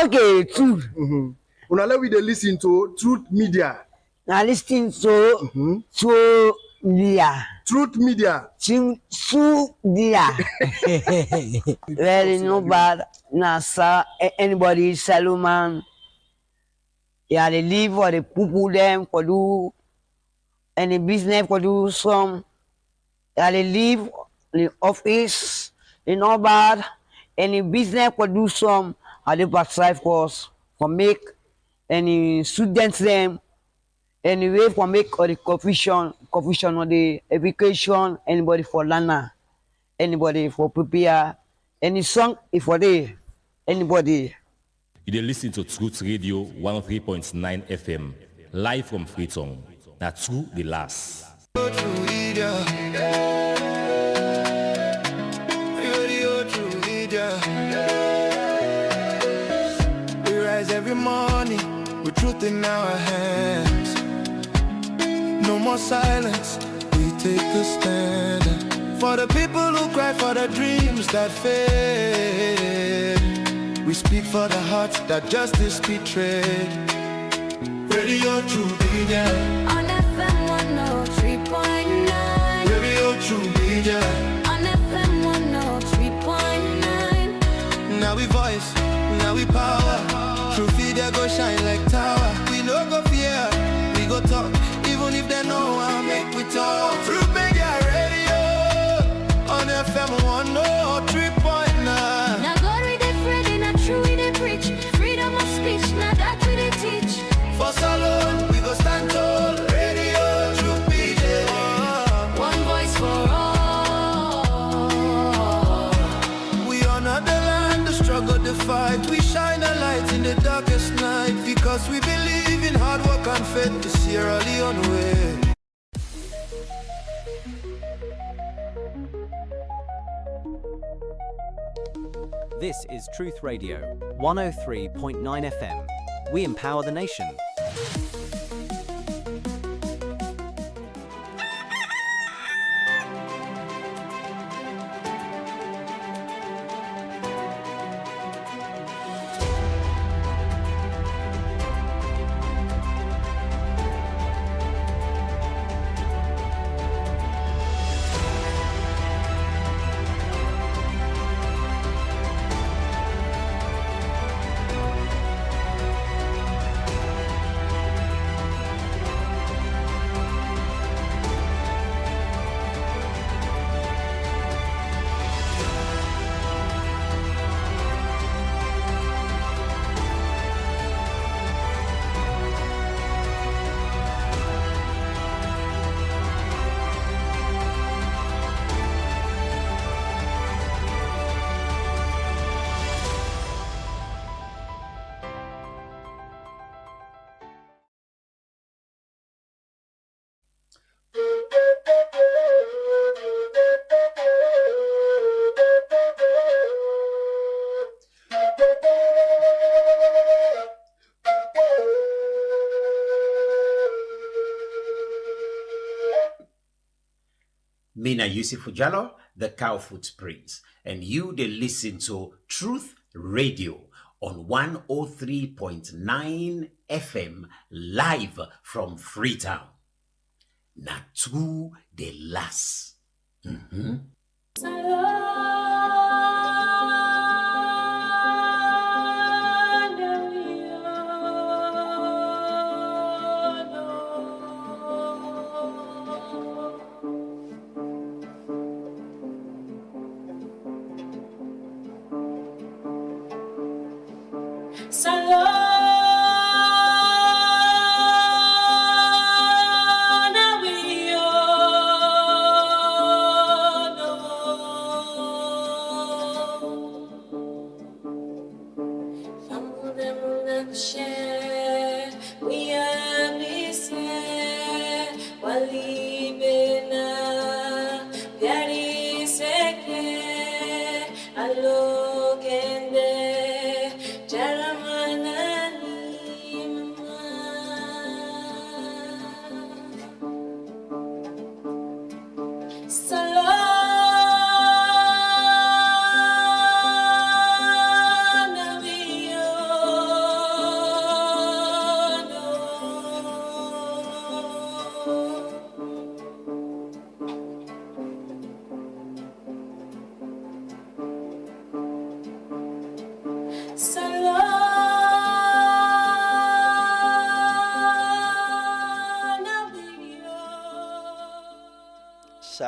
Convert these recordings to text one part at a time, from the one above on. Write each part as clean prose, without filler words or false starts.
Okay, Truth. Una let we dey listen to Truth Media. Now listen to Media. Truth Media. Media. Very no bad. Nasa anybody Saluman. Yeah, they live for the people them for do any business for do some. Yeah, they live in the office. They no bad. Any business for do some. They backside for us for make any students them. Anyway, for make or the confusion or the education, anybody for learner, anybody for prepare, any song if for the anybody. You dey listen to Truth Radio 103.9 FM, live from Freetown. Now true the last. We rise every morning with truth in our hands. No more silence, we take the stand. For the people who cry for the dreams that fade, we speak for the hearts that justice betrayed. Radio True Media on FM 103.9. Radio True Media on FM 103.9. Now we voice, now we power. True Media go shine like tower. We no go fear, we go talk. Even if they know how make we talk. True Media Radio on FM 103.9. Now God we dey afraid, now true we dey preach. Freedom of speech, now that we dey teach. For Salon, we go stand tall. Radio True Media. One voice for all. We honor the land, the struggle, the fight. We shine a light in the darkest night. Because we believe in hard work and faith to Sierra Leone way. This is Truth Radio, 103.9 FM. We empower the nation. Mina Yusufu Jallo, the Cow Footprints, and you they listen to Truth Radio on 103.9 FM live from Freetown. Natu de las.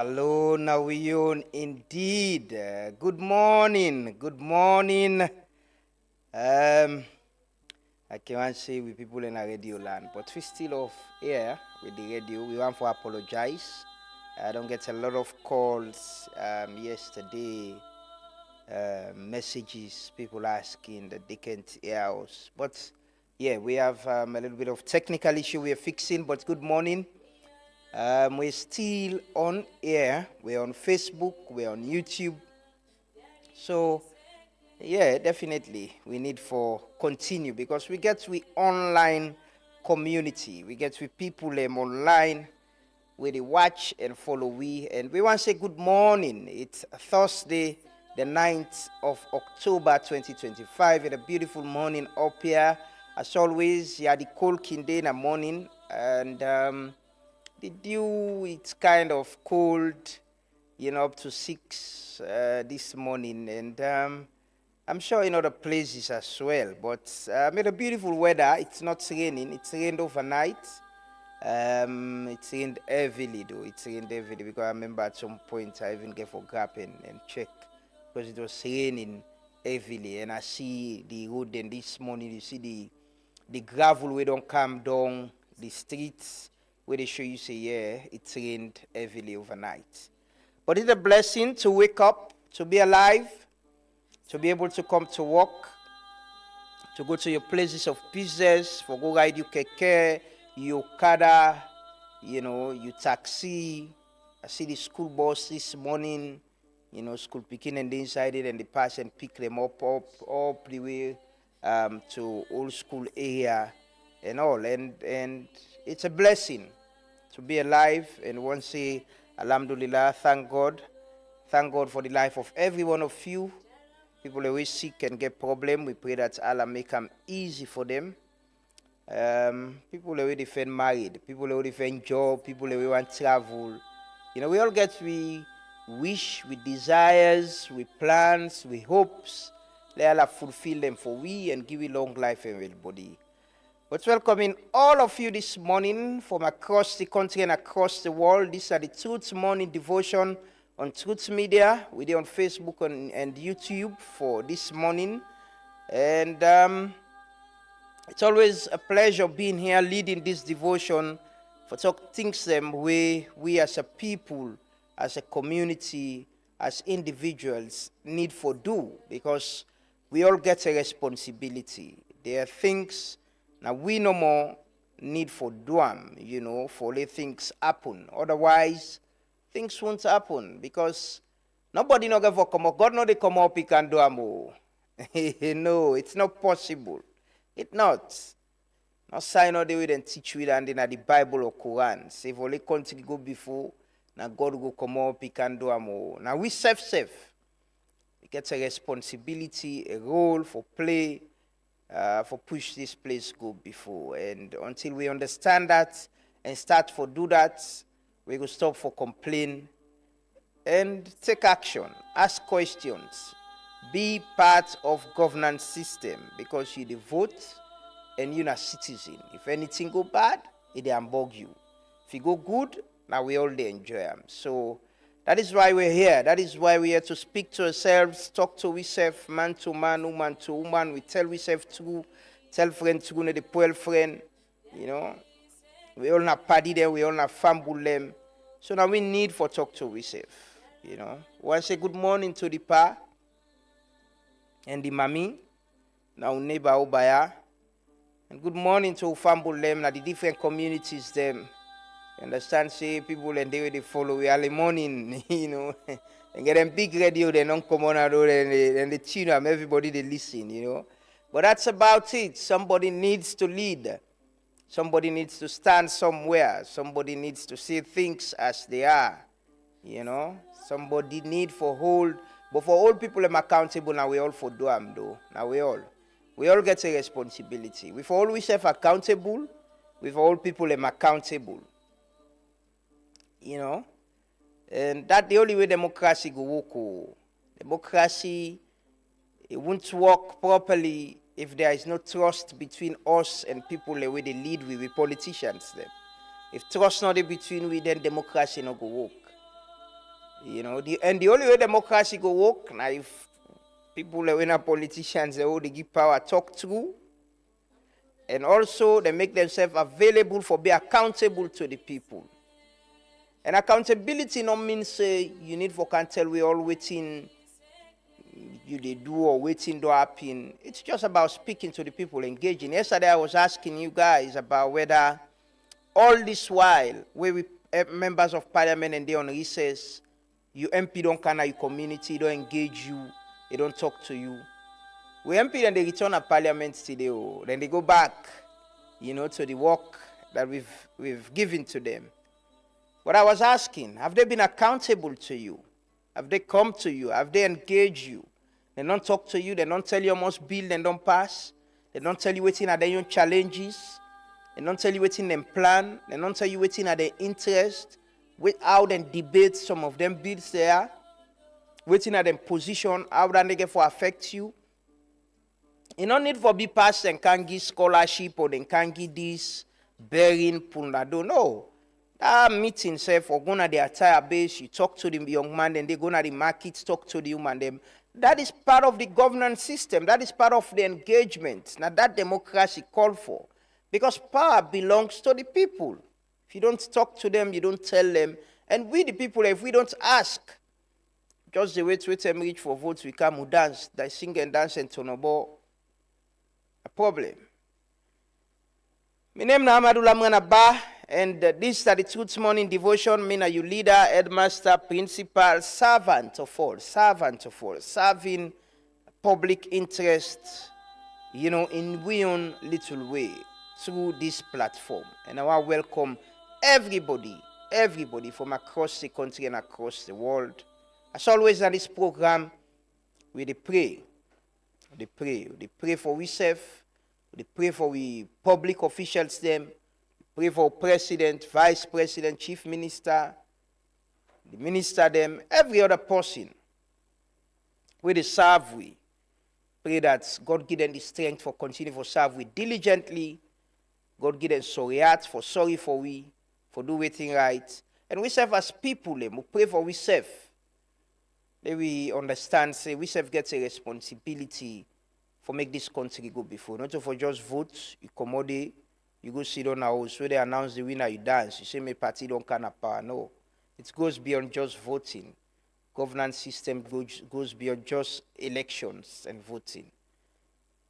Salon Nawion indeed. Good morning. Good morning. I can't say with people in a radio land, but we still off air with the radio. We want to apologize. I don't get a lot of calls yesterday, messages, people asking that they can't hear us. But yeah, we have a little bit of technical issue we are fixing, but good morning. We're still on air. We're on Facebook. We're on YouTube. So, yeah, definitely we need for continue because we get with online community. We get with people online where they watch and follow we. And we want to say good morning. It's Thursday, the 9th of October 2025. It's a beautiful morning up here. As always, you had the cold day in the morning. And the dew, it's kind of cold, up to 6 this morning. And I'm sure in other places as well. But with the beautiful weather, it's not raining. It's rained overnight. It's rained heavily though. It's rained heavily because I remember at some point I even get for grab and check because it was raining heavily. And I see the road and this morning you see the gravel we don't come down the streets. Where they show you say, yeah, it's rained heavily overnight. But it's a blessing to wake up, to be alive, to be able to come to work, to go to your places of business, for go ride your keke, your okada, your taxi. I see the school bus this morning, school picking and they inside it and they pass and pick them up the way to old school area and all. And it's a blessing to be alive, and once say alhamdulillah, thank God for the life of every one of you. People always sick and get problem, we pray that Allah make them easy for them. People already find married, people already find job, people already want travel. We all get we wish, we desires, we plans, we hopes. Let Allah fulfill them for we and give you long life and everybody. But welcoming all of you this morning from across the country and across the world. These are the Truth Morning Devotion on Truth Media. We're on Facebook and YouTube for this morning. And it's always a pleasure being here leading this devotion for talk things them way we as a people, as a community, as individuals need for do, because we all get a responsibility. There are things now we no more need for do them, for let things happen. Otherwise, things won't happen because nobody no get for come up. God no they come up, he can do them. No, it's not possible. It's not. No sign of the way they teach you and in the Bible or Quran. Say if only country go before, now God go come up, he can do them. Now we safe. We get a responsibility, a role for play. For push this place go before, and until we understand that and start for do that, we will stop for complain and take action, ask questions, be part of governance system because you the vote and you're a citizen. If anything go bad, it unbug you. If you go good, now we all they enjoy them. So that is why we're here. That is why we're here to speak to ourselves, talk to ourselves, man to man, woman to woman. We tell ourselves true, tell friends true, the poor friend, We all have party there, we all have fumble them. So now we need for talk to ourselves, We want to say good morning to the pa and the mommy, now neighbor Obaya. And good morning to fumble them, now the different communities them. Understand, say people and they follow we early morning, and get them big radio, they don't come on and they tune them, everybody they listen, But that's about it. Somebody needs to lead. Somebody needs to stand somewhere. Somebody needs to see things as they are, Somebody need for hold. But for all people I'm accountable now, we all for do them though. Now we all get a responsibility. We for all we self accountable, we for all people I'm accountable. And that's the only way democracy go work. Democracy, it won't work properly if there is no trust between us and people the way they lead with politicians. Them. If trust not between we, then democracy not go work. You know, and the only way democracy go work now if people when are politicians they all they give power talk through, and also they make themselves available for be accountable to the people. And accountability no means you need for can tell we all waiting you they do or waiting to happen. It's just about speaking to the people, engaging. Yesterday I was asking you guys about whether all this while where we members of parliament and they on recess, you MP don't kind of your community, don't engage you, they don't talk to you. We MP then they return to parliament today, then they go back, you know, to the work that we've given to them. But I was asking, have they been accountable to you? Have they come to you? Have they engaged you? They don't talk to you. They don't tell you almost bill. They don't pass. They don't tell you waiting at their own challenges. They don't tell you waiting them plan. They don't tell you waiting at their interest. How they debate some of them bills there. Waiting at them position. How that they get for affect you. You don't need for be passed and can't give scholarship or they can't give this bearing punado. No. That meeting say for going to the entire base, you talk to the young man, then they go to the market, talk to the human them. That is part of the governance system. That is part of the engagement. Now that democracy called for. Because power belongs to the people. If you don't talk to them, you don't tell them. And we the people, if we don't ask, just the way to wait and reach for votes, we come, we dance, they sing and dance and tonobo. A problem. My name is Amadou Lamranaba. And this is the Truth Morning Devotion. Me na you leader, headmaster, principal, servant of all, serving public interest, you know, in we own little way through this platform. And I want to welcome everybody from across the country and across the world. As always on this program, we pray for ourselves, we pray for we public officials them. Pray for president, vice president, chief minister, the minister them, every other person. We they serve we. Pray that God give them the strength for continue for serve we diligently. God give them sorry for we, for do everything right. And we serve as people, we pray for we serve. Let we understand, say we serve gets a responsibility for make this country go before. Not for just vote, you commodity. You go sit on a house where they announce the winner, you dance. You say, my party don't can power. No. It goes beyond just voting. Governance system goes beyond just elections and voting.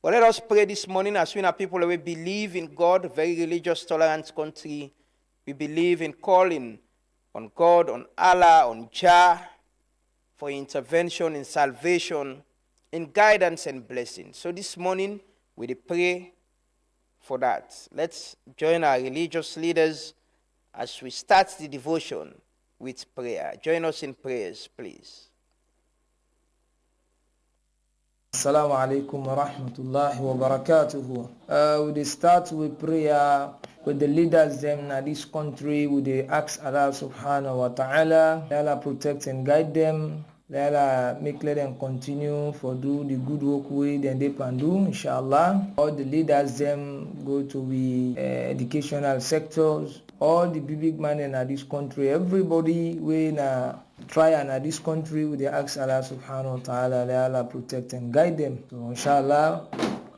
But let us pray this morning as we are people who believe in God, a very religious, tolerant country. We believe in calling on God, on Allah, on Jah, for intervention in salvation, in guidance and blessing. So this morning, we pray for that. Let's join our religious leaders as we start the devotion with prayer. Join us in prayers, please. Assalamu alaikum wa rahmatullahi wa barakatuhu. We start with prayer with the leaders them in this country. We ask Allah subhanahu wa ta'ala, Allah protect and guide them. Let them continue for do the good work way then they can do, inshallah. All the leaders them go to the educational sectors. All the big men in this country, everybody we try and this country with the ask Allah subhanahu wa ta'ala, let Allah protect and guide them. So inshallah.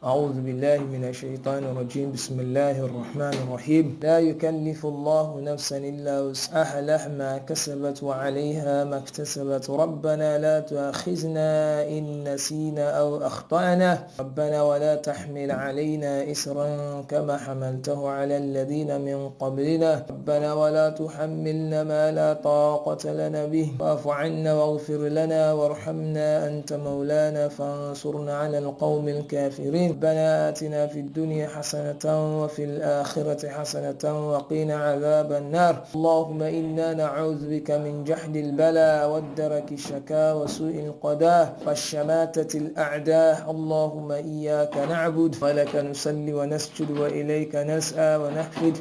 أعوذ بالله من الشيطان الرجيم بسم الله الرحمن الرحيم لا يكلف الله نفسا إلا وسعها لها ما كسبت وعليها ما اكتسبت ربنا لا تؤاخذنا إن نسينا أو أخطأنا ربنا ولا تحمل علينا إسرا كما حملته على الذين من قبلنا ربنا ولا تحملنا ما لا طاقة لنا به واعف عنا واغفر لنا وارحمنا أنت مولانا فانصرنا على القوم الكافرين ربنا آتنا في الدنيا حسنة وفي الآخرة حسنة وقنا عذاب النار اللهم إنا نعوذ بك من جحد البلاء والدرك الشكا وسوء القضاء والشماتة الأعداء اللهم إياك نعبد ولك نصلي ونسجد وإليك نسعى ونحفد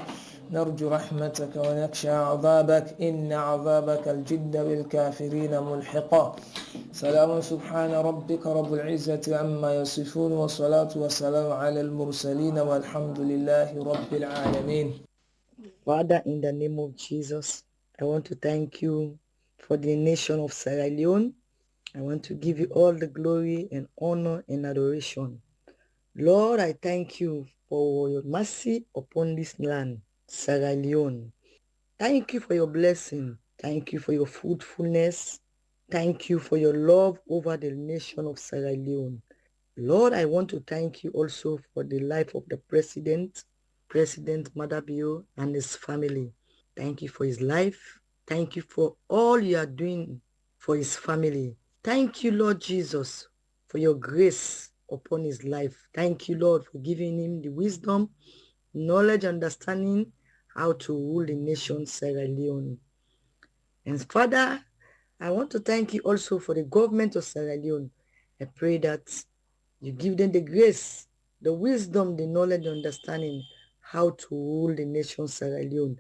نرجو رحمتك ونخشى عذابك إن عذابك الجد بالكافرين ملحقا سلام سبحان ربك رب العزة عما يصفون والصلاة والسلام على المرسلين والحمد لله رب العالمين. Father, in the name of Jesus, I want to thank you for the nation of Sierra Leone. I want to give you all the glory and honor and adoration. Lord, I thank you for your mercy upon this land, Sierra Leone. Thank you for your blessing. Thank you for your fruitfulness. Thank you for your love over the nation of Sierra Leone. Lord, I want to thank you also for the life of the President Madabio, and his family. Thank you for his life. Thank you for all you are doing for his family. Thank you, Lord Jesus, for your grace upon his life. Thank you, Lord, for giving him the wisdom, knowledge, understanding how to rule the nation Sierra Leone. And Father, I want to thank you also for the government of Sierra Leone. I pray that you give them the grace, the wisdom, the knowledge, the understanding how to rule the nation Sierra Leone.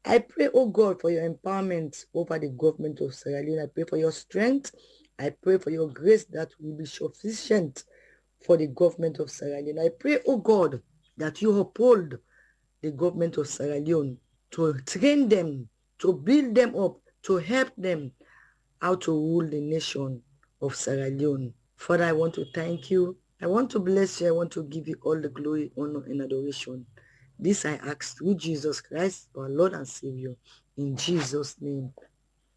I pray, oh God, for your empowerment over the government of Sierra Leone. I pray for your strength. I pray for your grace that will be sufficient for the government of Sierra Leone. I pray, oh God, that you uphold the government of Sierra Leone to train them, to build them up, to help them how to rule the nation of Sierra Leone. Father, I want to thank you. I want to bless you. I want to give you all the glory, honor, and adoration. This I ask through Jesus Christ, our Lord and Savior. In Jesus' name,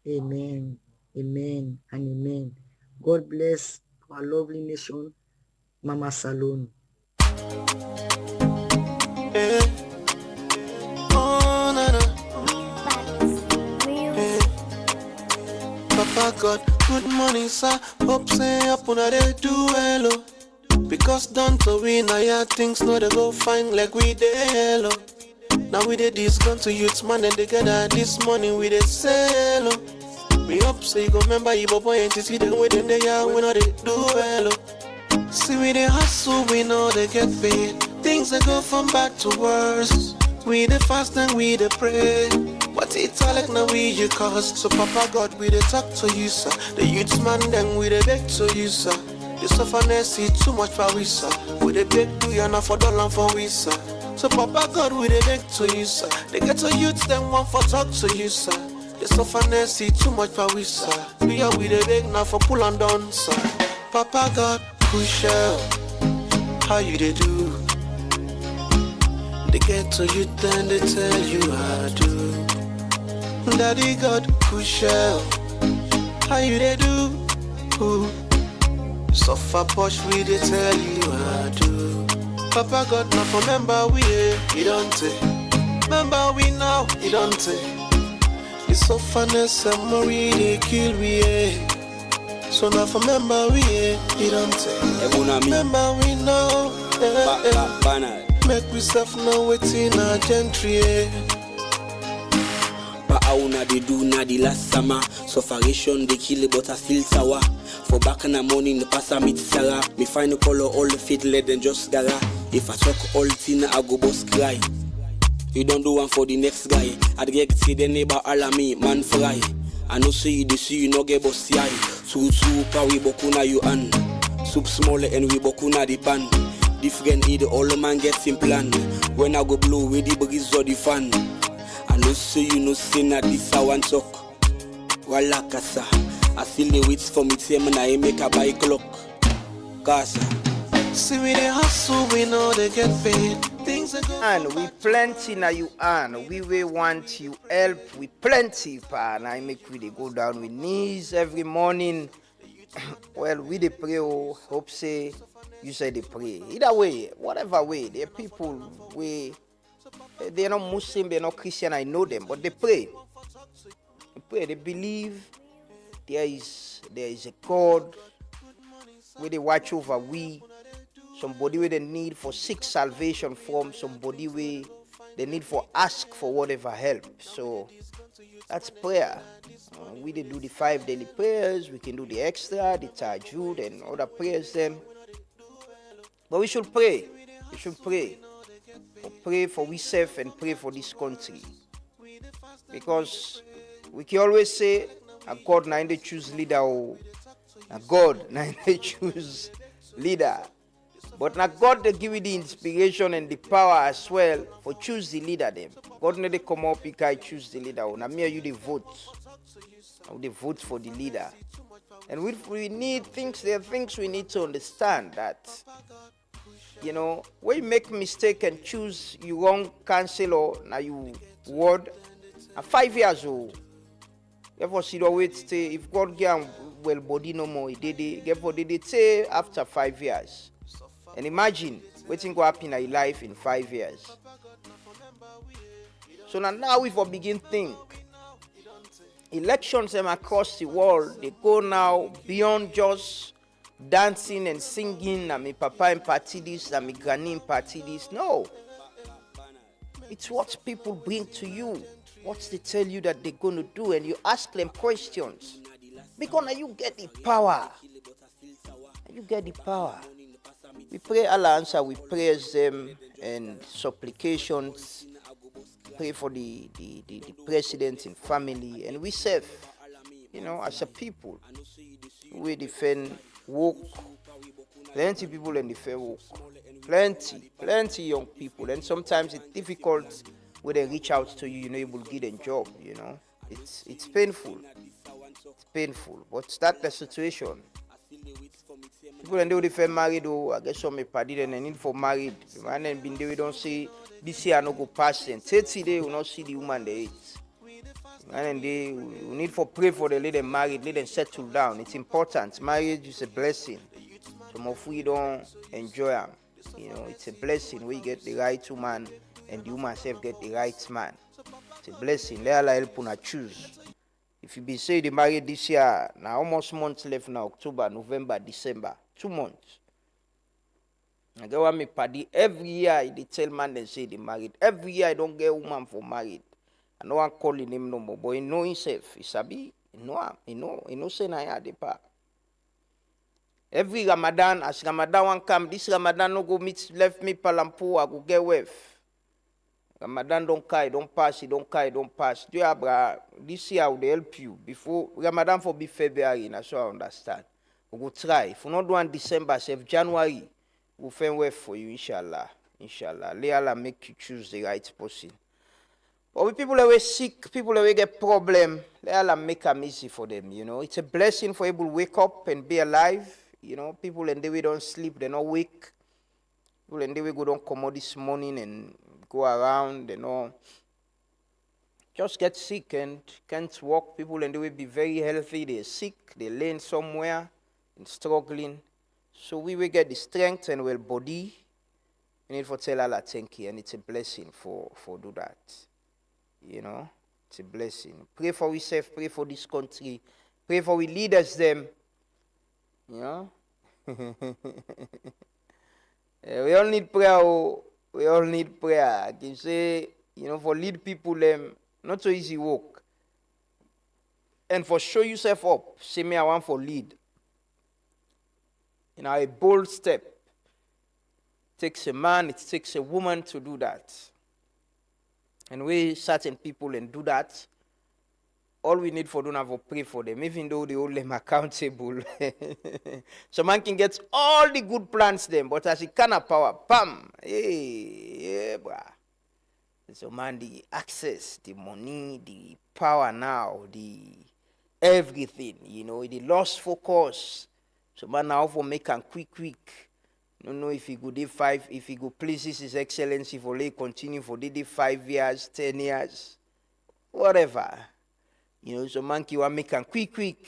amen, amen, and amen. God bless our lovely nation, Mama Salone. Papa God, good morning, sir. Hope say up on a do hello. Because done to win, I hear things no they go fine like we dey hello. Now we did this gun to youths man and together this morning we dey say hello. We hope so you go remember you boy and see them with them they are we know they do hello. See we dey hustle, we know they get paid. Things that go from bad to worse. We dey fast and we dey pray. But it's all like now we you cause. So Papa God we dey talk to you sir. The youths man then we dey beg to you sir. The sufferness is too much for we sir. We dey beg to you now for dollar for we sir. So Papa God we dey beg to you sir. They get to youths then want for talk to you sir. The sufferness is too much for we sir. We are we dey beg now for pull and down sir. Papa God push out. How you dey do? They get to you then they tell you how to. Daddy God push out. How you dey do? Ooh. Suffer push we they tell you how to. Papa God now for member we he don't take. Remember we now he don't take. The sufferness and Marie they kill we So now for member we he don't take. Remember we now make we self now waiting a gentry But how na they do na the last summer. Sufferation they kill but I still sour. For back in the morning the pastor meet Sarah. Me find the color all the fit let them just gara. If I talk all tina I go boss cry. You don't do one for the next guy. I'd get see the neighbor all of me man fry. I know see you see you no get boss eye. Super we bokuna you an. Soup smaller and we bokuna the pan. Different need all the man gets in plan. When I go blow with the breeze or the fan. I know see you no see na this I want talk. Wala kasa. I still the wits for me same and I make a buy clock. Kasa. See we dey hustle, we know they get paid. Things are good. And we plenty now you earn. We will want you help. We plenty pa. And I make we dey go down with knees every morning. Well, we dey pray. Oh, hope say you say they pray. Either way, whatever way, there are people they're not Muslim, they're not Christian. I know them, but they pray. They pray. They believe there is a God where they watch over we. Somebody where they need for seek salvation from, somebody where they need for ask for whatever help. So that's prayer. We they do the 5 daily prayers, we can do the extra, the Tajud and other prayers then. But we should pray. We should pray. Pray for ourselves and pray for this country. Because we can always say, a God na they choose leader or a God na they choose leader. But now God they give you the inspiration and the power as well for choose the leader them. God need they come up, you can choose the leader. Now me you the vote. they vote for the leader. And we need things, there are things we need to understand that, you know, when you make mistake and choose you wrong councillor, now you ward, 5 years old. Therefore, see the wait stay, if God get well body no more, therefore they say after 5 years. And imagine waiting go happen in your life in 5 years. So now we for begin think. Elections across the world, they go now beyond just dancing and singing, and my papa and party this, and my granny and party this. No. It's what people bring to you, what they tell you that they're going to do, and you ask them questions. Because now you get the power. You get the power. We pray Allah answer, we praise them and supplications. Pray for the president and family, and we serve, you know, as a people. We defend work. Plenty people in defend work. Plenty young people, and sometimes it's difficult when they reach out to you, you're not able to get a job, you know. It's painful. It's painful, but that's the situation. People and they defend married, I guess some may party and need for married. And then been there, we don't see this year no go past them. 30 days, we not see the woman they eat. And then we need for pray for the let them married, let them settle down. It's important. Marriage is a blessing. Some of we don't enjoy them. You know, it's a blessing when you get the right woman and the woman self get the right man. It's a blessing. Let Allah help una choose. If you be say they married this year, now almost months left now, October, November, December, 2 months. I get one me party every year they tell man they say they married. Every year I don't get a woman for married. I no one calling him no more, but he know himself. He sabi, he know say na ya de pa. Every Ramadan, as Ramadan one come, this Ramadan no go meet left me palampo, I go get wealth. Ramadan don't kai, don't pass, don't kai, don't pass. Do you this year I will help you before Ramadan for be February, that's so I understand. We go try. If we not do on December, say January, we'll find way for you, inshallah. Inshallah. Let Allah make you choose the right person. But when people are sick, people are get problem, let Allah make them easy for them, you know. It's a blessing for able to wake up and be alive. You know, people and they we don't sleep, they're not wake. People and they we go don't come out this morning and go around, you know. Just get sick and can't walk. People and they will be very healthy, they're sick, they lay somewhere and struggling. So we will get the strength and well body. We need to tell Allah thank you, and it's a blessing for do that. You know, it's a blessing. Pray for ourselves, pray for this country, pray for we leaders them. You know? We all need prayer. We all need prayer. I can say, you know, for lead people them, not so easy work. And for show yourself up, say me I want for lead. You know, a bold step. It takes a man, it takes a woman to do that. And we certain people and do that. All we need for do now for pray for them, even though they hold them accountable. So man can get all the good plans them, but as he cannot power, bam, yeah, bruh. So man, the access, the money, the power now, the everything, you know, the lost focus. So man now for make and quick. No know if he go do 5, if he go pleases His Excellency for lay continue for the 5 years, 10 years, whatever. You know, so man want make and quick.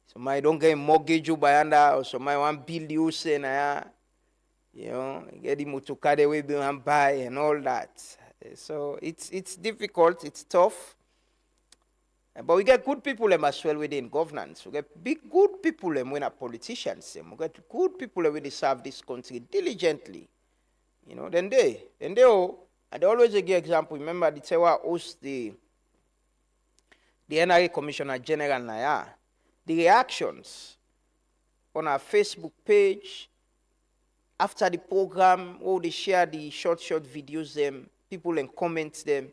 So man don't get a mortgage by under, or so man want build the house and you know, get the motorcar the way and buy and all that. So it's difficult, it's tough. But we get good people as well within governance. We get big good people when are politicians. We get good people when they serve this country diligently. You know, then they and they always give example. Remember the Tewa host the NRA Commissioner General Naya. The reactions on our Facebook page after the program, they share the short videos them, people and comment them.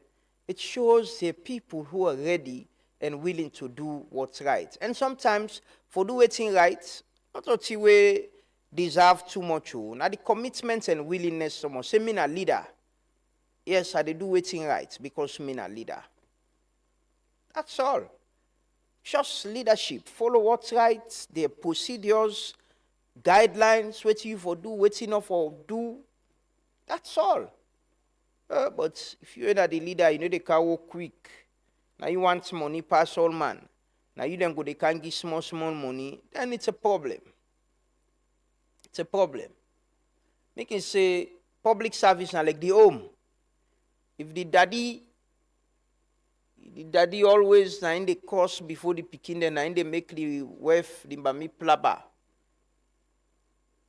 It shows the people who are ready and willing to do what's right. And sometimes for do what's right, not that we deserve too much. Now the commitment and willingness someone say me a leader. Yes, I do what's right because me a leader. That's all. Just leadership. Follow what's right, their procedures, guidelines, what you for do, what you not for do. That's all. But if you're the leader, you know they can work quick. Now you want money pass all man. Now you then go, they can't give small money, then it's a problem. It's a problem. Make it say public service now like the home. If the daddy always na in the course before the pikin, then na in they make the wife the bami plaba.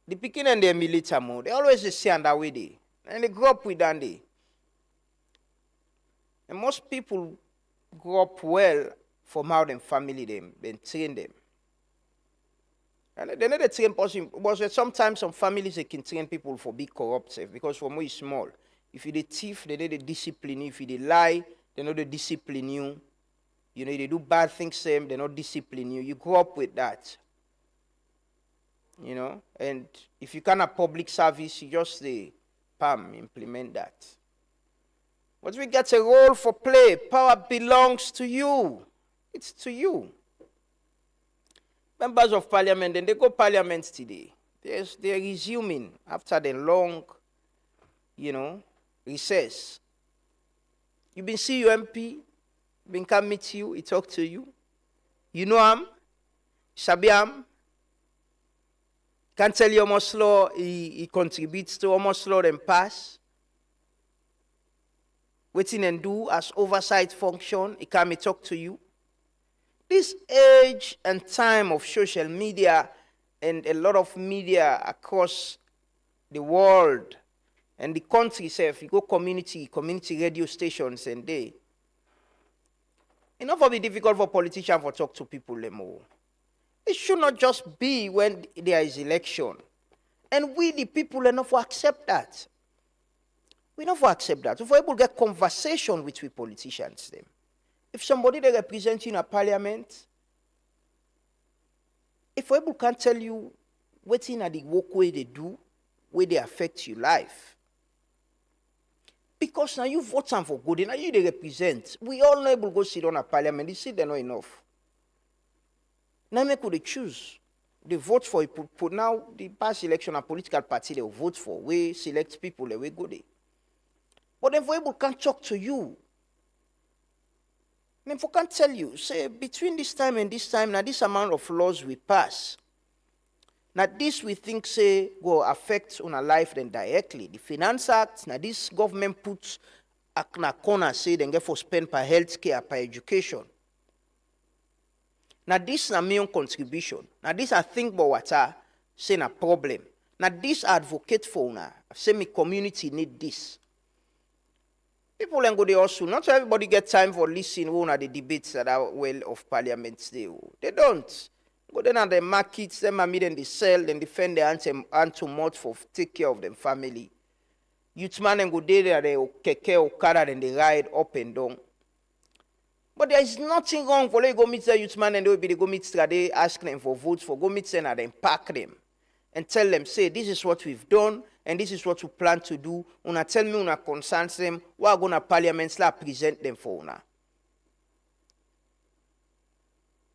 The pikin and the military more, they always say on that way they. And they grow up with that day. And most people grow up well from how them family them, then train them. And they know the train person, but sometimes some families they can train people for be corrupt because for more is small. If you the thief, they know the discipline you. If you the lie, they know the discipline you. You know, they do bad things same, they not discipline you. You grow up with that. You know, and if you can't have public service, you just say, implement that. But we get a role for play. Power belongs to you. It's to you. Members of parliament, then they go parliament today. They're resuming after the long, recess. You been see your MP, been come meet you, he talk to you. You know him, sabi him. Can't tell you how much law he contributes to, how much law them pass. Waiting and do as oversight function, he come talk to you. This age and time of social media and a lot of media across the world and the country itself, you go community radio stations and they. It not for be difficult for politicians to talk to people anymore. It should not just be when there is election. And we, the people, are not for accept that. We not for accept that. If we're able to get conversation with we politicians, them. If somebody they represent you in a parliament, if we're able to tell you what in the work way they do, where they affect your life. Because now you vote some for good, now you they represent. We all not able to go sit on a parliament, they say they're not enough. Now make could they choose. They vote for it. Put now the past election a political party they will vote for. We select people they will go there. But then for able can't talk to you. Then for can't tell you, say between this time and this time, now this amount of laws we pass. Now this we think say go affect on our life then directly. The Finance Act, now this government puts a corner say then get for spend per healthcare, per education. Now this na my own contribution. Now this I think about what I say na problem. Now this I advocate for now. Say my community need this. People then go there also. Not everybody get time for listening to the debates that are well of parliament today. They don't. Go then at the markets, them and then they sell, then defend their anti-mouth for take care of them family. Youth man and go there, they keke or car and they ride up and down. But there is nothing wrong for they go meet the youth man and they go meet they ask them for votes for go meet them and then pack them and tell them, say, this is what we've done and this is what we plan to do. Una tell me una concerns them, we're gonna parliament la present them for una.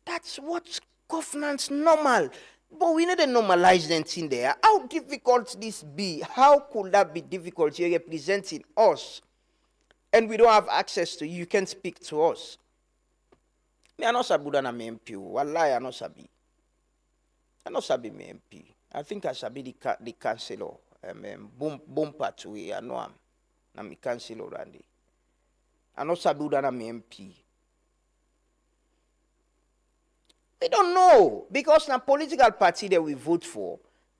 That's what governance normal. But we need to normalize them in there. How difficult this be? How could that be difficult? You're representing us. And we don't have access to you. You can't speak to us. Me, I know sabi na me MP. Wallahi, I know sabi. I know sabi me MP. I think I sabi the councillor. Bumper to it. I know him. Na me councillor Randy. I know sabi na me MP. We don't know. Because na political party that we vote for.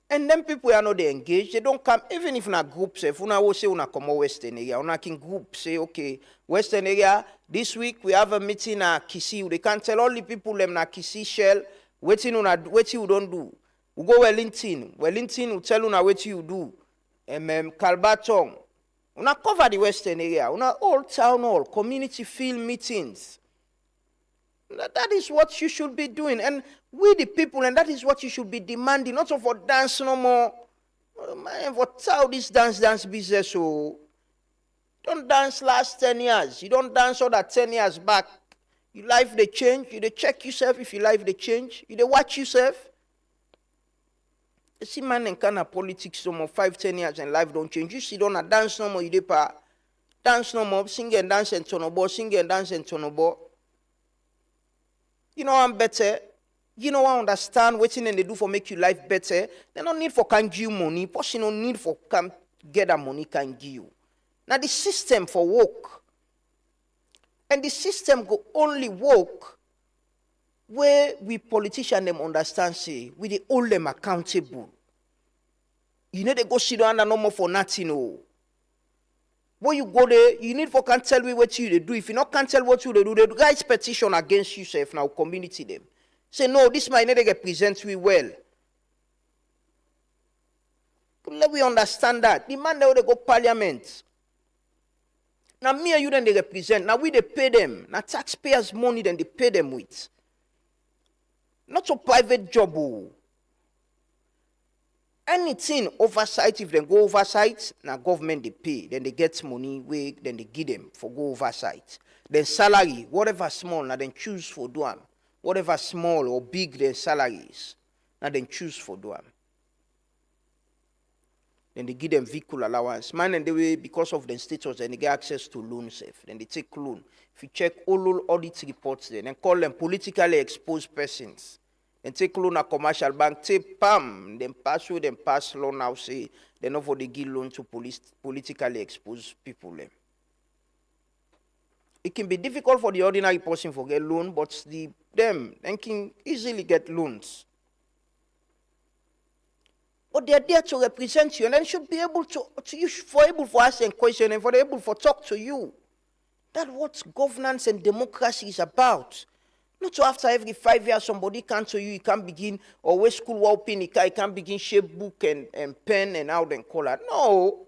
And then people are not they engaged. They don't come, even if na group say, if una will say una come Western area, una can group say, okay, Western area, this week we have a meeting at Kisi. They can't tell all the people them na Kisi Shell, what you don't do. We go Wellington will tell una what you do. Kalbatong. Una cover the Western area. Una all town hall, community field meetings. That is what you should be doing. And we the people, and that is what you should be demanding. Not for dance no more. Man, for how this dance business. So don't dance last 10 years. You don't dance all that 10 years back. Your life they change. You they check yourself if your life they change. You they watch yourself. You see man in kind of politics some more 5-10 years and life don't change. You see don't dance no more. You they dance no more. Sing and dance and turn about. Sing and dance and turn about. You know I'm better. You know I understand what thing they do for make your life better. They don't need for can give you money. Person don't need for come get that money can give you. Now the system for work. And the system go only work where we politicians them understand say we they hold them accountable. You need to go sit down and no more for nothing. Oh. When you go there, you need for can't tell me what you they do. If you not can't tell what you they do, they write petition against yourself now, community them. Say no, this might not represent we well. Let we understand that. The man they go parliament. Now me and you then they represent. Now we they pay them. Now taxpayers' money then they pay them with. Not a private job. Oh. Anything oversight, if they go oversight, now government they pay. Then they get money, then they give them for go oversight. Then salary, whatever small, now then choose for do them. Whatever small or big their salaries, now then choose for do them. Then they give them vehicle allowance. Man, and they will, because of their status, then they get access to loan safe. Then they take loan. If you check all audit reports, then call them politically exposed persons. Then take loan at commercial bank, take PAM, then pass through, then pass loan now, say, then over they give loan to politically exposed people. Then. It can be difficult for the ordinary person to get loan, but them can easily get loans. But they are there to represent you, and then should be able to ask a question and for able to talk to you. That's what governance and democracy is about. Not so after every 5 years somebody comes to you, you can begin, or where school walking, you can begin shape book and pen and out and color. No.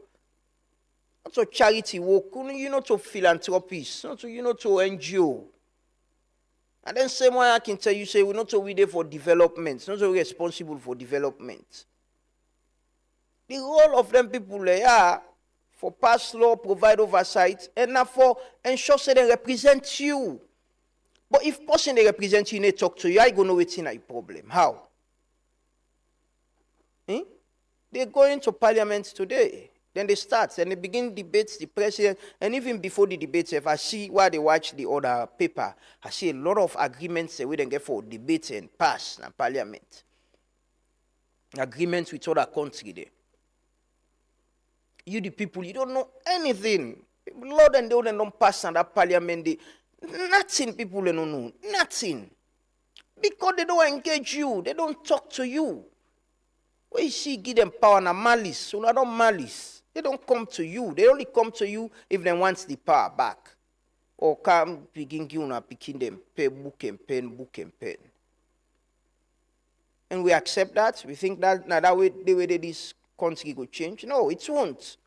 Not to charity work, you know to philanthropist, not to, you know to NGO. And then same way I can tell you, say, we're not so we there for development, not so responsible for development. The role of them people they are for pass law, provide oversight, and now for ensure say they represent you. But if person they represent you, they talk to you, I go know what's in a problem. How? They go into parliament today. Then they start, then they begin debates, the president, and even before the debates, if I see while they watch the other paper, I see a lot of agreements that we then get for debate and pass in parliament. Agreements with other country there. You the people, you don't know anything. Lord and they don't pass in that parliament. Nothing people they don't know. Nothing. Because they don't engage you. They don't talk to you. When you see give them power and malice, so they don't malice. They don't come to you. They only come to you if they want the power back. Or come begin you na picking them pay book and pen. And we accept that. We think that now that way the way that this country will change. No, it won't.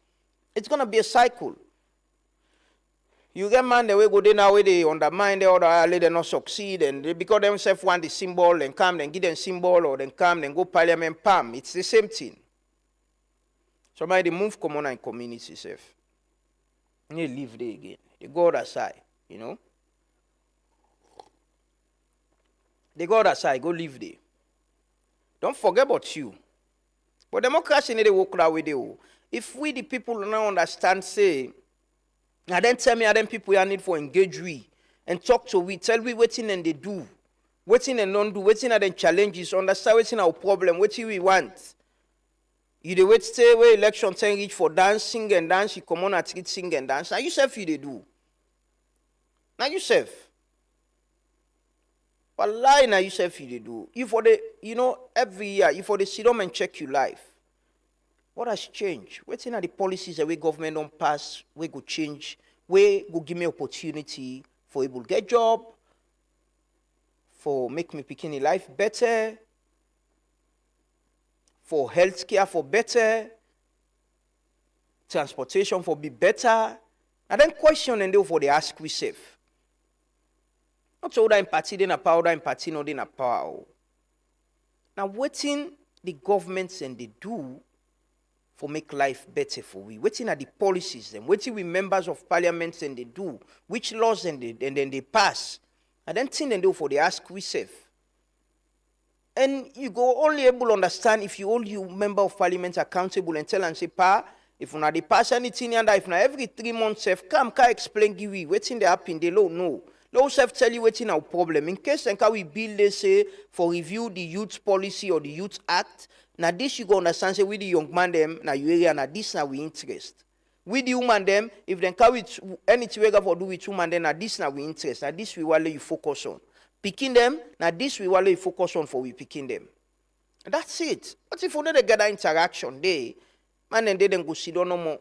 It's gonna be a cycle. You get man the way go there now where they undermine the other, they not succeed, and they because themselves want the symbol, then come, then give them symbol, or then come, then go parliament, pam. It's the same thing. Somebody move common and community safe. They live there again. They go other side, you know. They go other side, go live there. Don't forget about you. But democracy need to work that way. If we the people now understand, say, and then tell me how them people you need for engage we and talk to we, tell we what in and they do, what in and don't do, what in and then challenges, understand what in our problem, what we want. You the wait stay where election time reach for dancing and dance, you come on at it, sing and dance. Now yourself you they do. Now yourself. But lie now yourself you they do. You for the, you know, every year, you for the sit down and check your life. What has changed? Waiting at the policies that we government don't pass, we go change, we go give me opportunity for able to get job, for make me picking life better, for healthcare for better, transportation for be better, and then question and do for the ask we safe. Not so that in party then a power, in party not in a power. Now waiting the governments and they do for make life better for we. Waiting at the policies them, waiting with members of parliament and they do, which laws and then they pass, And then thing they do for they ask we safe. And you go only able to understand if you hold you member of parliament accountable and tell and say, Pa, if you not the pass anything and if not every 3 months, come explain give you waiting the happen, they low no. Low self tell you waiting our problem. In case then can we bill they say for review the youth policy or the youth act. Now this you go understand say with the young man them now you area now this now we interest. With the woman them, if then can with anything we got for do with woman then now this now we interest. Now this we will let you focus on. Picking them, now this we will let you focus on for we picking them. And that's it. But if we don't get that interaction, they man and they then go see no more.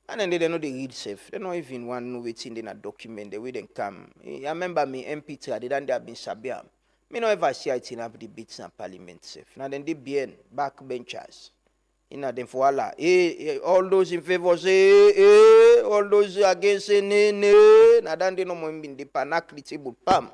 And then they know they read safe. They don't even want to know waiting in a document the way they come. I remember me MP3, they have been Sabiam. Me no ever see it in a debates in parliament safe. Now then they be backbenchers. You know, then for Allah, all those in favor say, all those against say, nay. Now then they no more in the panacli table, pam.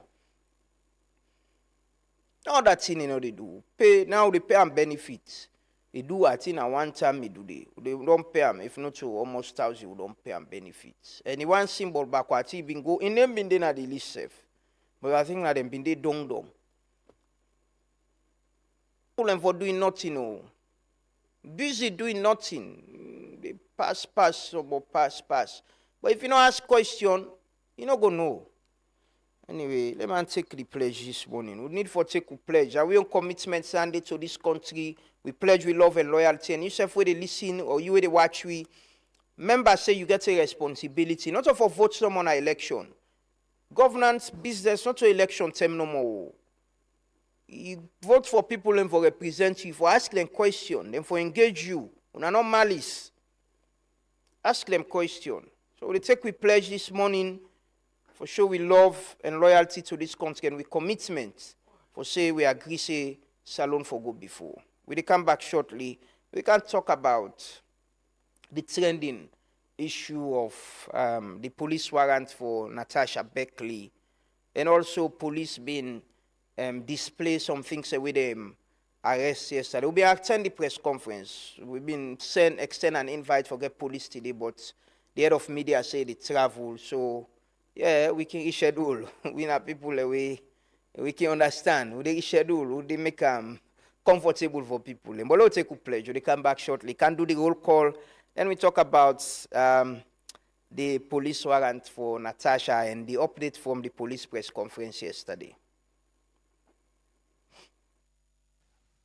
All that thing, you know, they do. Pay, now they pay and benefits. They do a thing at one time, they don't pay them. If not to almost 1,000, you don't pay them benefits. And the one symbol backward, even go in them been at the least safe. But I think that them been they dong. Problem for doing nothing, oh. Busy doing nothing. They pass, but pass. But if you don't ask question, you not gonna know. Anyway, let me take the pledge this morning. We need for take a pledge. Are we on commitment Sunday to this country? We pledge with love and loyalty. And yourself where they listen or you where they watch we. Members say you get a responsibility. Not for vote someone on election. Governance, business, not to election term no more. You vote for people and for represent you, for ask them question, then for engage you. Una not malice. Ask them question. So we take we pledge this morning. For sure we love and loyalty to this country and with commitment. For say we agree say Salon for go before. We'll come back shortly. We can talk about the trending issue of the police warrant for Natasha Beckley. And also police being display some things with them arrest yesterday. We'll be attending the press conference. We've been extend an invite for get police today, but the head of media say they travel. So yeah, we can reschedule. We have people away. We can understand. We reschedule. They make comfortable for people. But we'll take a pledge. They come back shortly. Can do the roll call. Then we talk about the police warrant for Natasha and the update from the police press conference yesterday.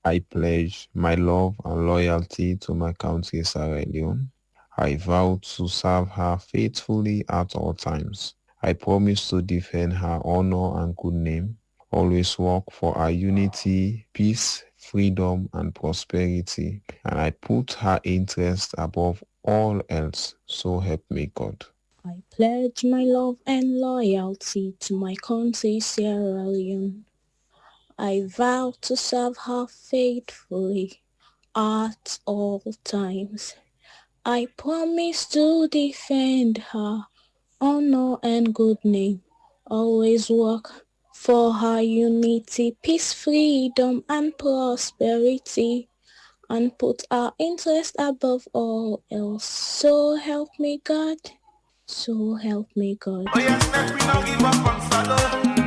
I pledge my love and loyalty to my country, Sierra Leone. I vow to serve her faithfully at all times. I promise to defend her honor and good name, always work for our unity, peace, freedom, and prosperity, and I put her interest above all else, so help me God. I pledge my love and loyalty to my country, Sierra Leone. I vow to serve her faithfully at all times. I promise to defend her honor and good name, always work for her unity, peace, freedom, and prosperity, and put our interest above all else. So help me God. So help me God. Oh yes, let me not give up on Salon.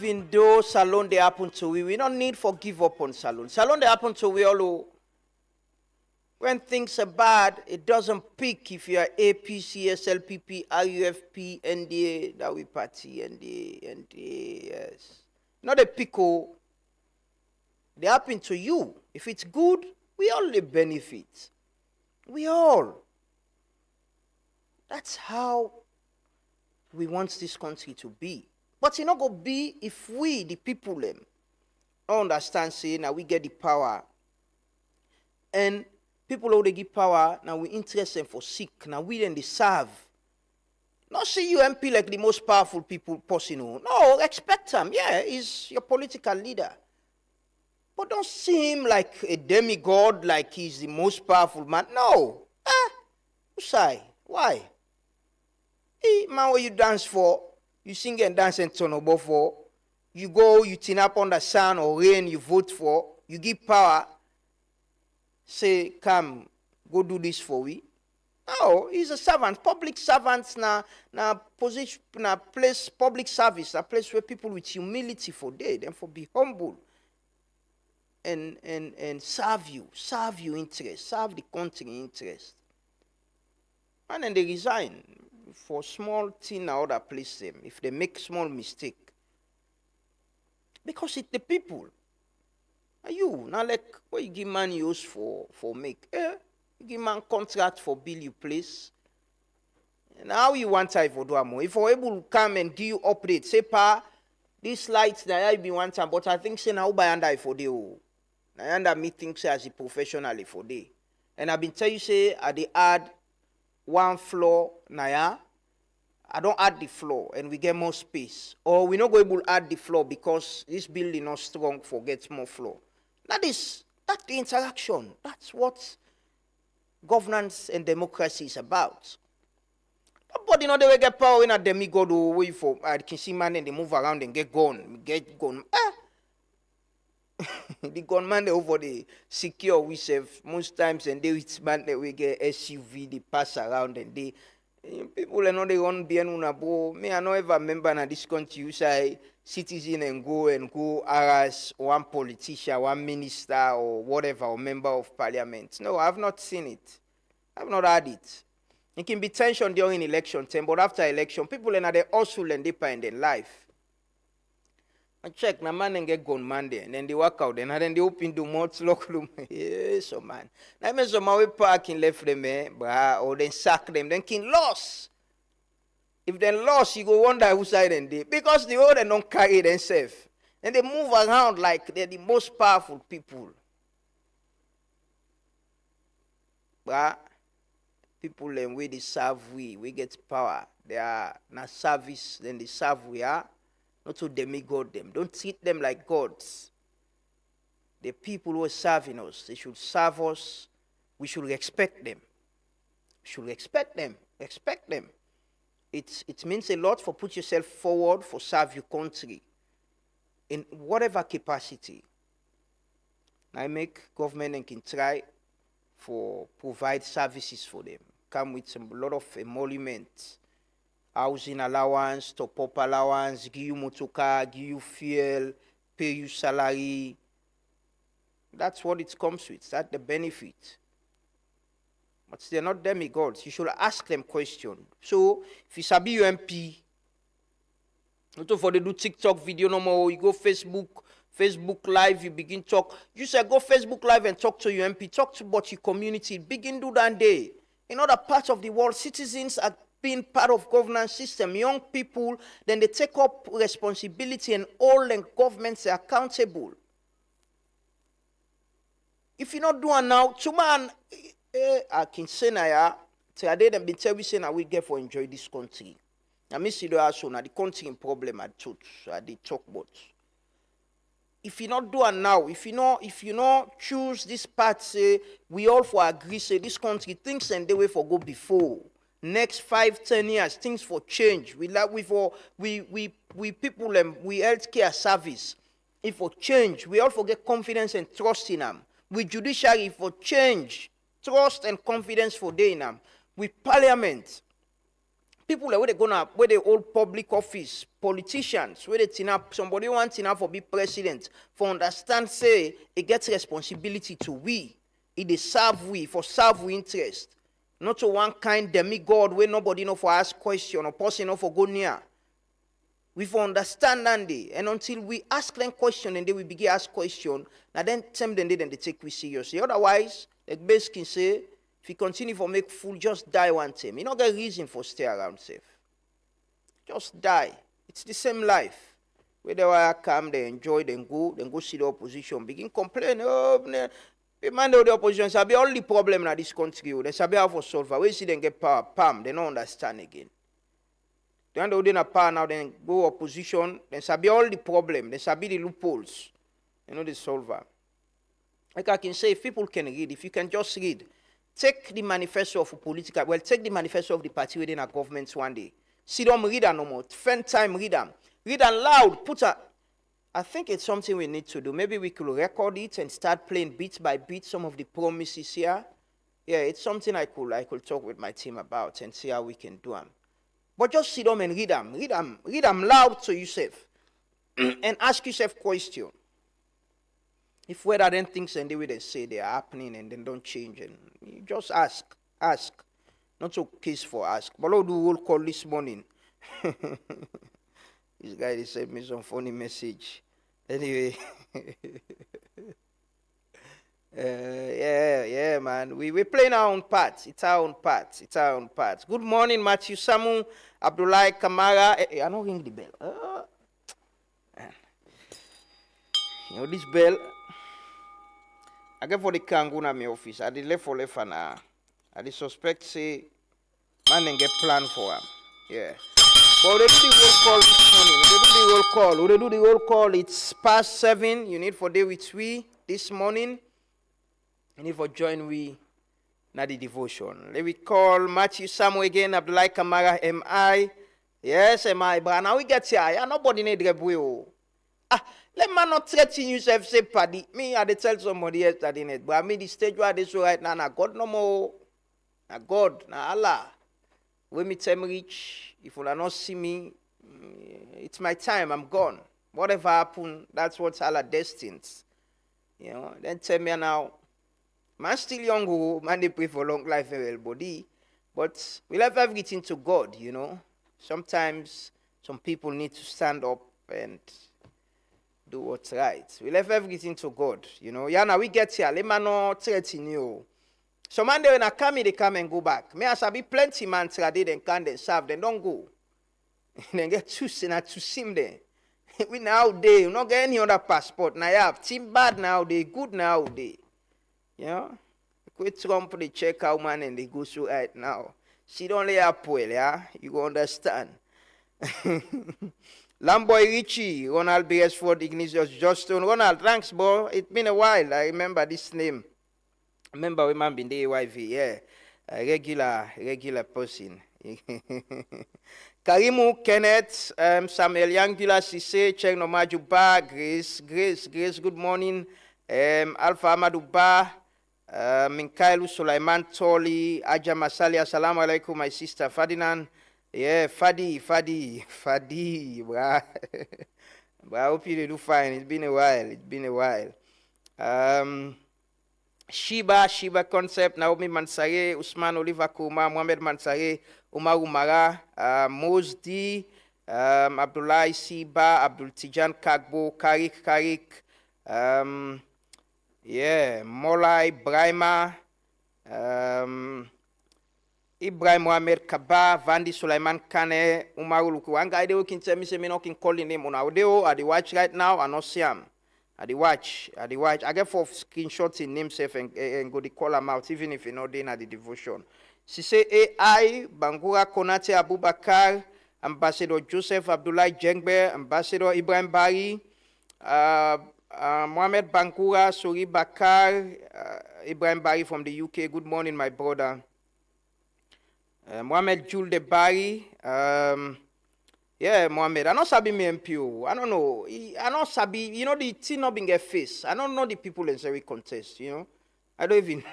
even though Salon they happen to we don't need for give up on Salon. Salon they happen to we all. When things are bad, it doesn't pick if you are APC, SLPP, RUFP, NDA, that we party, NDA, yes. Not a pico. They happen to you. If it's good, we all benefit. We all. That's how we want this country to be. But it's not going to be if we, the people, don't understand, saying now we get the power. And people who they give power, now we interest them for sick. Now we then they serve. Not see UMP like the most powerful people possible. No, expect him. Yeah, he's your political leader. But don't see him like a demigod, like he's the most powerful man. No. Usai. Why? Hey, man, what you dance for? You sing and dance and turn over for. You go, you tin up on the sun or rain, you vote for. You give power. Say, come, go do this for we. No, he's a servant. Public servants na position, na place, public service, a place where people with humility for they, them for be humble. And serve you interest, serve the country interest. And then they resign for small thing or other place them if they make small mistake. Because it's the people. Are you now like what you give man use for make? You give man contract for bill you place. And how you want time for do more? If we're able to come and give you update, say pa, this lights that I be one time, but I think say now by under for the I under me think say as a professionally for day. And I've been tell you say I they add one floor naya. I don't add the floor and we get more space. Or we not go able to add the floor because this building not strong for get more floor. That's the interaction. That's what governance and democracy is about. Nobody know they will get power in a demigod or way for I can see man and they move around and get gone. The gunman they over the secure we save most times and they with man they will get SUV, they pass around and they people are not they run bien una bo. Me I no ever remember na this country you say citizen and go harass one politician, one minister or whatever or member of parliament. No, I've not seen it. I've not had it. It can be tension during election time, but after election, people are they hustle and deeper in their life. I check na man and get gone man there, and then they walk out, and then they open the mouth lock room. Yes, so man. Now me so my parking left them, or then sack them, then can loss. If they lost, you go wonder who side and they because the other don't carry themselves. And they move around like they're the most powerful people. But people and we they serve we get power. They are not service, then they serve we are. Not to demigod them. Don't treat them like gods. The people who are serving us, they should serve us. We should respect them. We should respect them. Respect them. It means a lot for put yourself forward for serve your country in whatever capacity. I make government and can try for provide services for them. Come with a lot of emoluments. Housing allowance, top-up allowance, give you motorcar, give you fuel, pay you salary. That's what it comes with. That's the benefit. But they're not demigods. You should ask them questions. So, if you sabi UMP, not for they do TikTok video no more, you go Facebook Live, you begin talk. You say go Facebook Live and talk to UMP, talk to about your community, begin do that day. In other parts of the world, citizens are being part of governance system, young people, then they take up responsibility and all the governments are accountable. If you not do it now, to man, I can say now, today them been tell we say now we get for enjoy this country. I miss it also now the country in problem at they talk about. If you not do it now, if you not choose this part, say we all for agree, say this country things and they way for go before. Next 5-10 years, things for change. We people we healthcare service. If for change, we all forget confidence and trust in them. With judiciary for change, trust and confidence for day in them. With parliament people where they gonna where they hold public office, politicians, where they tin up somebody wants enough for be president, for understand say it gets responsibility to we. It is serve we for serve we interest. Not to one kind demigod where nobody know for ask question or person know for go near. We for understand and until we ask them question and then we begin ask question, now then them then they take we seriously. Otherwise, like best can say, if you continue for make fool, just die one time. You don't get reason for stay around safe. Just die. It's the same life. Where they will come, they enjoy, then go see the opposition, begin complain. Oh, the man of the opposition say be only problem in this country. They say how for solve. Where you see them get power, pam, they don't understand again. They don't do power now, then go opposition, then say be all the problem, then say be the loopholes. You know the solver. Like I can say, if people can read, if you can just read, take the manifesto of a political, well, take the manifesto of the party within a government one day. See them read them no more. Spend time read them. Read them loud. I think it's something we need to do. Maybe we could record it and start playing bit by bit some of the promises here. Yeah, it's something I could talk with my team about and see how we can do them. But just sit down and read them. Read them loud to yourself. And ask yourself question. If whether then things and the way they say they are happening and then don't change, and you just ask. Not so case for ask. But I'll do roll call this morning. This guy they sent me some funny message. Anyway. Yeah, man. We're playing our own part. It's our own part. Good morning, Matthew Samu, Abdullah Kamara. I don't ring the bell. You know this bell. I get for the Kanguna my office. I did left for left and I did suspect say man and get plan for him. Yeah. But we do the roll call this morning. We do the roll call. It's past 7. You need for day with we this morning. You need for join we na the devotion. Let me call Matthew Samu again, Abdullah Kamara, MI. Yes, MI. But now we get here. Yeah, nobody need to go. Let man not threaten yourself, say paddy. Me, I tell somebody else that in it. But I mean the stage where they so right now, na God no more. Na God, na Allah. When me time reach, if you not see me, it's my time, I'm gone. Whatever happen, that's what's Allah destined. You know, then tell me now, man still young, man they pray for long life and well body. But we left everything to God, you know. Sometimes some people need to stand up and do what's right. We left everything to God, you know. Yeah, now we get here. Let man not threaten you. So man, they when I come, they come and go back. Me as I be plenty man they then can they serve, then don't go. Then get choosing to sim there. We nowadays, you not get any other passport. Now you have team bad nowadays, good nowadays. You know? Quit Trump they check out man and they go so right now. See don't lay up well, yeah? You go understand. Lamboy Richie, Ronald Beresford, Ignatius Justin. Ronald, thanks, bro. It's been a while. I remember this name. I remember when man been the AYV, yeah. A regular person. Karimu, Kenneth, Samuel Yangula, Sise, Cheng Nomaju Ba, Grace, good morning. Alpha Amadou Ba, Minkailu Sulaiman Toli, Aja Masali, assalamu alaikum, my sister Ferdinand. Yeah, Fadi, bruh. But I hope you do fine. It's been a while. Shiba Concept, Naomi Mansare, Usman Oliver Kuma, Mohamed Mansare, Umar Umara, Mosdi, Abdullah Siba, Abdul Tijan Kagbo, Karik, Molai Brahma, Ibrahim Mohamed Kaba, Vandi Sulaiman Kane, Umaru Luku. One guy they can tell me say me not can call the name on audio. I the watch right now. I not see him. I the watch. I get 4 screenshots in himself and go to call him out even if you not there at the devotion. She say AI Bangura Konate Abubakar, Ambassador Joseph Abdullah Jengbe, Ambassador Ibrahim Bari, Mohamed Bangura, Suri Bakar, Ibrahim Bari from the UK. Good morning, my brother. Mohamed Jules de Bari, Mohamed. I don't sabi me MPO. I don't know. I don't sabi. You know the thing not being a face. I don't know the people in every contest. You know, I don't even.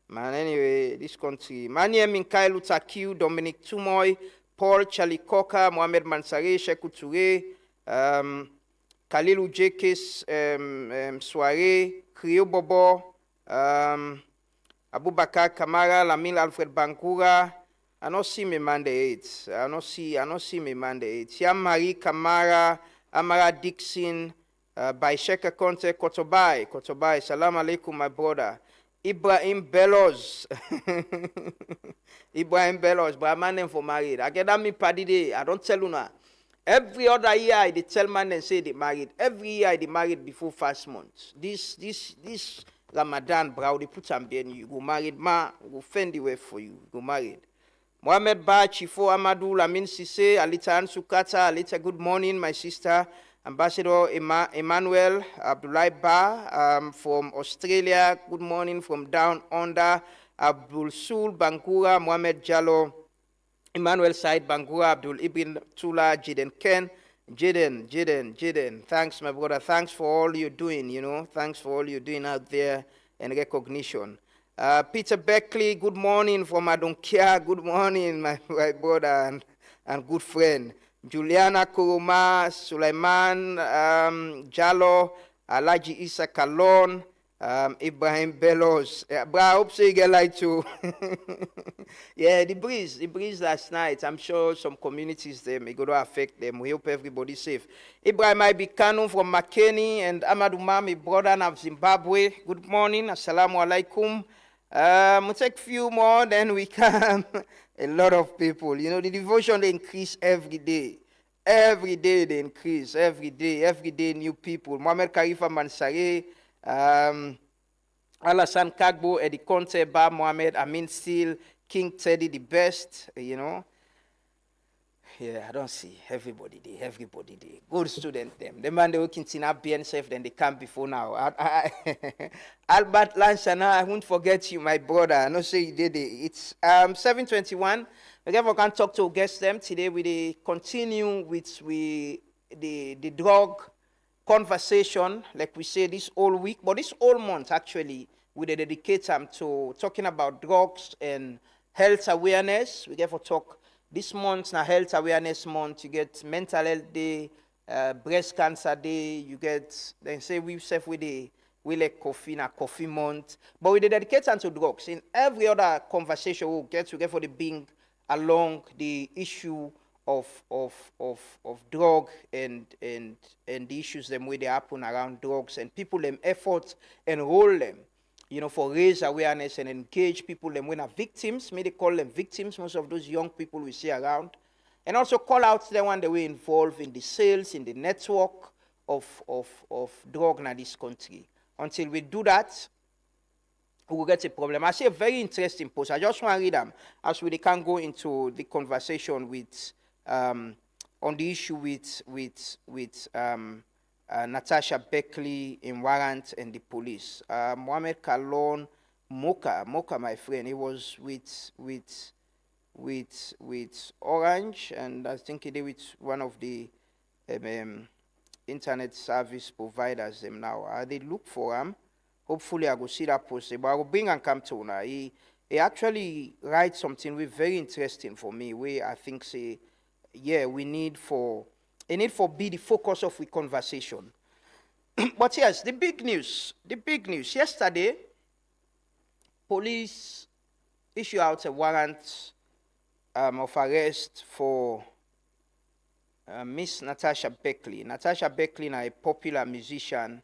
Man, anyway, this country. Manie Minkai Lutakiu, Dominic Tumoy, Paul Charlie Coca, Mohamed Mansare, Sheku Touré, Khalilou Jekes, Soirée, Krio Bobo, Abubakar Kamara, Lamil Alfred Bankura. I don't see me man the 8. I don't see me man the 8. Siam Marie Kamara, Amara Dixon, Baisheka Conte, Kotobai. Salam alaikum, my brother. Ibrahim Bellows. Ibrahim Bellows, but my name for married. I get that me party day. I don't tell you now. Every other year I tell man and say they married. Every year I married before 1 month. This Ramadan, bro, they put some bien you go married, ma, go fend the way for you. Go married. Mohamed Ba, Chifo Amadou, Lamin Sise, Alita Ansukata, Alita, good morning, my sister. Ambassador Emmanuel Abdullah Ba from Australia, good morning from down under. Abdul Sul Bankura, Mohamed Jallo, Emmanuel Said Bankura, Abdul Ibn Tula, Jaden Ken, Jaden. Thanks, my brother. Thanks for all you're doing, you know. Thanks for all you're doing out there and recognition. Peter Beckley, good morning from Adonkia. Good morning, my brother and good friend. Juliana Kuruma, Sulaiman Jallo, Alaji Isa Kalon, Ibrahim Bellows. But I hope so you get light too. Yeah, the breeze last night. I'm sure some communities there may go to affect them. We hope everybody's safe. Ibrahim Ibikanu from Makeni and Amadou Mami, brother of Zimbabwe. Good morning. Assalamu alaikum. We'll take a few more, then we can. A lot of people. You know, the devotion, they increase every day. Every day they increase. Every day new people. Mohamed Karifa Mansare, Alassane Kagbo, Eddie Conte, Ba Mohamed, Amin Steele, King Teddy, the best, you know. Yeah, I don't see everybody there. Good student them. The man they work in BN safe than they come before now. Albert Lanchana, I won't forget you, my brother. I know say you did it. It's 7:21. Again, we can talk to guests them today. We continue with the drug conversation, like we say this whole week, but this whole month actually, we dedicate them to talking about drugs and health awareness. We get for talk. This month, na Health Awareness Month, you get Mental Health Day, Breast Cancer Day, you get, then say we like coffee, na Coffee Month. But we dedicate to drugs. In every other conversation we get for the being along the issue of drug and the issues them where they happen around drugs and people them efforts enroll them. You know, for raise awareness and engage people them when are victims, may they call them victims, most of those young people we see around. And also call out them when they were involved in the sales, in the network of drug in this country. Until we do that, we will get a problem. I see a very interesting post. I just want to read them as we can go into the conversation with on the issue with Natasha Beckley in Warrant and the police. Mohamed Kalon Moka, my friend, he was with Orange, and I think he did with one of the internet service providers them now. They look for him. Hopefully I go see that post, but I will bring and come to now. He actually writes something very interesting for me, where I think say, yeah, we need for be the focus of the conversation. But yes, the big news. Yesterday, police issued out a warrant of arrest for Miss Natasha Beckley. Natasha Beckley is a popular musician.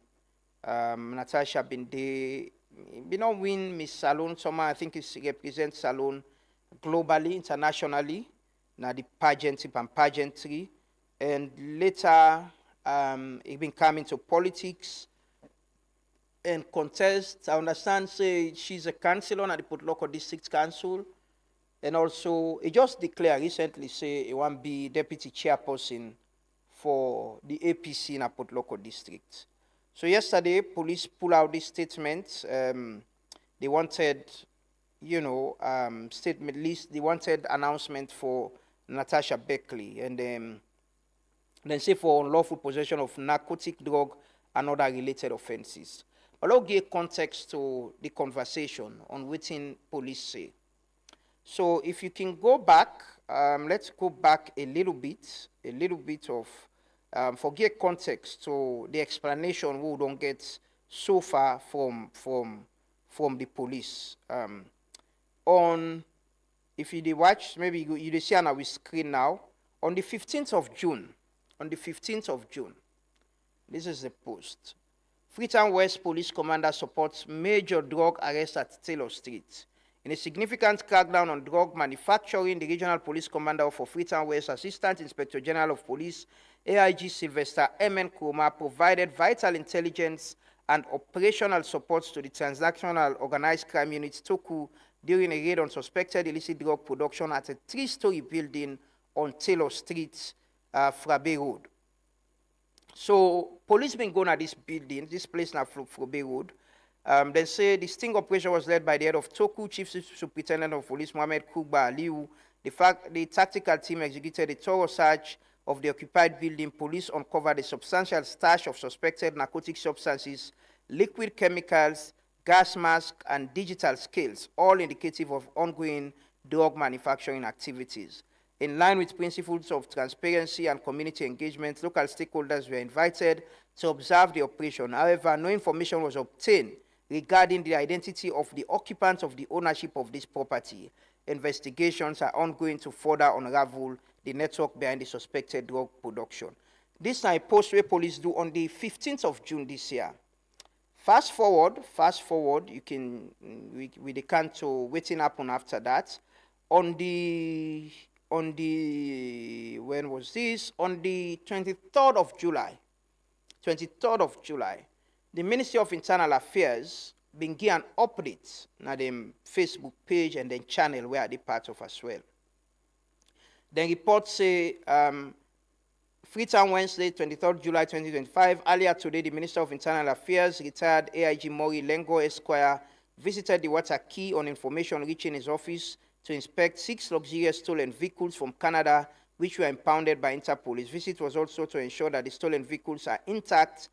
Natasha been not win Miss Salon. Someone I think is represent Salon globally, internationally. Now the pageantry. And later, he been coming to politics and contest. I understand, say, she's a councillor at the Port Local District Council. And also, he just declared recently, say, he want to be deputy chairperson for the APC in a Port Local District. So yesterday, police pulled out this statement. They wanted, statement list. They wanted announcement for Natasha Beckley. And then say for unlawful possession of narcotic drug and other related offenses. I'll give context to the conversation on what police say. So if you can go back, let's go back a little bit of, forget context to the explanation we don't get so far from the police. If you watch, maybe you see on our screen now, on the 15th of June, this is the post. Freetown West Police Commander supports major drug arrest at Taylor Street. In a significant crackdown on drug manufacturing, the Regional Police Commander for Freetown West, Assistant Inspector General of Police, AIG Sylvester M.N. Kroma, provided vital intelligence and operational support to the Transnational Organized Crime Unit, TOCU, during a raid on suspected illicit drug production at a 3-story building on Taylor Street, Frabe Road. So, police been going at this building, this place now, Frabe Road. They say the sting operation was led by the head of TOCU, Chief Superintendent of Police Mohamed Kugba Aliu. The tactical team executed a thorough search of the occupied building. Police uncovered a substantial stash of suspected narcotic substances, liquid chemicals, gas masks, and digital scales, all indicative of ongoing drug manufacturing activities. In line with principles of transparency and community engagement, local stakeholders were invited to observe the operation. However, no information was obtained regarding the identity of the occupants of the ownership of this property. Investigations are ongoing to further unravel the network behind the suspected drug production. This is a post where police do on the 15th of June this year. Fast forward, you can, we can to waiting happen after that. On the, when was this? On the 23rd of July, the Ministry of Internal Affairs began an update on the Facebook page and then channel where they part of as well. The report say Freetown Wednesday, 23rd July 2025. Earlier today, the Minister of Internal Affairs, retired AIG Mori Lengo Esquire, visited the Water Key on information reaching his office to inspect 6 luxurious stolen vehicles from Canada, which were impounded by Interpol. His visit was also to ensure that the stolen vehicles are intact,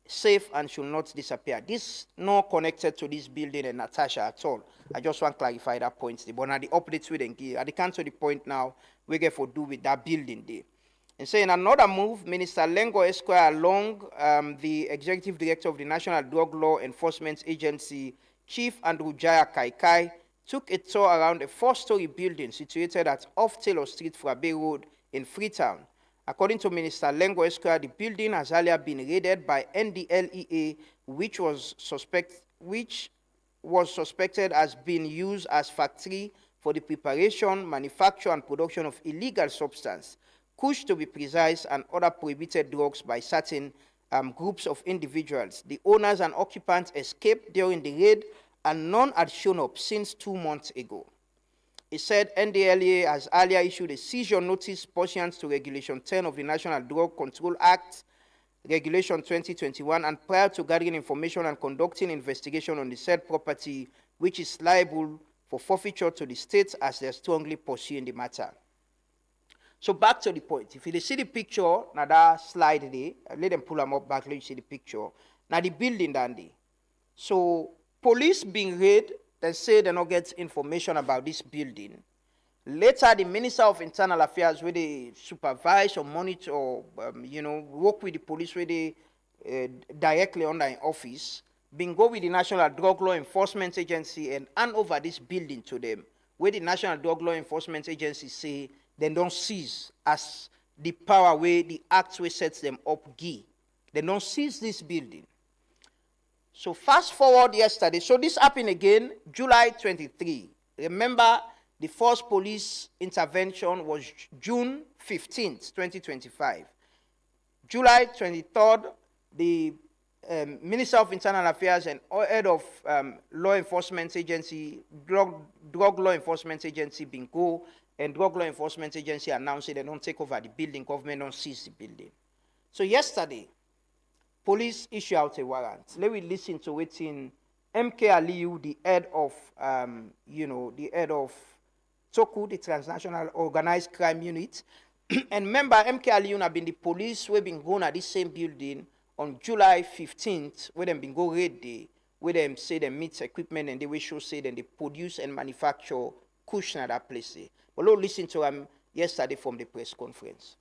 safe, and should not disappear. This not connected to this building and Natasha at all. I just want to clarify that point. But now the updates we then give, I can't to the point now we get for do with that building there. And so in another move, Minister Lengo Esquire, along the Executive Director of the National Drug Law Enforcement Agency, Chief Andrew Jaya Kaikai, took a tour around a 4-story building situated at off Taylor Street, Frabe Road in Freetown. According to Minister Lengo Esquire, the building has earlier been raided by NDLEA, which was suspected as being used as factory for the preparation, manufacture, and production of illegal substance, kush to be precise, and other prohibited drugs by certain groups of individuals. The owners and occupants escaped during the raid, and none had shown up since 2 months ago. He said NDLEA has earlier issued a seizure notice pursuant to Regulation 10 of the National Drug Control Act, Regulation 2021, and prior to gathering information and conducting investigation on the said property, which is liable for forfeiture to the state as they are strongly pursuing the matter. So back to the point. If you see the picture, now that slide there, let them pull them up back, let you see the picture. Now the building down there. So police being raid, they say they don't get information about this building. Later, the Minister of Internal Affairs, where they supervise or monitor, or, work with the police, where they directly under an office, been go with the National Drug Law Enforcement Agency and hand over this building to them, where the National Drug Law Enforcement Agency say they don't seize as the power where the act where sets them up give. They don't seize this building. So fast forward yesterday. So this happened again, July 23. Remember, the first police intervention was June 15th, 2025. July 23rd, the Minister of Internal Affairs and head of law enforcement agency, drug law enforcement agency, Bingo, and drug law enforcement agency announced they don't take over the building, government don't seize the building. So yesterday, police issue out a warrant. Let me listen to it in MK Aliu, the head of, the head of TOCU, the Transnational Organized Crime Unit. And remember, MK Aliu have been the police who have been going at this same building on July 15th, where they've been go raid day, with them say them meet equipment and they will show say them they produce and manufacture cushion at that place. But let's listen to him yesterday from the press conference.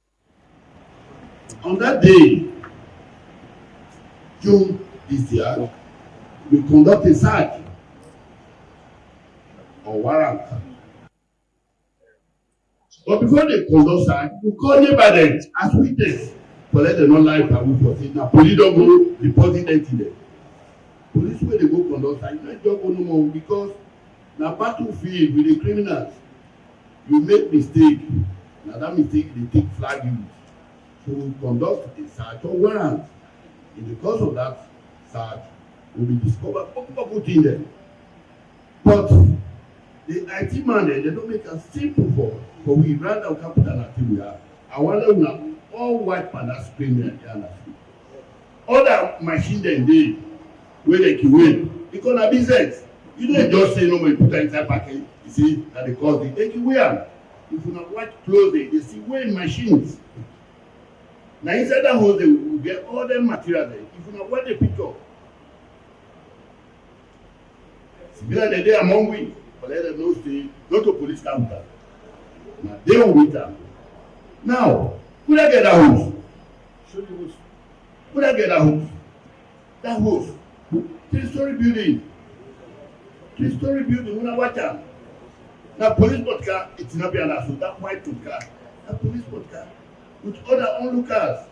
On that day, June this year, we conduct a search or warrant. But before they conduct search, we call neighbors as witness for let them not lie and we proceed. Now police don't go reporting them to them. Police where they go conduct search, not just go no more because now battlefield with the criminals, you make mistake. Now that mistake they take flag you. So we conduct a search or warrant. In the course of that search, will be discovered put in there. But the IT man they don't make a simple for us. But we run our capital until we are. I wonder now all white panel screen there. Other machine then they where they can win. Because na business. You don't just say no more you put it inside package. You see that they cause it. They can wear. If you not watch closely, they see weighing machines. Now inside that hole they will get all the material there. If you not watch the picture. Similar the day among we, but let them know say go to police counter. Now they don't wait them. Now, could I get that hose? Show the hose. Could I get that hose? That hose. 3-story building. 3-story building, when I watch them. Now police car, it's not be an assault. That white car. That police car. With other onlookers.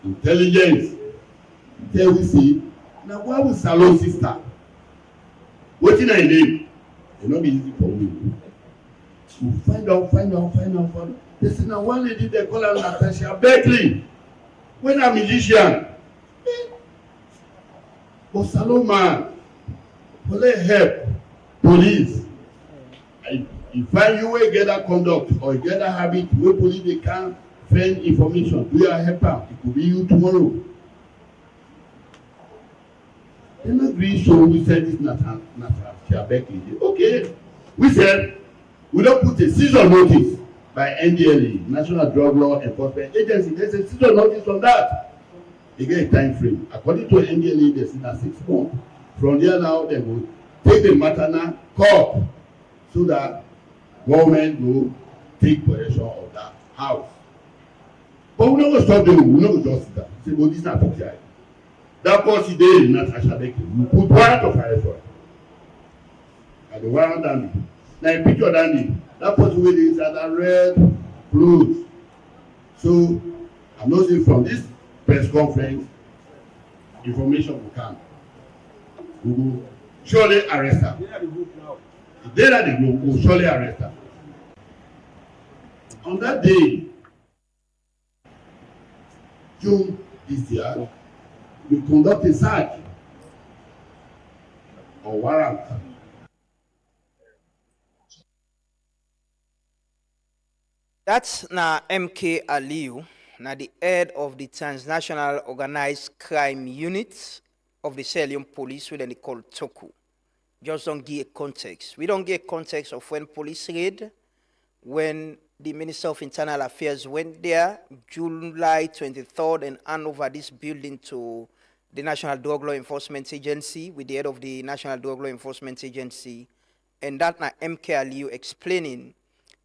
Intelligence. There we see. Now why would Salon sister? What's in her name? It not be easy for me. We find out. They say now one lady they call her Natasha Beckley. When a musician. But Salon man, for they help police. If you will get that conduct or get that habit where police they can't find information, do you help them? It could be you tomorrow. They not agree, so we said it's not Beckley. Okay, we said we don't put a season notice by NDLA, National Drug Law Enforcement Agency. There's a season notice on that. They get a time frame. According to NDLA, there's in 6 months. From there now, they will take the matter now, court, so that government will take possession of that house. But we're not going to stop them. We're not going to just sit down. Say, well, this is not PTI. That policy there is not Natasha Beckley. We put warrant of arrest for it. And the warrant dandy. Now, in picture dandy, that person with is at a red clothes. So, I'm not saying from this press conference, information will come. We will surely arrest her. The day that they go, we will surely arrest her. On that day, June this year, we conduct a search or warrant. That's now MK Aliyu, now the head of the Transnational Organized Crime Unit of the Sierra Leone Police, which they call TOCU. Just don't give a context. We don't get context of when police raid, when the Minister of Internal Affairs went there, July 23rd, and hand over this building to the National Drug Law Enforcement Agency, with the head of the National Drug Law Enforcement Agency, and that now MK Aliyu explaining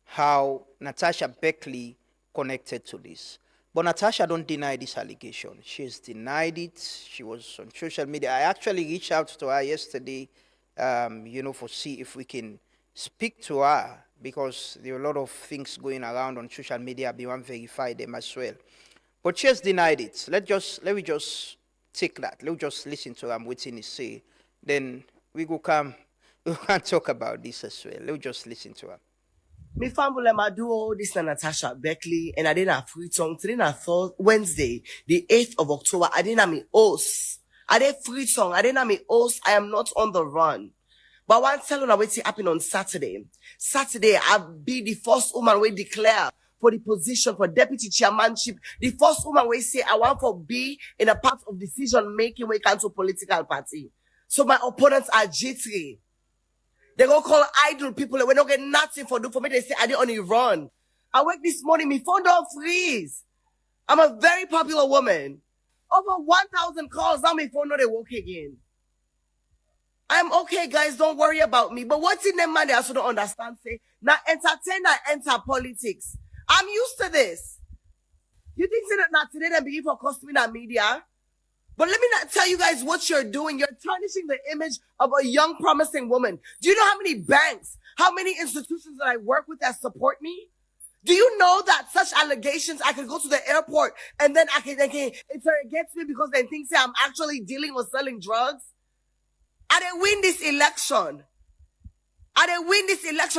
how Natasha Beckley connected to this. But Natasha don't deny this allegation. She has denied it. She was on social media. I actually reached out to her yesterday, for see if we can speak to her, because there are a lot of things going around on social media. We want to verify them as well. But she has denied it. Let me just take that. Let's just listen to her. I'm waiting to say. Then we can talk about this as well. Let's just listen to her. Me family ma do all this na Natasha Beckley, and I didn't have free tongue. Today na Wednesday, the 8th of October. I didn't have me host. I did free tongue. I didn't have me host. I am not on the run. But one tell you what happened on Saturday. Saturday, I'll be the first woman we declare for the position for deputy chairmanship. The first woman we say I want to be in a part of decision making when it comes to political party. So my opponents are G3. They go call idle people and we don't get nothing for me. They say I didn't only run. I wake this morning, my phone don't freeze. I'm a very popular woman. Over 1,000 calls. Now my phone not they work again. I'm okay, guys. Don't worry about me. But what's in them man they also don't understand? Say now entertain and enter politics. I'm used to this. You think say that not today they begin for costing the media? But let me not tell you guys what you're doing. You're tarnishing the image of a young, promising woman. Do you know how many banks, how many institutions that I work with that support me? Do you know that such allegations, I can go to the airport and then they can interrogate me because they think say I'm actually dealing or selling drugs? I didn't win this election.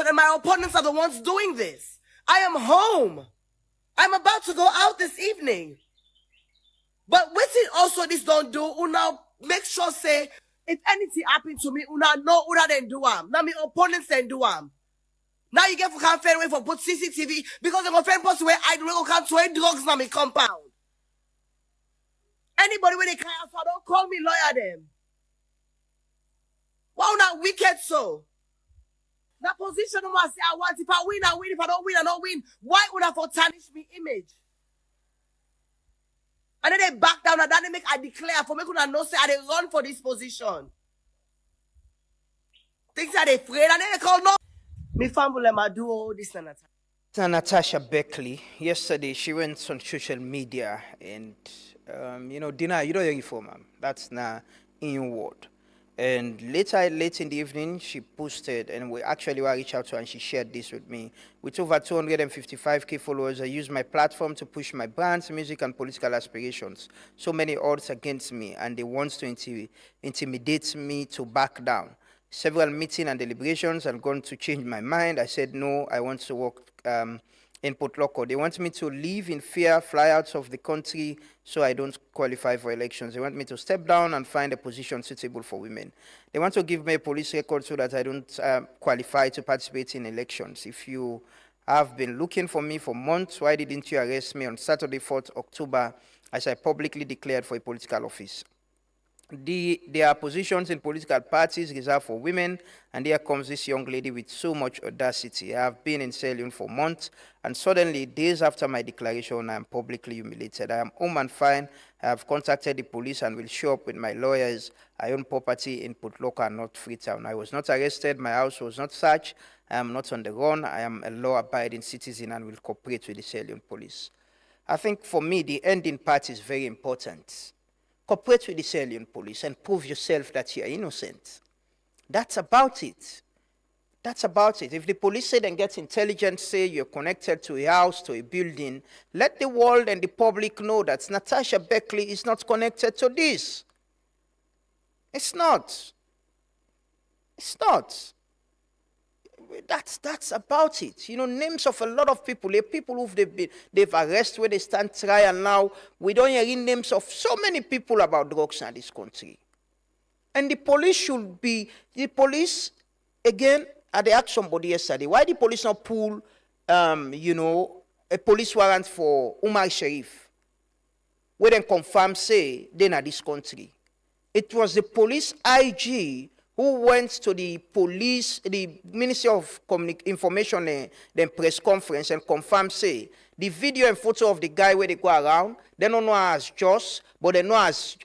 And my opponents are the ones doing this. I am home. I'm about to go out this evening. But waiting also this don't do, una make sure say, if anything happen to me, una know una then do am. Now my opponents then do am. Now you get for can't fair way for put CCTV because I'm a friend person where I don't can't 20 drugs now my compound. Anybody when they can't answer, don't call me lawyer them. Why not wicked so? That position I say I want. If I win, I win. If I don't win, I don't win. Why would I for tarnish me image? And then they back down and then they make I declare for me could know say I they run for this position. Things that they afraid and then they call no. Me family ma do all this and that. Natasha Beckley, yesterday she went on social media and Dina, you don't hear it from ma'am. That's not in your word. And late in the evening, she posted, and we actually reached out to her, and she shared this with me. With over 255K followers, I use my platform to push my brands, music, and political aspirations. So many odds against me, and they want to intimidate me to back down. Several meetings and deliberations, I'm going to change my mind. I said, no, I want to work in Port Loko. They want me to live in fear, fly out of the country so I don't qualify for elections. They want me to step down and find a position suitable for women. They want to give me a police record so that I don't qualify to participate in elections. If you have been looking for me for months, why didn't you arrest me on Saturday, 4th October, as I publicly declared for a political office? There are positions in political parties reserved for women, and here comes this young lady with so much audacity. I have been in Sierra Leone for months, and suddenly, days after my declaration, I am publicly humiliated. I am home and fine. I have contacted the police and will show up with my lawyers. I own property in Port Loko and not Freetown. I was not arrested. My house was not searched. I am not on the run. I am a law-abiding citizen and will cooperate with the Sierra Leone police. I think for me, the ending part is very important. Cooperate with the Sierra Leone police and prove yourself that you are innocent. That's about it. That's about it. If the police say and get intelligence, say you're connected to a house, to a building, let the world and the public know that Natasha Beckley is not connected to this. It's not. It's not. That's about it. You know, names of a lot of people, the people who they've arrested where they stand trial now. We don't hear names of so many people about drugs in this country. And the police should be, again, they asked somebody yesterday, why the police not pull, a police warrant for Umar Sharif, where they confirm, say, they're in this country. It was the police IG who went to the police, the Ministry of Information, then press conference and confirmed, say, the video and photo of the guy where they go around, they don't know as Joss, but they know as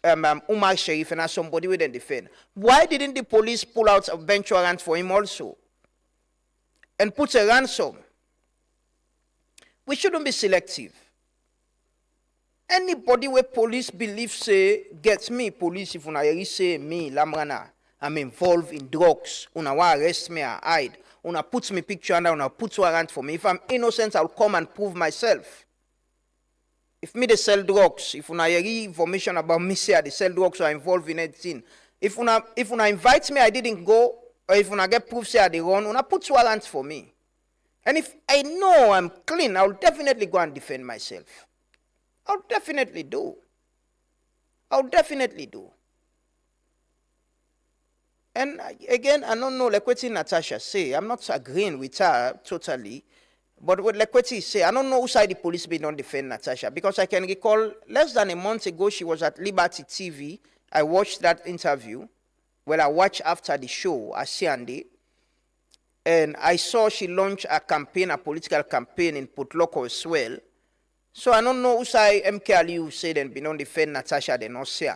Umar Sharif and as somebody with them defend. Why didn't the police pull out a bench warrant for him also? And put a ransom? We shouldn't be selective. Anybody where police believe, say, gets me, police, if una say me, Lamrana, I'm involved in drugs, una wa arrest me or hide, una put me picture under, una put warrant for me. If I'm innocent, I'll come and prove myself. If me they sell drugs, if una hear information about me say they sell drugs or involved in anything, if una invite me, I didn't go, or if una get proof say I they run, una put warrant for me. And if I know I'm clean, I'll definitely go and defend myself. I'll definitely do. I'll definitely do. And again, I don't know, like what Natasha say, I'm not agreeing with her totally, but what Lekweti say, I don't know who side the police be don't defend Natasha, because I can recall less than a month ago, she was at Liberty TV. I watched that interview. Well, I watched after the show, Asiande, and I saw she launched a campaign, a political campaign in Port Loko as well. So I don't know who say MK Aliu said and be non defend Natasha they not say.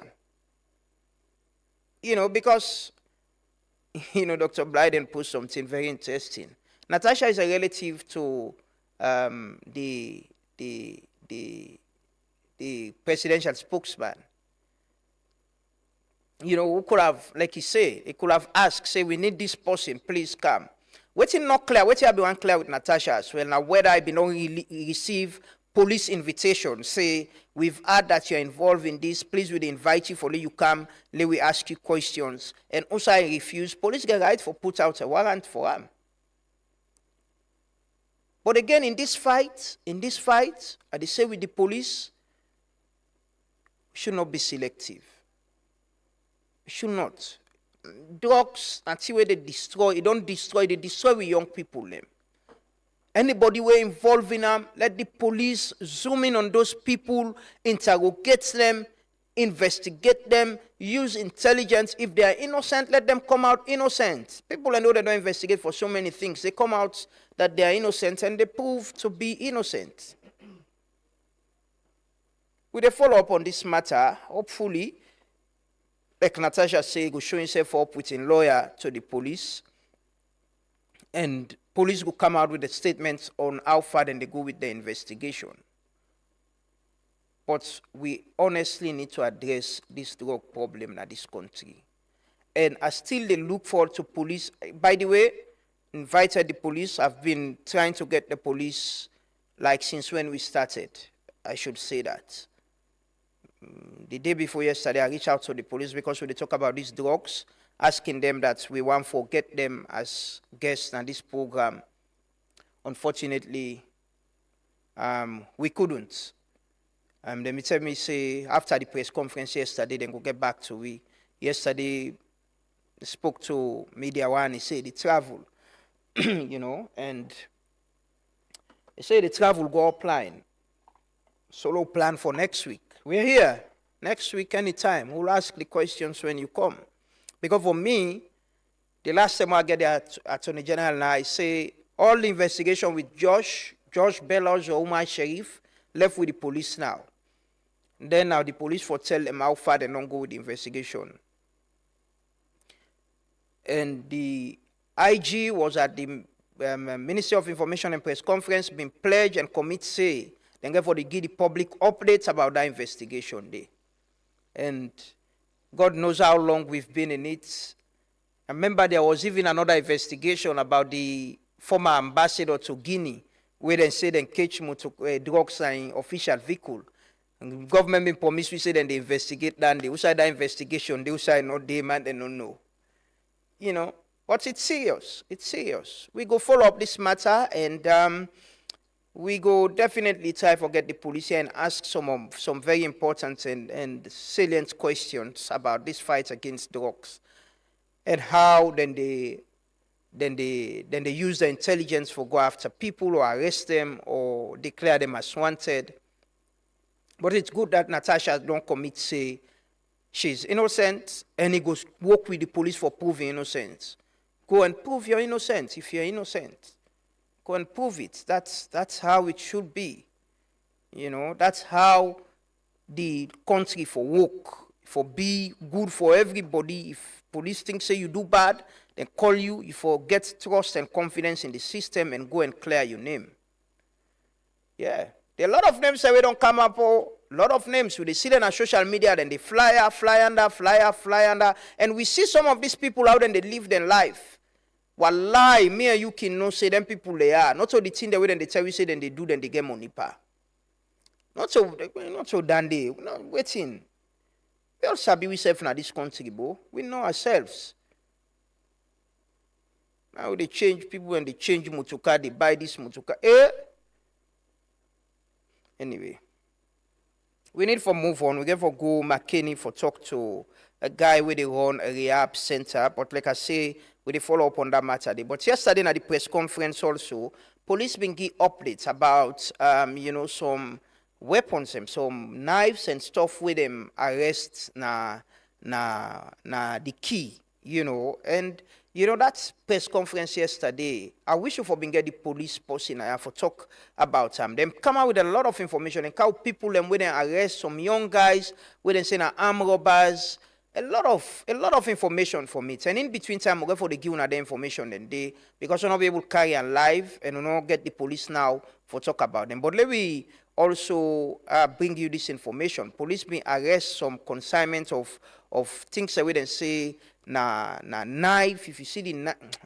Because Dr. Blyden put something very interesting. Natasha is a relative to the presidential spokesman. Who could have, like he said, he could have asked, say, we need this person, please come. Waiting not clear, waiting I be one clear with Natasha as well. Now whether I be not receive police invitation, say, we've heard that you're involved in this, please we invite you for you come, let we ask you questions. And also I refuse, police get right for put out a warrant for him. But again, in this fight, I they say with the police, we should not be selective. We should not. Drugs, until where they destroy, they destroy with young people. Anybody who involved in them, let the police zoom in on those people, interrogate them, investigate them, use intelligence. If they are innocent, let them come out innocent. People I know they don't investigate for so many things. They come out that they are innocent and they prove to be innocent. Will they follow up on this matter? Hopefully, like Natasha said, go show himself up with a lawyer to the police. And police will come out with a statement on how far then they go with the investigation. But we honestly need to address this drug problem in this country. And I still they look forward to police. By the way, invited the police. I've been trying to get the police like since when we started. I should say that. The day before yesterday, I reached out to the police because when they talk about these drugs, asking them that we want to get them as guests on this program. Unfortunately, we couldn't. They tell me, say, after the press conference yesterday, then go get back to we. Yesterday, I spoke to Media One, he said they travel, and they say the travel go offline. Solo plan for next week. We're here next week anytime. We'll ask the questions when you come. Because for me, the last time I get the Attorney General now, I say all the investigation with Josh Bellows or Umar Sharif left with the police now. Then now the police for tell them how far they don't go with the investigation. And the IG was at the Ministry of Information and Press Conference, been pledged and commit say, then therefore they give the public updates about that investigation day. And God knows how long we've been in it. I remember there was even another investigation about the former ambassador to Guinea, where they said they catch drugs in official vehicle. And the government been promised we say then they investigate that. They say that investigation, they say no, they man, they don't know. But it's serious. It's serious. We go follow up this matter and we go definitely try to get the police here and ask some very important and salient questions about this fight against drugs and how then they use the intelligence for go after people or arrest them or declare them as wanted. But it's good that Natasha don't commit say she's innocent and he goes work with the police for proving innocence. Go and prove you're innocent if you're innocent. Go and prove it. That's how it should be. That's how the country for work, for be good for everybody. If police think say you do bad, then call you. You for get trust and confidence in the system and go and clear your name. Yeah. There are a lot of names that we don't come up for. A lot of names we see them on social media, then they fly under. And we see some of these people out and they live their life. Wallahi, me and you can know say them people they are. Not so the thing that we then they tell you say then they do then they get money pa. Not so dandy. No, waiting. We all sabi we self in this country, bro. We know ourselves. Now they change people when they change motoka, they buy this motoka. Anyway. We need for move on. We get for go McKinney for talk to a guy where they run a rehab center. But like I say, we follow up on that matter. But yesterday at the press conference also, police been give updates about some weapons and some knives and stuff with them arrest na the key, and You know, that press conference yesterday, I wish you for being get the police person I have for talk about them. Them come out with a lot of information and how people them when they arrest some young guys, when they say na armed robbers, a lot of information from it. And in between time, we go for the give the information then they because we're not be able to carry on live and we not get the police now for talk about them. But let me also bring you this information. Police may arrest some consignment of things that we then say na knife. If you see the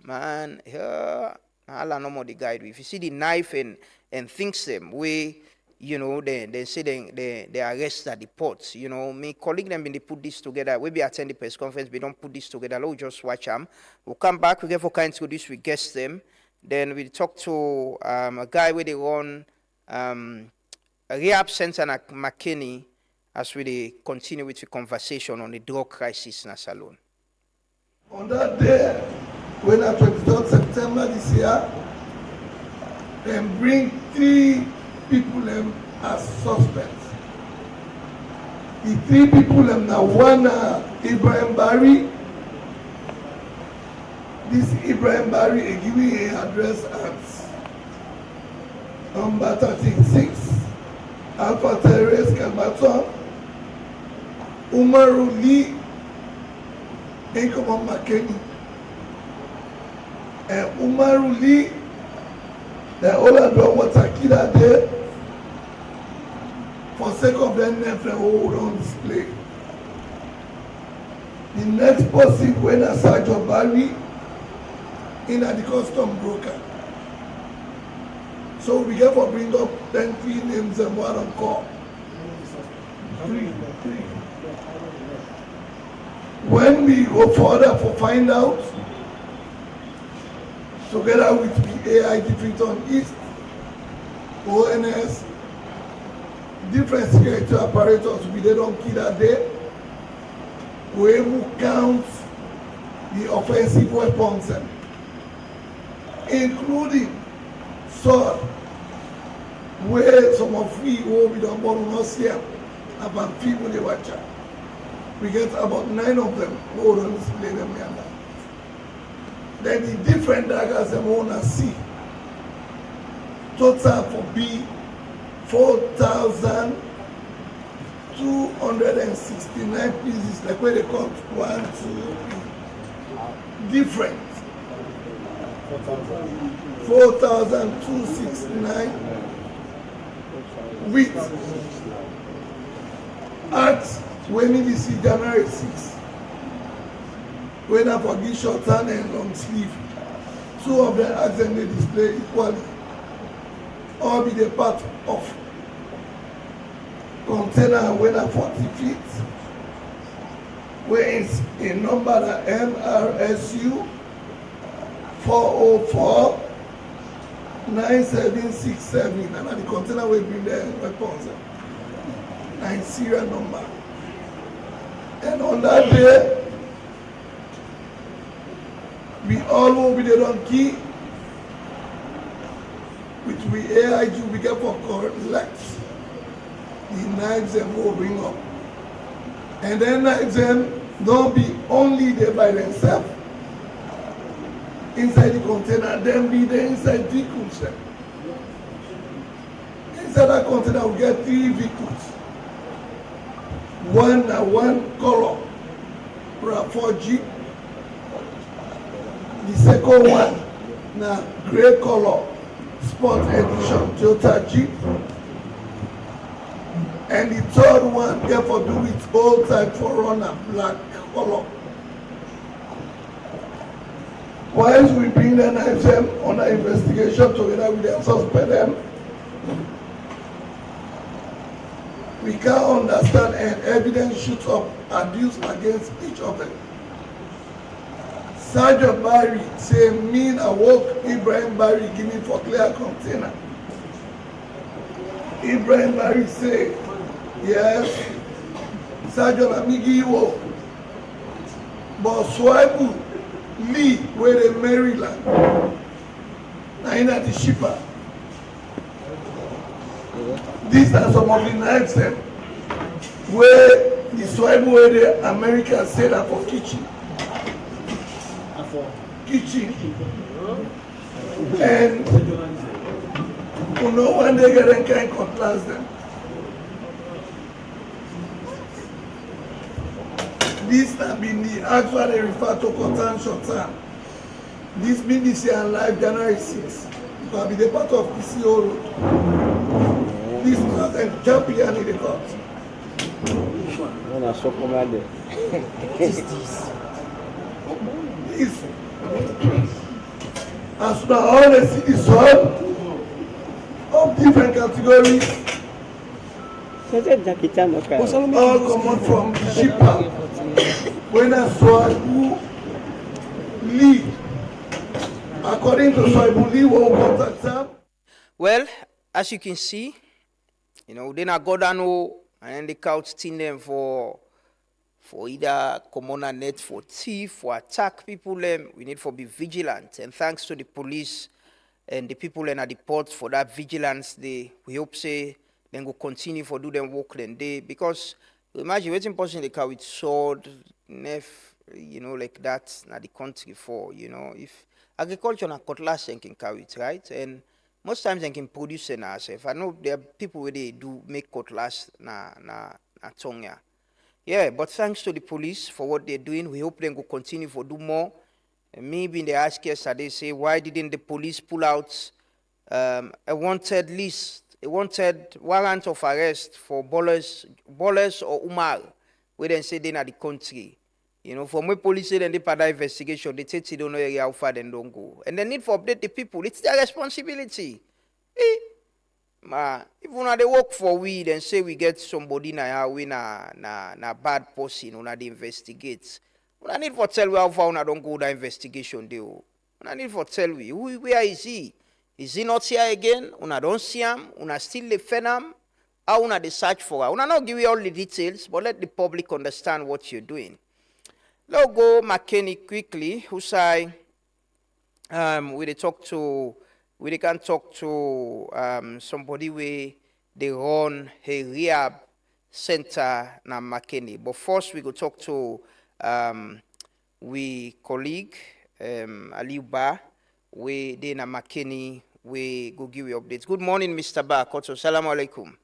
man here, Allah no more the guide. If you see the knife and things them we they say they arrest at the port. You know, my colleague them when they put this together. We be attend the press conference, we don't put this together. We'll just watch them. We'll come back, we get for kind to this, we guest them. Then we talk to a guy where they run a rehab center at McKinney as we continue with the conversation on the drug crisis in Salone. On that day, when on 23rd September this year, they bring 3 people as suspects. The 3 people now, one Ibrahim Barry. This Ibrahim Barry is giving an address as number 36, Alpha Terrace, Calbaton. Umaru Lee, Income McKinney. And Umaru Lee, the older dog was a killer there. For sake of their name, they hold on display. The next person went as Sergeant Barry in the custom broker. So we get for bring up 10 3 names and one on call. 3. When we go further for find out, together with the AIG Freetown East, ONS, different security apparatus we they don't kill that day, we able to count the offensive weapons, including sword, where some of we don't want to see about people they watch. We get about 9 of them who don't display them here. Then the different daggers them want to see. Total for B 4,269 pieces, like where they come 1, 2, 3. Different. 4,269 with at when we see January 6. When I forget short hand and long sleeve, 2 of them as they display equally. All be the part of container when I 40 feet, where it's a number that MRSU 404 9767, and the container will bring the weapons, 9 serial number. And on that day, we all will be the donkey, which we AIG we get for collect the knives and will bring up. And then knives them don't be only there by themselves inside the container, then be there inside vehicles. Inside that container we get 3 vehicles. One color, RAV4 Jeep. The second one, now gray color, Sport Edition Toyota Jeep. And the third one, get for do with old type Forerunner, black color. Whilst we bring the knives them on an investigation together with them, suspect them, we can't understand and evidence shoots up abuse against each of them. Sergeant Barry say, me I woke Ibrahim Barry give me for clear container. Ibrahim Barry say, yes, Sergeant Amigi woke. But Swaibu Lee, where in Maryland, now in the shipper. These are some of the knives them where the Swaibu where the Americans say that for kitchen. kitchen. And you know when they get in kind cutlass them. This have been the actually referred to Kotan Shotan. This been this year live January 6th. It will be the part of PCO road. This was a champion in the court. What is this? This. As now all the cities soil of different categories. All come from the shipper. When I saw who lead, according to Soibu Lee, what contact them. Well, as you can see, you know, they not go down and the couch team them for either commoner net for thief, for attack people. We need to be vigilant. And thanks to the police and the people in the port for that vigilance, we hope say then go continue for do them work then day because imagine waiting person they car with sword, knife, you know, like that na the country for, you know, if agriculture na cutlass they can carry it, right? And most times they can produce an ourselves. I know there are people where they do make cutlass na tonga. Yeah, but thanks to the police for what they're doing, we hope they will continue for do more. And maybe in the ask yesterday say why didn't the police pull out a wanted list, a wanted warrant of arrest for Ballers or Umar, where they say they're not the country. You know, from where police say then they part investigation, they say they don't know area how far they don't go. And they need to update the people. It's their responsibility. If they work for we, then say we get somebody na bad person, they investigate. We need to tell we how far we don't go that investigation. We need to tell we where is he? Is he not here again? Una don't see him. Una still defend him. How una they search for her? Una not give you all the details, but let the public understand what you're doing. Let's go McKinney quickly. Who say we can talk to somebody where they run a rehab center na McKinney. But first we go talk to we colleague Aliu Ba, we they na McKinney, we go give you updates. Good morning, Mr. Ba. Assalamu alaikum.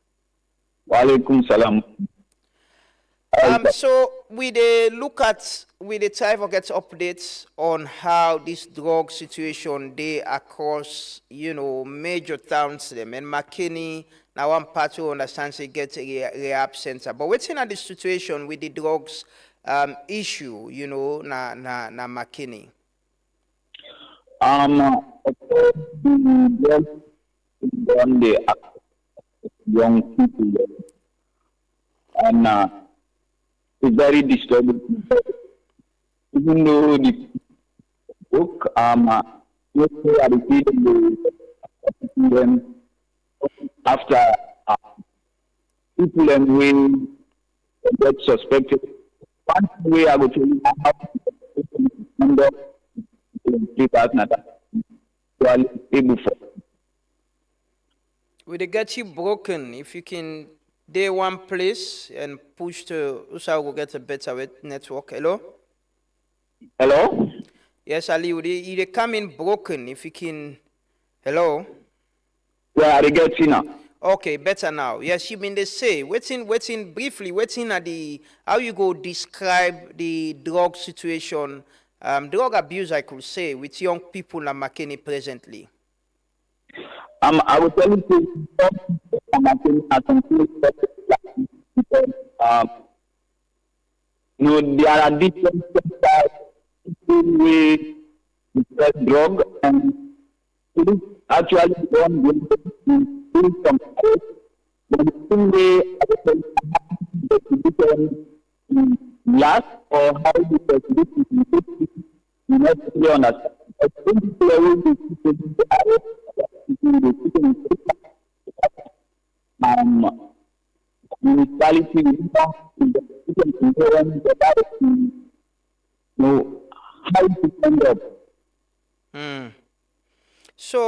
Wa alaikum salam. So we look at the try to get updates on how this drug situation they across, you know, major towns them and McKinney now one part who understands they get a rehab center. But what's in the situation with the drugs issue, you know, na McKinney? The young people and it's very disturbing. Even though the book, after people and we get suspected. One way I go to you how number able for. Will they get you broken if you can? Day one place and push to Usa will get a better network. Hello? Hello? Yes, Ali, they come in broken if you can. Hello? Yeah, they get you now. Okay, better now. Yes, you mean they say, waiting briefly, waiting at how you go describe the drug situation, drug abuse, I could say, with young people in McKinney presently. I will tell you there are different ways to sell drug, and it is actually one some but the same way last or how you not really understand. Municipality how to stand up. So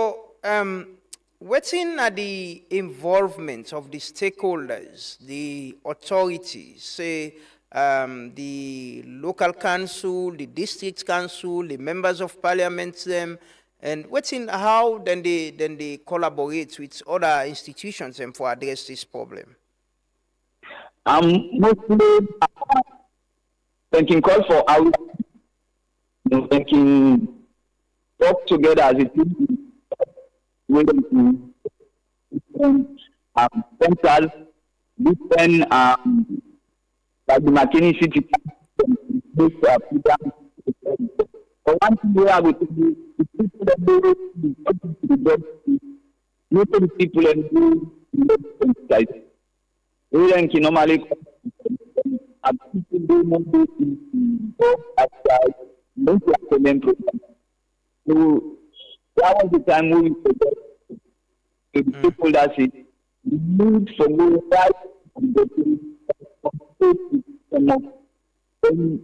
what's in the involvement of the stakeholders, the authorities, say the local council, the district council, the members of parliament, them, and how then they collaborate with other institutions for address this problem. Mostly thinking call for our thinking work together as a team with central different like the McKinney City. But one thing we have with the people that most of the people and guys, we don't normally people do outside, don't have the main program. So that was the time we the people that say the need for more right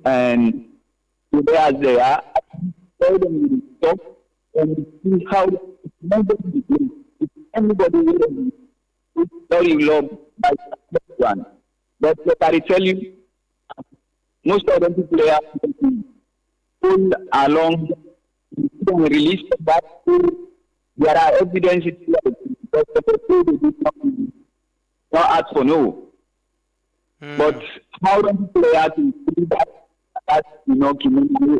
and today as they are, tell them to stop and see how everybody will very low by one. But I tell you, most of them people are pull along, release that there are evidences but not ask for no. But how do people have to see that community?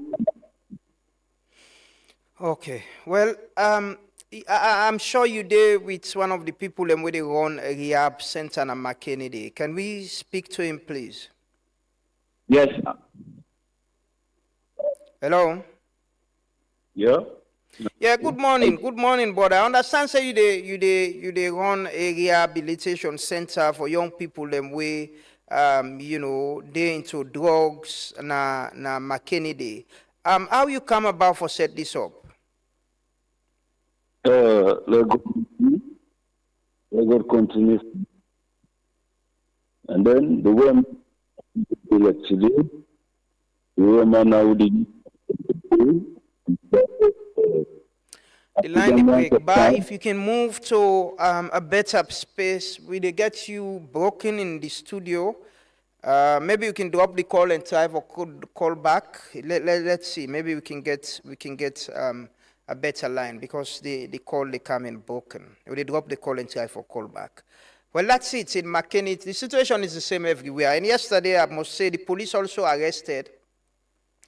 Okay. Well, I'm sure you there with one of the people and where they run a rehab center in McKennedy. Can we speak to him, please? Yes. Hello. Yeah. Yeah. Good morning. Good morning, brother. I understand. Say you they run a rehabilitation center for young people. Them way, they into drugs na McKennedy. How you come about for set this up? Let God continue. And then the way actually, the way man now the line break by. If you can move to a better space, we they get you broken in the studio. Maybe you can drop the call and try for call back. Let's see. Maybe we can get a better line because the call they come in broken. They drop the call and try for call back. Well, that's it. In McKinney, the situation is the same everywhere. And yesterday, I must say, the police also arrested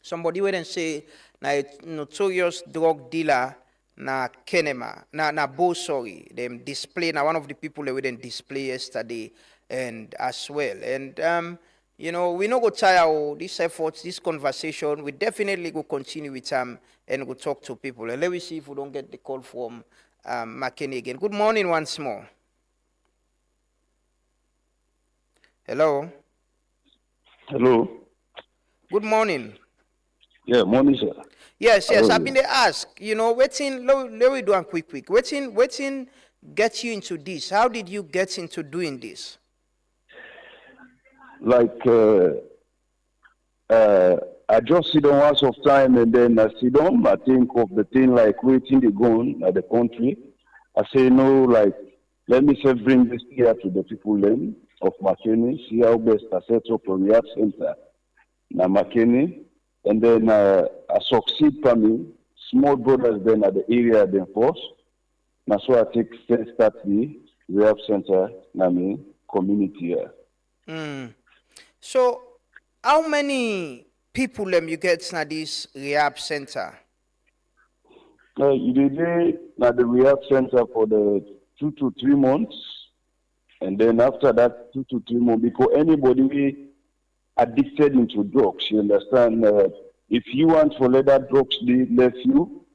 somebody who didn't say a notorious drug dealer na Kenema, na Bo, sorry. Them display, now one of the people they didn't display yesterday and as well. And, we no go tire this effort, this conversation. We definitely go continue with and go talk to people. And let me see if we don't get the call from McKinney again. Good morning once more. Hello. Hello. Good morning. Yeah, morning, sir. Yes. I've been asked. Waiting. Let me do a quick. Waiting. Get you into this. How did you get into doing this? Like I just sit down once of time and then I sit down. I think of the thing like waiting the gun at the country. I say no, like let me just bring this here to the people then of McKinney, see how best I set up a rehab center na McKinney, and then I succeed for me. Small brothers then at the area then first. Now so I take start the rehab center na me community here. So how many people you get na this rehab center? You did at the rehab center for the 2 to 3 months. And then after that, 2 to 3 months, because anybody addicted into drugs, you understand? If you want to let that drugs left you,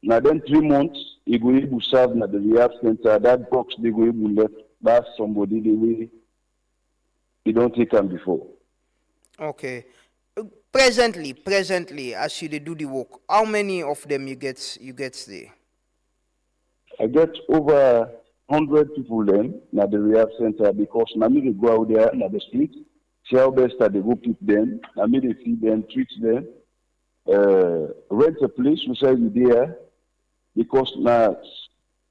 now then 3 months, you go able to serve at the rehab center, that drugs they go able left, that's somebody they don't take them before. Okay. Presently, as you do the work, how many of them you get there? I get over 100 people then at the rehab center because now me they go out there at the street, see how best that they go pick them, now me they feed them, treat them, rent a place we say we there because now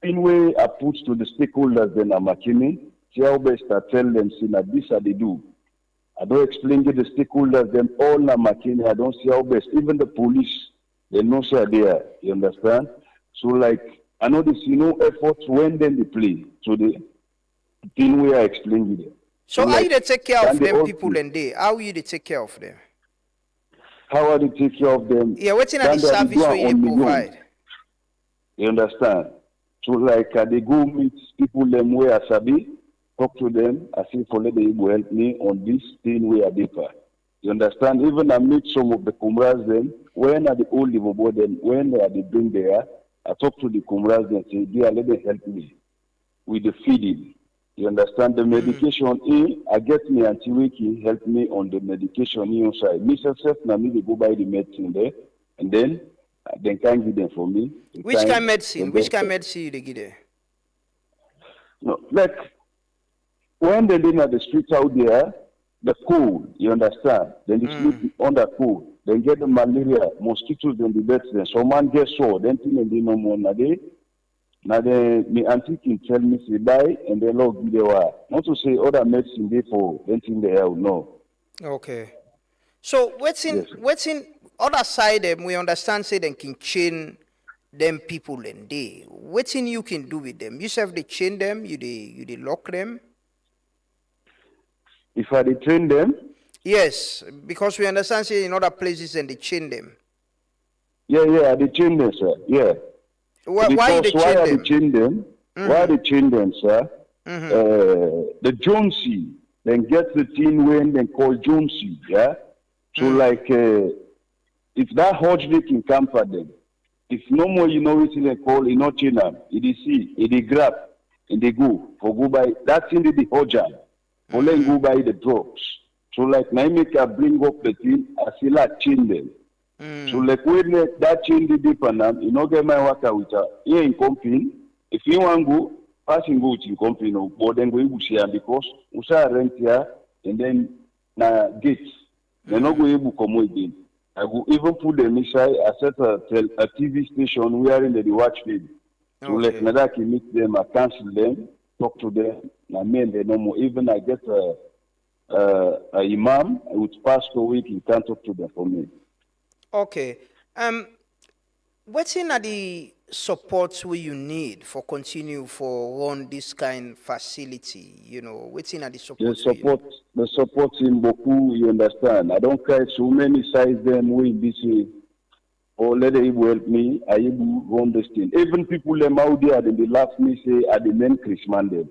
in way I put to the stakeholders then at McKinney, see how best I tell them see that this are they do. I don't explain to the stakeholders, them all na McKinney. I don't see how best. Even the police, they know say there. You understand? So like, I know this, efforts when then they play. So the thing we are explaining there. So how you they take care of them all people and they? How you they take care of them? How are they take care of them? Yeah, what's in the service where you provide? You understand? So like, they go meet people them where I sabi, talk to them, I say for let them help me on this thing where I differ. You understand? Even I meet some of the comrades then, when are the old Liverpool then, when are they bring there, I talk to the comrades and say, dear, let them help me with the feeding. You understand? The medication, I get me anti-wiki, help me on the medication inside. Me self, now me they go buy the medicine there, and then they can't give them for me. Which kind of medicine? Which kind of medicine they give there? No, like, when they live at the streets out there, the cold, you understand? Then they sleep under cold. Then get the malaria, mosquitoes, then the deaths. Then someone gets sore, then think they no more. Now me auntie can tell me say die, and then Lord give them not to say other medicine they for then think they have no. Okay. So what's in other side them we understand say they can chain them people and they. What's in you can do with them? You say they chain them, you they lock them? If I train them? Yes, because we understand say in other places and they chain them. Yeah, they chain them, sir. Yeah. Why they chain them? Why they chain them, sir? The Jonesy, then get the thing when they call Jonesy, yeah? So like, if that hodge they can comfort them. If no more, what they call, chain them. It is see, it is grab, and they go buy. That's in the hodge. For let go buy the drugs. So like, now make I bring up the thing, I see like chain them. So like when that change the deep and get my worker with her here in company. If you want to go, passing go to company, but then go to share because we shall rent here and then na gates. They're not going to come again. I go even put them inside. I set a TV station where in the watch them. So like now I can meet them, I cancel them, talk to them. I mean they no more. Even I get a imam with pastor week, he can't talk to them for me. Okay. What's in the support we you need for continue for run this kind facility? What's in the support? The support in Boku, you understand. I don't care so many size them will be say, or let them help me, I will run this thing. Even people them out there, they laugh me say, I the main Christmas them.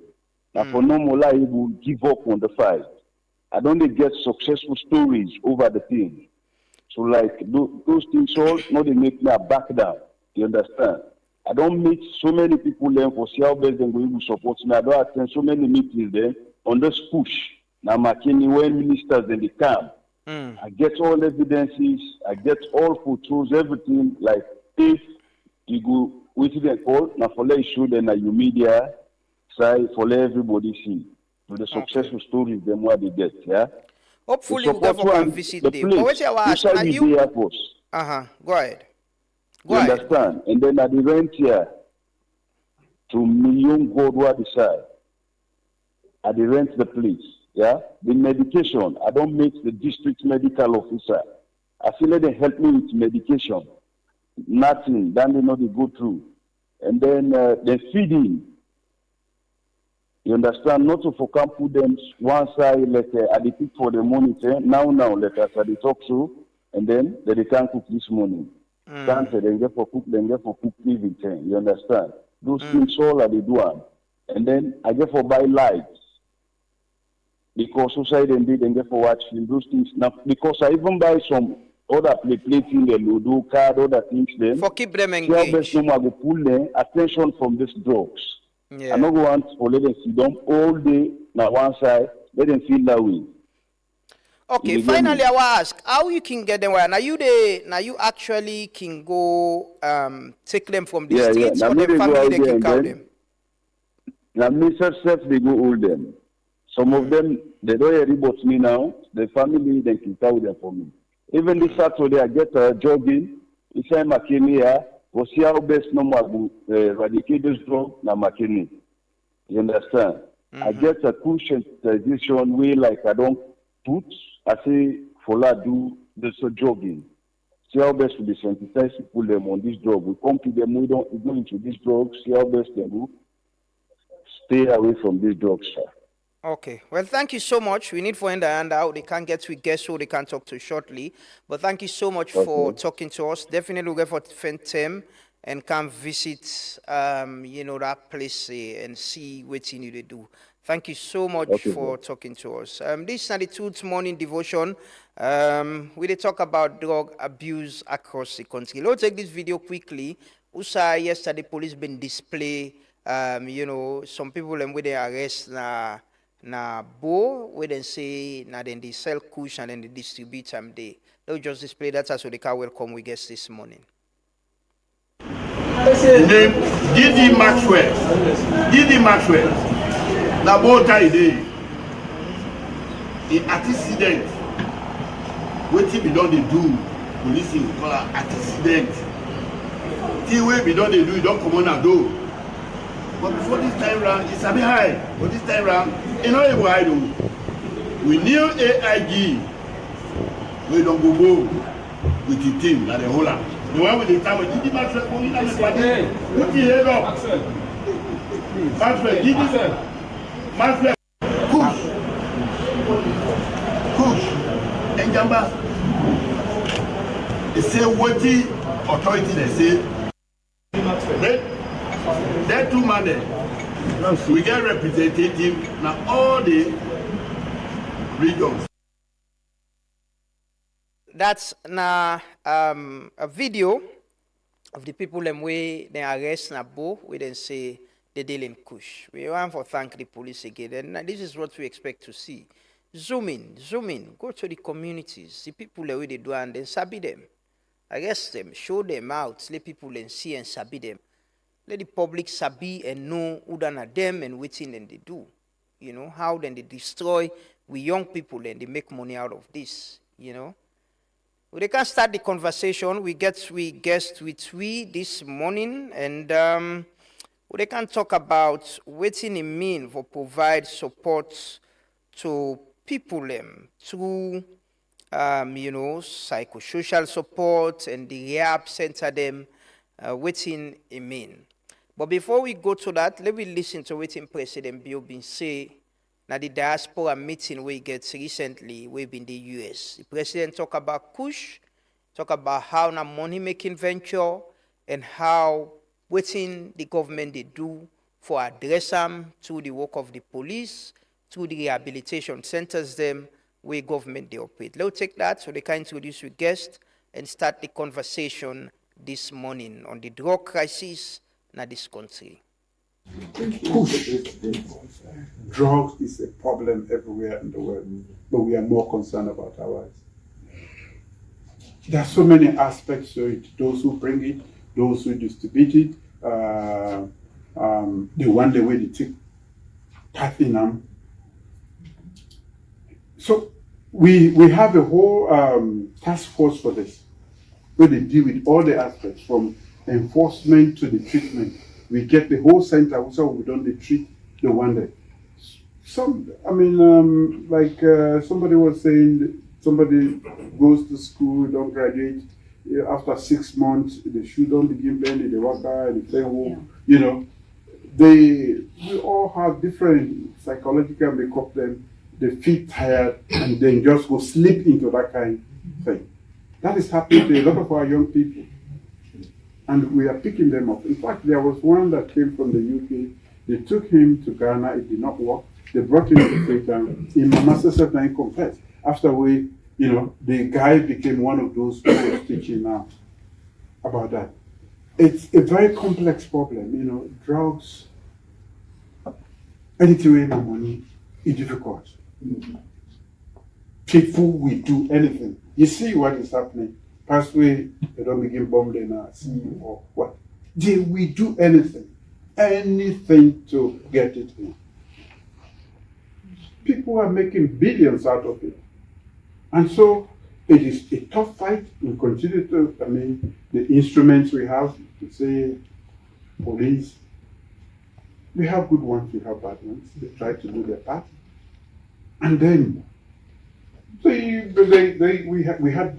Now for no more I will give up on the fight. I don't get successful stories over the thing. So like those things all not they make me a back down. You understand? I don't meet so many people there for see how best they're going to support me. I don't attend so many meetings there on this push. Now McKinney when ministers in the camp. I get all evidences, I get all photos, everything. Like if you go with the call, now for let show them you media side for let everybody see. To the successful stories them what they get, yeah. Hopefully we can visit them. But what's your ask? Are you? Go ahead. You understand? And then at the rent here to million gold what decide. At the rent the place, yeah. The medication, I don't make the district medical officer. I feel let them help me with medication. Nothing. Then they know they go through. And then the feeding. You understand? Not to for camp put them one side like I pick for the monitor. Now let us they talk to, and then they can't cook this morning. Can't say they get for cook living thing. You understand? Those things all are the doing. And then I get for buy lights. Because society and they get for watch film. Those things now because I even buy some other plating the Ludo card, other things then. For keep them engaged. I go pull them attention from these drugs. Yeah. I don't want to let them sit down all day now one side, let them feel that way. Okay, finally I will ask how you can get them where now you actually can go take them from the streets or the family they can call them. Now me self they go hold them. Some of them they don't hear about me now, the family they can call them for me. Even this Saturday I get jogging, inside McKinney here. We'll see how best no more eradicate this drug na McKinney. You understand? I get a conscientization way like I don't put, I say, for la do the so jogging. See how best we sensitize people them on this drug. We come to them, we don't go into this drug, see how best they do. Stay away from these drugs, sir. Okay. Well, thank you so much. We need for end hand out. They can't get with guests who they can talk to shortly. But thank you so much for talking to us. Definitely we'll go for Fentem and come visit that place and see what you need to do. Thank you so much for talking to us. This is 92th morning devotion. We talk about drug abuse across the country. Let's take this video quickly. USA yesterday police been display some people and where they arrest na bo where they say na then they sell kush and then they distribute them there. They'll just display that so they can welcome we guests this morning. Name Didi Maxwell. Didi Maxwell. Na bota ide. In accident. Wetin be done they do. Police will call her accident. Till we be done they do, you don't come on and do. But before this time round, it's a bit high. But this time round, it's not even high though. We knew AIG. We don't go with the team that they hold up. The one with the time with Didi Maxwell, put your head up. Maxwell, Didi Maxwell, Kush, and Jamba. They say what the authority they say. There two men there. We get representative now all the regions. That's now a video of the people them way they arrest Nabo. We then say they deal in Kush. We want to thank the police again, and this is what we expect to see. Zoom in, go to the communities, the people the way they do, and then sabi them, arrest them, show them out, let people then see and sabi them. Let the public sabi and know who done are them and what thing then they do. How then they destroy we young people and they make money out of this, Well, they can start the conversation. We guest with this morning and they can talk about what it mean for provide support to people through psychosocial support and the rehab center them what it mean. But before we go to that, let me listen to what President Bill been say na the diaspora meeting we get recently we been in the US. The president talk about Kush, talk about how na money making venture and how waiting the government they do for address them through the work of the police, through the rehabilitation centers them where government they operate. Let's take that so they can introduce your guest and start the conversation this morning on the drug crisis in this country. Drugs is a problem everywhere in the world, but we are more concerned about ours. There are so many aspects to it. Those who bring it, those who distribute it, the one the way they take part in them. So we have a whole task force for this, where they deal with all the aspects from enforcement to the treatment. We get the whole center, so we don't treat the one that. Somebody was saying, somebody goes to school, don't graduate, after 6 months, the shoe don't begin bending, the worker, the play home, we all have different psychological makeup then. They feel tired and then just go slip into that kind of thing. That is happening to a lot of our young people. And we are picking them up. In fact, there was one that came from the UK. They took him to Ghana. It did not work. They brought him to Freetown. In Mamasa September confessed. After the guy became one of those who was teaching now about that. It's a very complex problem. Drugs, anything with money is difficult. People will do anything. You see what is happening. Pathway, they don't begin bombing us or what. They will do anything to get it in. People are making billions out of it. And so it is a tough fight. We continue to, the instruments we have, to say police, we have good ones, we have bad ones. They try to do their part. And then So we had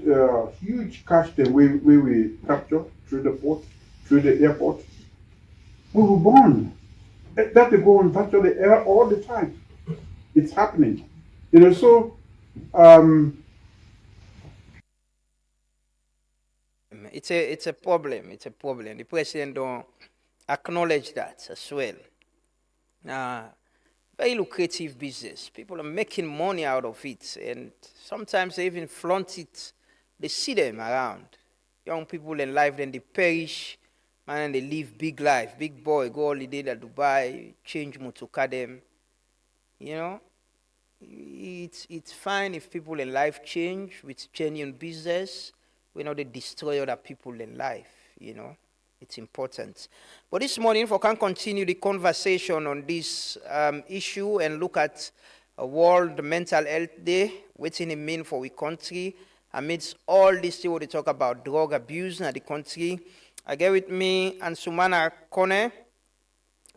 huge cash then we captured through the port, through the airport. We were born. That they go and capture the air all the time. It's happening. So it's a problem. It's a problem. The president don't acknowledge that as well. Very lucrative business. People are making money out of it, and sometimes they even flaunt it. They see them around. Young people in life, then they perish. Man, and they live big life. Big boy, go holiday to Dubai, change motoka them. It's fine if people in life change with genuine business. They destroy other people in life, It's important. But this morning, if we can continue the conversation on this issue and look at World Mental Health Day, what it mean for our country, amidst all this thing, we talk about drug abuse in the country. I get with me Ansumana Kone,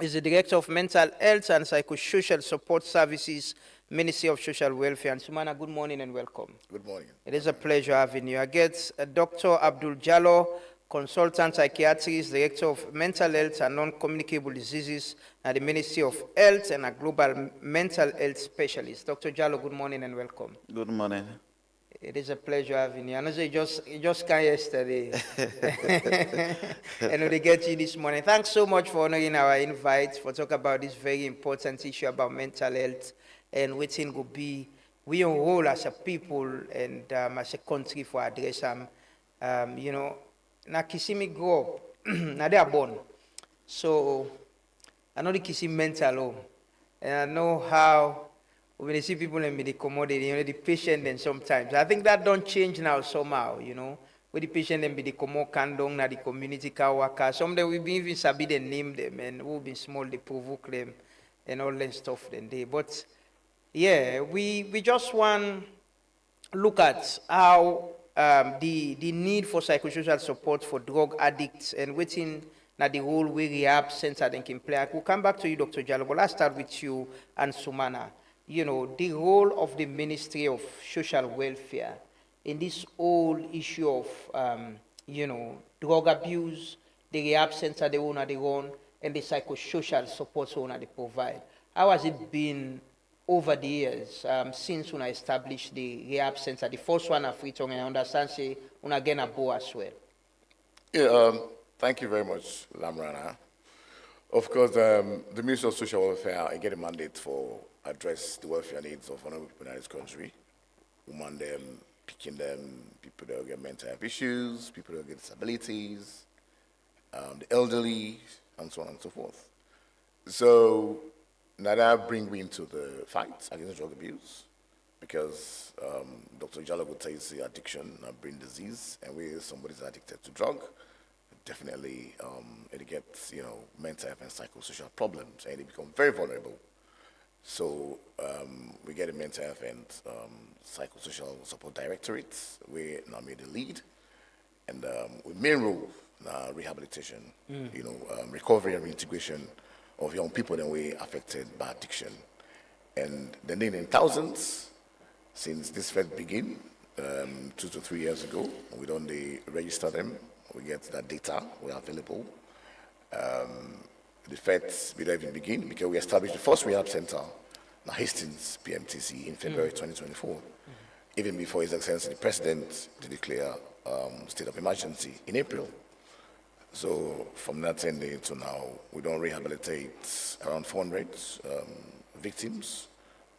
is the Director of Mental Health and Psychosocial Support Services, Ministry of Social Welfare. Ansumana, good morning and welcome. Good morning. It is a pleasure having you. I get Dr. Abdul Jallo, Consultant Psychiatrist, Director of Mental Health and Non-Communicable Diseases at the Ministry of Health and a Global Mental Health Specialist. Dr. Jallo, good morning and welcome. Good morning. It is a pleasure having you. I know you just came yesterday. And we get you this morning. Thanks so much for honoring our invite for talk about this very important issue about mental health and what it will be we on role as a people and as a country for address them. Na Kisimi grow up, na they are born. So I know the Kisimi mental home. And I know how when you see people in the commodity, the patient and sometimes. I think that don't change now somehow, With the patient and the common kandong na the community car worker. Some of them will be even sabi they name them and who be small they provoke them and all that stuff then they. But yeah, we just want look at how the need for psychosocial support for drug addicts and waiting that the whole way rehab center then can play. We'll come back to you, Dr. Jallo, but let's start with you and Sumana. The role of the Ministry of Social Welfare in this whole issue of, drug abuse, the rehab center they own at their own, and the psychosocial support owner they provide. How has it been over the years since when I established the rehab center? The first one at Freetown, I understand, say, when again at Bo as well. Yeah, thank you very much, Lamrana. Of course, the Ministry of Social Welfare, I get a mandate for address the welfare needs of vulnerable people in this country. Women them, picking them, people that get mental health issues, people that get disabilities, the elderly, and so on and so forth. So now that brings me into the fight against drug abuse, because Dr. Jallo would say it's addiction, not brain disease, and where somebody's addicted to drug, definitely it gets mental health and psychosocial problems, and they become very vulnerable. So we get a mental health and psychosocial support directorates. We now made the lead, and we main role in rehabilitation, recovery and reintegration of young people that were affected by addiction. And the need in thousands since this fight began 2 to 3 years ago. We don't register them. We get that data. We are available. The fight we don't even begin because we established the first rehab center in Hastings PMTC in February 2024, even before His Excellency the President to declare state of emergency in April. So from that day to now, we don't rehabilitate around 400 victims,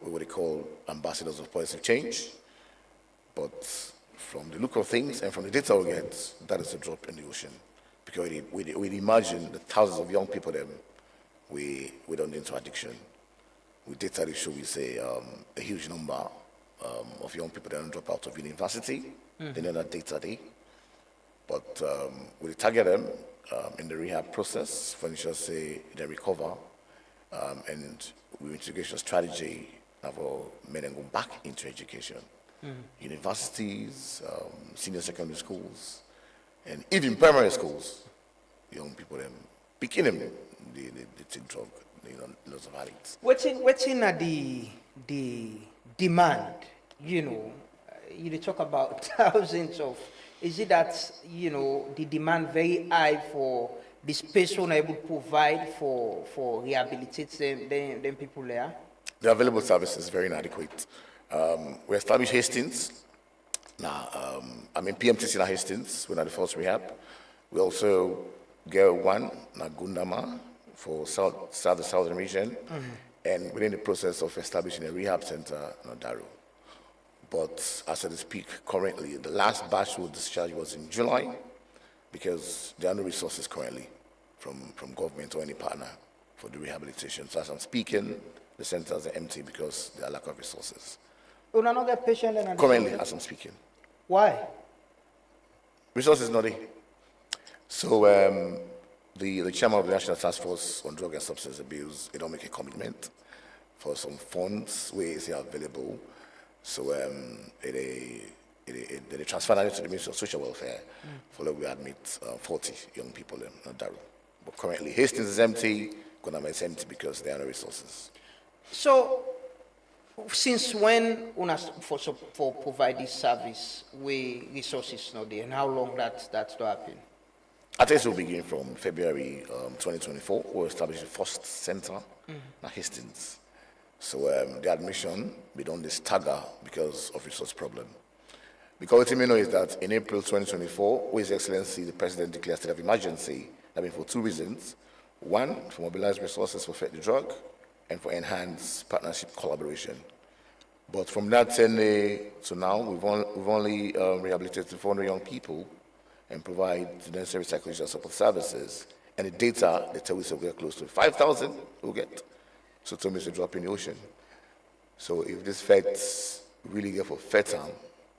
what they call ambassadors of positive change. But from the look of things and from the data we get, that is a drop in the ocean. Because we imagine the thousands of young people that we don't into addiction. With data that show, we say a huge number of young people that don't drop out of university. They know that data there. But we target them in the rehab process, for instance, say they recover, and with integration strategy, for men and go back into education. Universities, senior secondary schools, and even primary schools, young people them picking them the take drug, lots of addicts. What's in the demand, you talk about thousands of, is it that, the demand very high for the space we're able to provide for rehabilitating them people there? The available service is very inadequate. We established Hastings. Now, PMTC in Hastings, we're not the first rehab. We also get one, Gundama, for the southern region, and we're in the process of establishing a rehab center in Daru. But as I speak, currently, the last batch of discharge was in July, because there are no resources currently from government or any partner for the rehabilitation. So as I'm speaking, the centers are empty because there are lack of resources. You don't get patient and Currently, as I'm speaking. Why? Resources not there. So the chairman of the National Task Force on Drug and Substance Abuse, they don't make a commitment for some funds where is available. So they transfer that to the Ministry of Social Welfare. Follow we admit 40 young people in Daru. But currently Hastings is empty, Gunama is empty because there are no resources. So since when for provide this service where resources not there, and how long that's to happen? I think it will begin from February 2024. We'll establish the first center at Hastings. So the admission, we don't stagger because of resource problem. Because what you know is that in April 2024, His Excellency the President declared state of emergency. I mean for two reasons: one, for mobilize resources for fight the drug, and for enhanced partnership collaboration. But from that 10 to now, we've only rehabilitated 400 young people and provide the necessary psychological support services. And the data, they tell us we're close to 5,000 we'll get. So to me, it's a drop in the ocean. So if this feds really get for FETAM,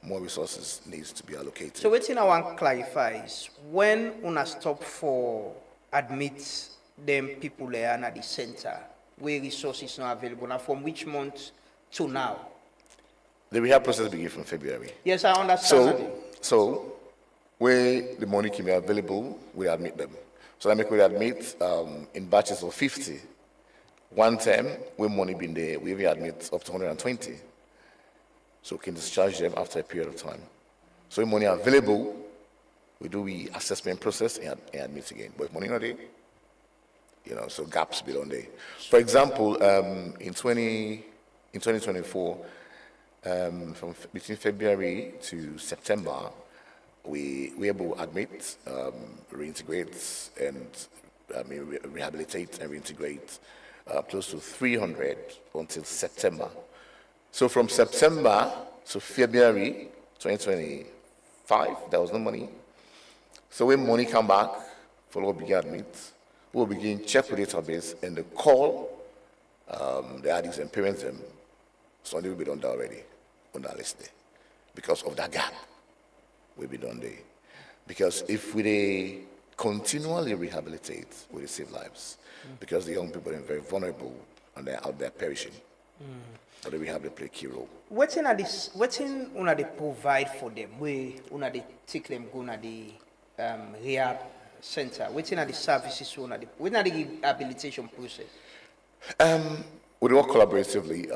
more resources needs to be allocated. So what I want to clarify is when una stop for admit them people there at the center where resources not available, now from which month to now? The rehab process begins from February. Yes, I understand. So where the money can be available, we admit them. So that make we admit in batches of 50. One time, when money been there, we will admit up to 120. So we can discharge them after a period of time. So if money available, we do the assessment process and admit again. But if money not there, so gaps belong there. For example, in 2024, from between February to September, we were able to admit, reintegrate, and rehabilitate and reintegrate close to 300 until September. So from September to February 2025, there was no money. So when money come back, follow begin admit, we'll begin check the database and the call the addicts and parents them. So they will be done there already on that list there. Because of that gap, we'll be done there. Because if we continually rehabilitate, we save lives. Because the young people are very vulnerable and they're out there perishing. So the rehab they play a key role. What they provide for them? Where they take them go to the rehab center? What are the services? What are the rehabilitation process? We work collaboratively.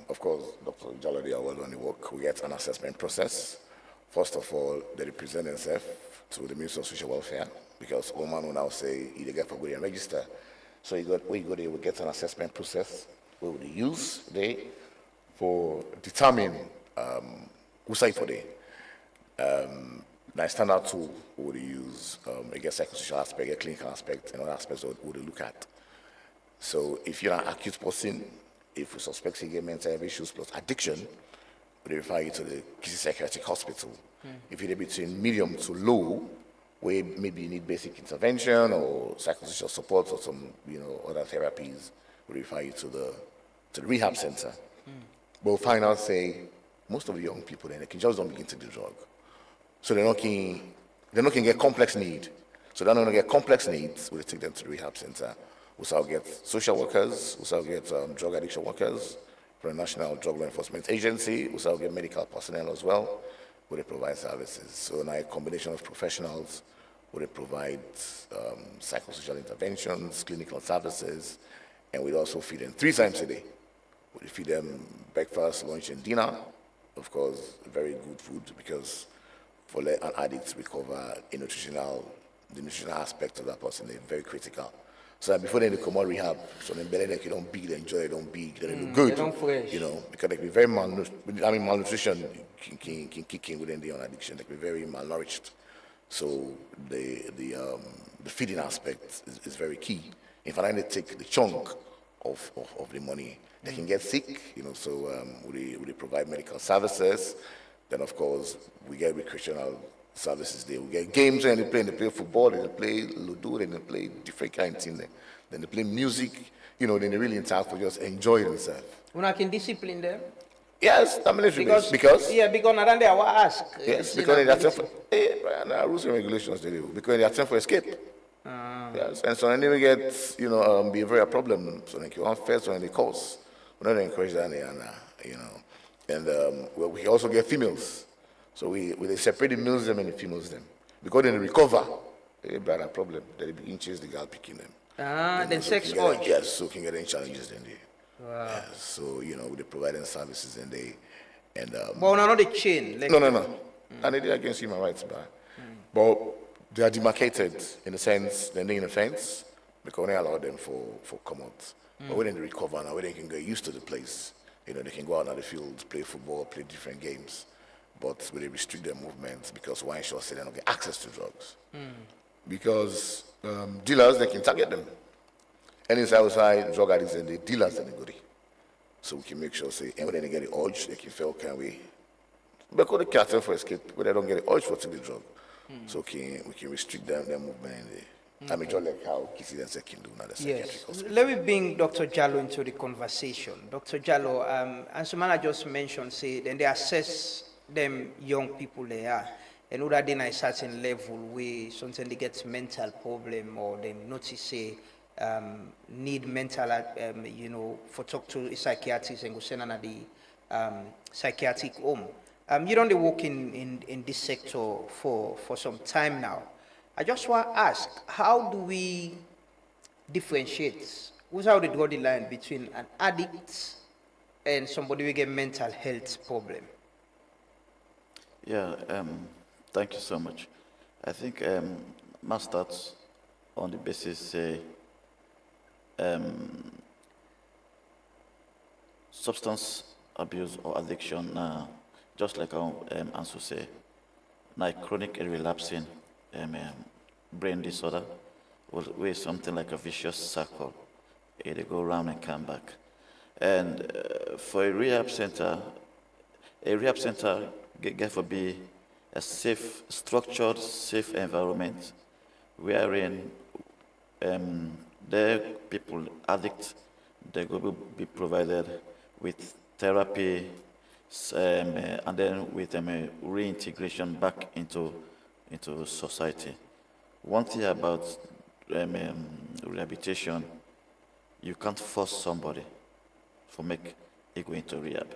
Of course, Dr. Jaladi are well on the work. We get an assessment process. First of all, they represent themselves to the Ministry of Social Welfare, because all man will now say you get for go and register. So where you go there, we get an assessment process where we use there for determine who site for there. Now standard tool we would use again psychosocial aspect, a clinical aspect, and other aspects we would look at. So if you're an acute person, if we suspect you get mental health issues plus addiction, we refer you to the Kisi Psychiatric Hospital. If you're between medium to low, where maybe you need basic intervention or psychosocial support or some other therapies, we refer you to the rehab center. But we'll find out, say, most of the young people then they can just don't begin to do drug. So they're not can get complex need. So they're not going to get complex needs, we'll take them to the rehab center. We shall get social workers, we shall get drug addiction workers from the National Drug Law Enforcement Agency, we shall get medical personnel as well, where they provide services. So now a combination of professionals where they provide psychosocial interventions, clinical services, and we also feed them 3 times a day. We feed them breakfast, lunch, and dinner, of course, very good food because for let an addict recover the nutritional aspect of that person is very critical. So that before they come out rehab, so then belly they don't big, they enjoy, they don't big, they look good. They don't fresh. You know, because they can be very malnutrition can kick in within the addiction. They can be very malnourished. So the feeding aspect is very key. If I take the chunk of the money, they can get sick, you know, so we provide medical services. Then, of course, we get recreational services there. We get games and they play football, they play Ludo, they play different kinds of things. Then they play music, you know, then they really in time for just enjoy themselves. When I can discipline them? Yes, I'm military because yeah, because around there I will ask. Yes, because they attempt for rules and regulations they do. Because they attempt for escape. Yes, and so then they get, you know, be a very problem. So they can unfair, so they cause. We don't encourage that, you know. And we also get females. So we separate the males them and the females them. Because then they recover, they have a problem. They begin chase the girl picking them. Then so sex urge. Yes, so can get any challenges then they. Wow. Yes, so, you know, they provide them services and they, and but not the chain. Like, no. And they against human rights, but they are demarcated in the sense they're in a fence because they allow them for come out. But when they recover now, when they can get used to the place, you know, they can go out on the field, play football, play different games. But when they restrict their movements because one shot say they don't get access to drugs. Because dealers, they can target them. Any outside drug addicts and the dealers and the goodie. So we can make sure, say, and when they get the urge, they can feel, can we? Because they can't tell for escape, but they don't get the urge for taking the drug. So we can restrict their movement in the, I mean, just like how Kissy and can do now. Yes. Let me bring Dr. Jallo into the conversation. Dr. Jallo, as Sumana just mentioned, say, then they assess them young people they are. And other than a certain level where sometimes they get mental problem or they notice say need mental you know, for talk to a psychiatrist and go send another psychiatric home. You don't work in this sector for some time now. I just want to ask, how do we differentiate? What's how they draw the line between an addict and somebody who get mental health problem? Yeah, thank you so much. I think must start on the basis say substance abuse or addiction, just like our Ansu say, like chronic and relapsing brain disorder, where something like a vicious circle. They go around and come back. And for a rehab center get to be a safe, structured, safe environment wherein the people, addicts, they will be provided with therapy and then with reintegration back into society. One thing about rehabilitation, you can't force somebody to make it go into rehab.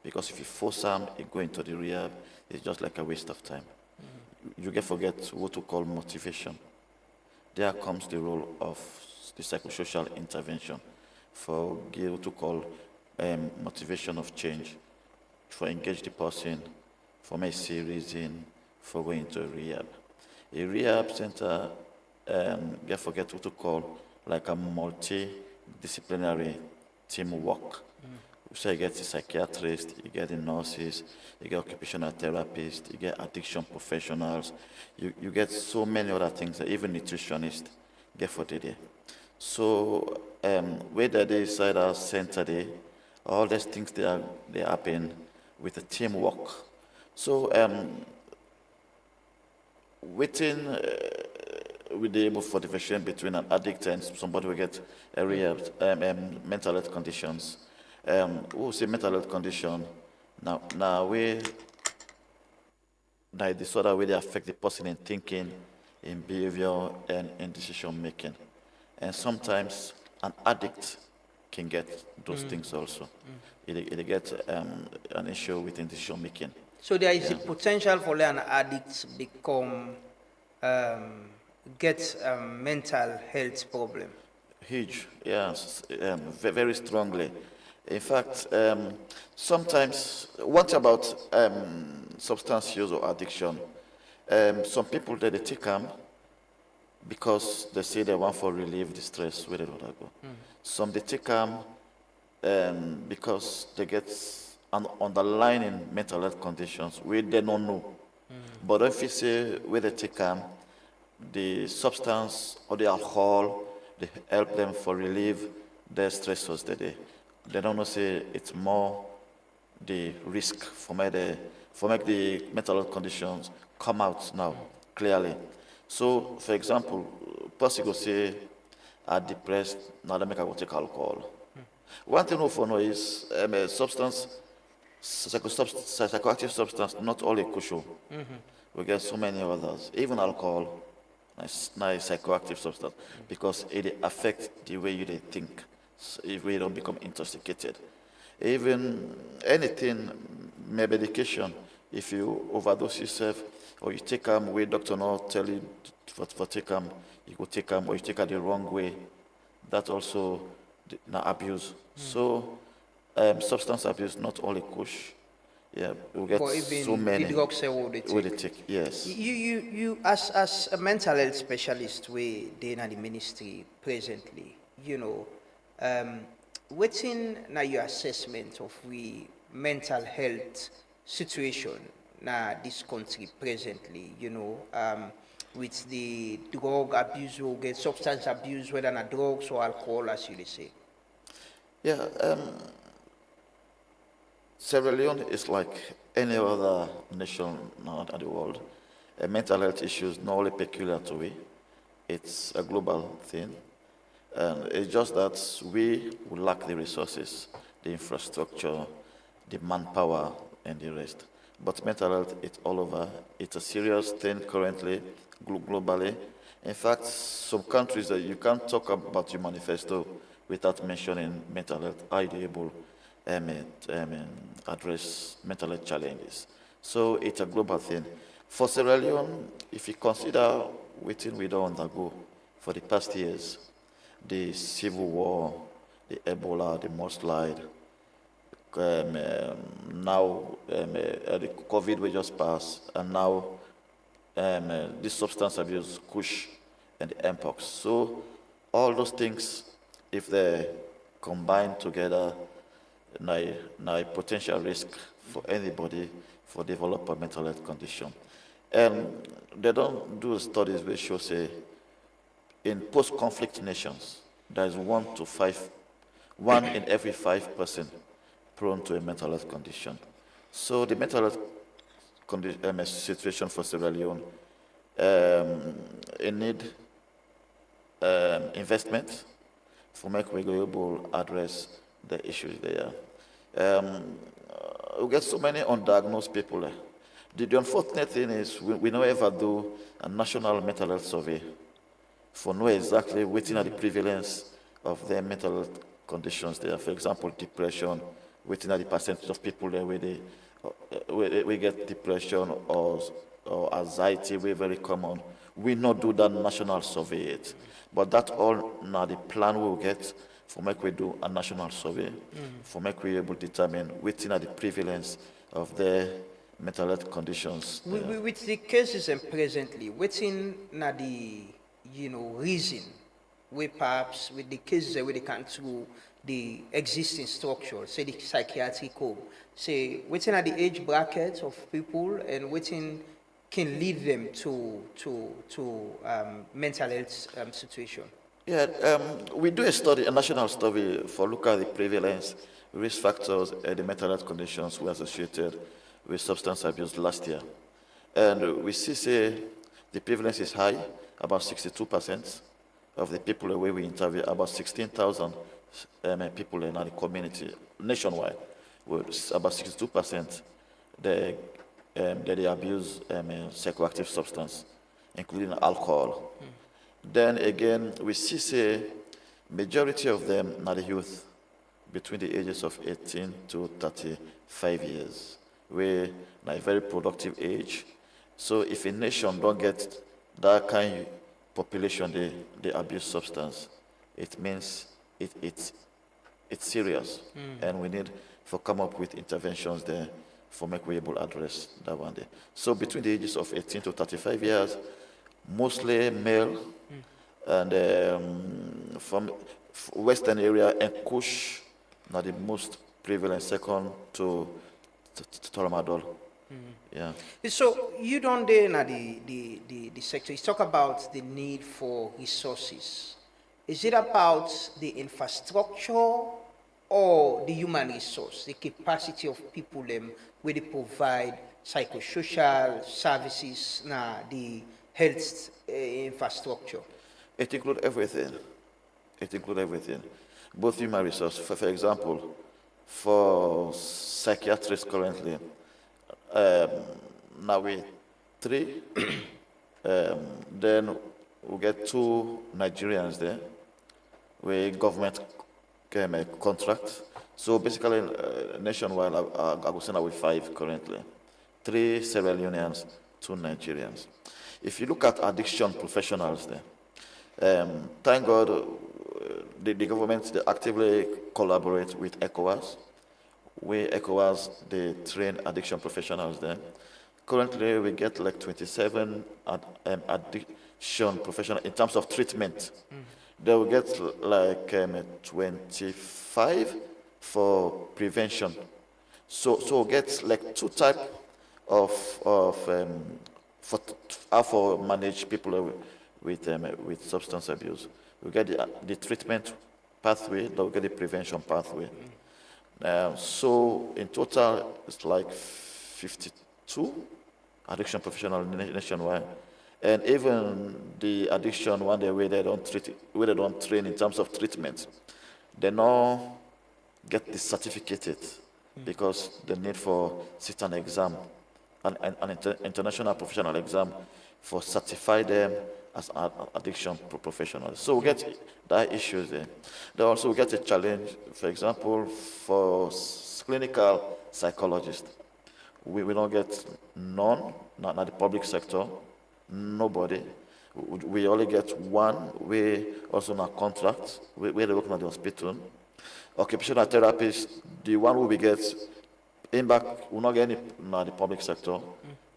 Because if you force them to go into the rehab, it's just like a waste of time. You get forget what to call motivation. There comes the role of the psychosocial intervention for what to call motivation of change, for engage the person, for make reason for going to a rehab. A rehab center get forget what to call like a multidisciplinary teamwork. So you get the psychiatrist, you get the nurses, you get occupational therapists, you get addiction professionals, you get so many other things that even nutritionists get for the day. So whether they inside our center there, all these things they happen with the teamwork. So within with the able for differentiation between an addict and somebody who get a rehab mental health conditions. Who say mental health condition now we the disorder where they affect the person in thinking, in behavior, and in decision making. And sometimes an addict can get those things also. It get an issue within decision making. So there is a potential for an addict become get mental health problem. Huge, yes, very strongly. In fact, sometimes, one thing about substance use or addiction, some people they take them because they say they want for relieve the stress where they don't go. Some they take them because they get an underlying mental health conditions where they don't know. But if you say where they take them, the substance or the alcohol, they help them for relieve their stressors that they don't know say it's more the risk for make the mental health conditions come out now clearly. So for example, person go say I'm depressed, now they make I go take alcohol. One thing for know is psychoactive substance, not only crucial. We get so many others, even alcohol. Nice psychoactive substance because it affects the way you think. If we don't become intoxicated, even anything, medication. If you overdose yourself or you take them where doctor not tell you for take them, you go take them or you take them the wrong way. That also abuse. So substance abuse not only kush. Yeah, we get so many. The drugs they take. Yes. You as a mental health specialist, we in the ministry presently, what's in now your assessment of we mental health situation now this country presently, with the drug abuse or get substance abuse, whether not drugs or alcohol, as you say. Yeah. Sierra Leone is like any other nation in the world. Mental health issues not only peculiar to we, it's a global thing. And it's just that we lack the resources, the infrastructure, the manpower, and the rest. But mental health, it's all over. It's a serious thing currently, globally. In fact, some countries that you can't talk about your manifesto without mentioning mental health. Are you able address mental health challenges? So it's a global thing. For Sierra Leone, if you consider what we don't undergo for the past years, the civil war, the Ebola, the mudslide, now the COVID we just passed, and now this substance abuse, Kush, and the Mpox. So all those things, if they combine together, now potential risk for anybody for develop a mental health condition. And they don't do studies which show say in post-conflict nations, there is 1 in every 5 person prone to a mental health condition. So the mental health situation for Sierra Leone, it need investment for make we be able to address the issues there. We get so many undiagnosed people there. The unfortunate thing is we never ever do a national mental health survey for know exactly waiting at the prevalence of their mental health conditions there. For example, depression, waiting at the percentage of people there where we get depression or anxiety, we're very common. We not do that national survey yet. But that all now the plan we'll get for make we do a national survey, for make we able to determine waiting at the prevalence of their mental health conditions. With the cases and presently, waiting na the reason we perhaps with the cases where they can through the existing structure, say the psychiatric home, say waiting at the age bracket of people and waiting can lead them to mental health situation. Yeah, we do a national study for look at the prevalence, risk factors, and the mental health conditions we associated with substance abuse last year. And we see, say, the prevalence is high, about 62% of the people the way we interview, about 16,000 people in the community nationwide, with about 62% they abuse psychoactive substance, including alcohol. Then again, we see, say, majority of them are the youth between the ages of 18 to 35 years, where a very productive age. So if a nation don't get that kind of population, they abuse substance, it means it's serious, and we need to come up with interventions there for make we able to address that one day. So between the ages of 18 to 35 years, mostly male, and from western area and Kush, not the most prevalent, second to Tramadol. Yeah. So you don't dare na the sector. You talk about the need for resources. Is it about the infrastructure or the human resource, the capacity of people where they provide psychosocial services na the health infrastructure? It includes everything. It includes everything. Both human resource. For example, for psychiatrists currently, now we 3, then we get 2 Nigerians there, where government came a contract. So basically, nationwide, I go say now we 5 currently, 3 Sierra Leoneans, 2 Nigerians. If you look at addiction professionals there, thank God, the government they actively collaborate with ECOWAS, where ECOWAS they train addiction professionals there. Currently, we get like 27 addiction professionals in terms of treatment. They will get like 25 for prevention. So get like 2 types of for manage people with substance abuse. We get the treatment pathway, then we get the prevention pathway. So in total, it's like 52 addiction professionals nationwide, and even the addiction one day where they don't treat, where they don't train in terms of treatment, they now get the certificated because they need for sit an exam, an international professional exam, for certify them as addiction professionals. So we get that issues there. They also get a challenge, for example, for clinical psychologists. We don't get none, not the public sector, nobody. We only get 1, we also not contract, where they work at the hospital. Occupational therapists, the one who we get, in back, we not get any not the public sector,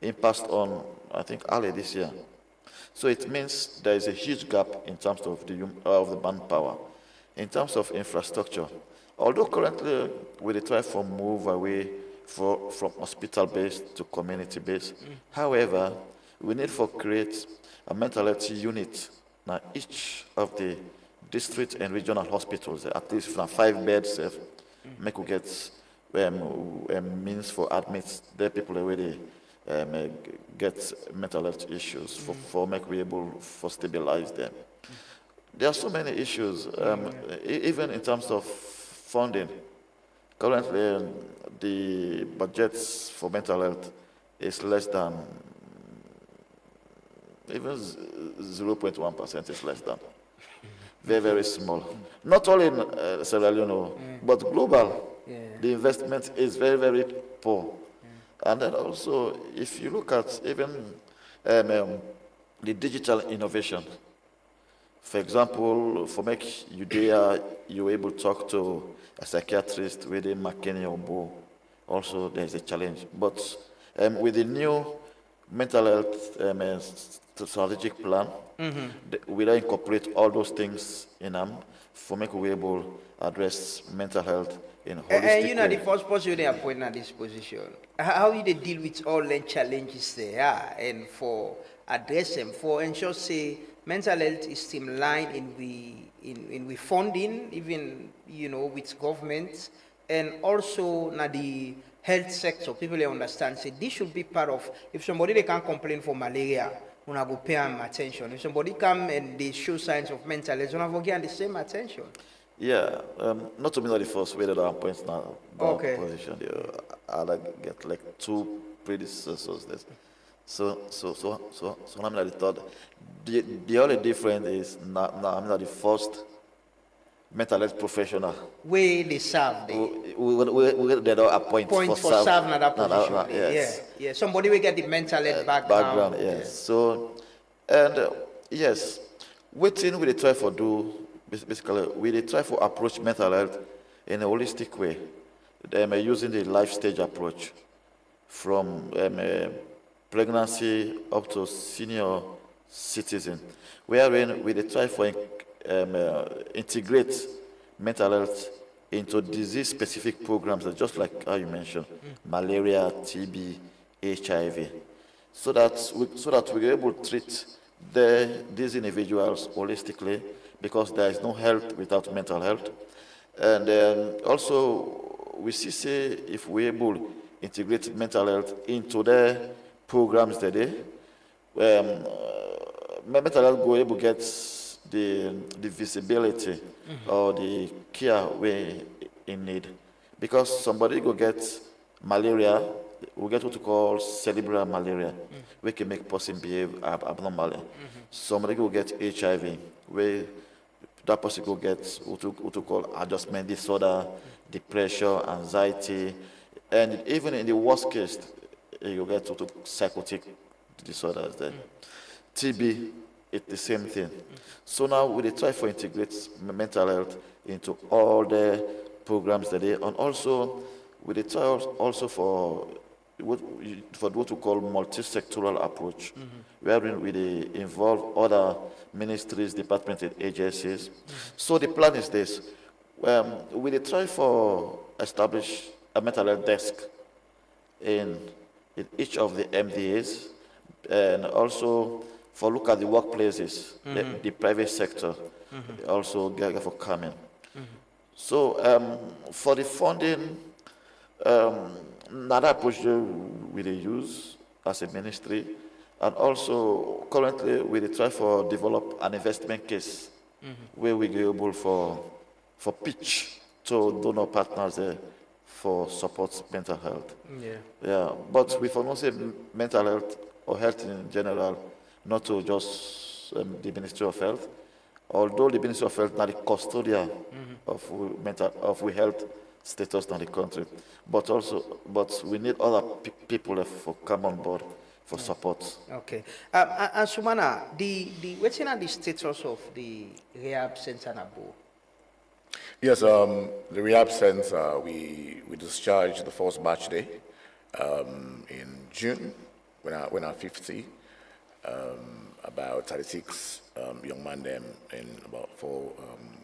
in passed on, I think, early this year. So it means there is a huge gap in terms of the manpower. In terms of infrastructure, although currently we try to move away from hospital-based to community-based, however, we need to create a mental health unit now each of the district and regional hospitals, at least from 5 beds, make we get means for admit the people already get mental health issues for make we able for stabilize them. There are so many issues, even in terms of funding. Currently, the budgets for mental health is less than, even 0.1% is less than. Very, very small. Not only in Sierra Leone, but global. The investment is very, very poor. And then also, if you look at even the digital innovation, for example, for make you there, you're able to talk to a psychiatrist within McKinney or Bo. Also, there's a challenge. But with the new mental health strategic plan, we will incorporate all those things in them for make we able to address mental health in holistic and you know, way. the first person they appoint at this position, how you they deal with all the challenges there are, and for address them, for ensure say mental health is streamlined in we funding, even with government, and also na the health sector. People they understand say this should be part of. If somebody they can complain for malaria, we go pay them attention. If somebody come and they show signs of mental health, we go give them the same attention. Yeah, not to me not the first way that I point now. Okay. Position. I like get like 2 predecessors there. So I'm not the third. The only difference is I'm not the first mental health professional. Where they serve, they don't appoint for serve in that position. Yes. Yeah. Somebody will get the mental health background. Yes. Yeah. So, and yes, what thing we try for do, basically, we try for approach mental health in a holistic way, using the life stage approach from pregnancy up to senior citizen, wherein we try for integrate mental health into disease-specific programs, just like how you mentioned, malaria, TB, HIV, so that we're able to treat these individuals holistically, because there is no health without mental health. And also, we see if we're able to integrate mental health into their programs today, mental health will able to get the visibility or the care we in need. Because somebody go get malaria, we get what we call cerebral malaria, we can make person behave abnormally. Somebody go get HIV, where that person go get what we call adjustment disorder, depression, anxiety, and even in the worst case, you get what we call psychotic disorders there. TB, it's the same thing. So now we try to integrate mental health into all the programs today, and also we try also for what we call multi-sectoral approach, wherein we involve other ministries, departments, and agencies. So the plan is this: we try for establish a mental health desk in each of the MDAs, and also for look at the workplaces, the private sector, also get for coming. So for the funding, another approach we use as a ministry, and also currently we try for develop an investment case where we go able for pitch to donor partners for support mental health. Yeah. But we not say mental health or health in general, not to just the Ministry of Health, although the Ministry of Health is not the custodian of health status in the country, but we need other people for come on board for support. Okay. And Sumana, what's in the status of the rehab center in Abo? Yes, the rehab center, we discharged the first batch day in June when I 50. About 36 young man them and about 4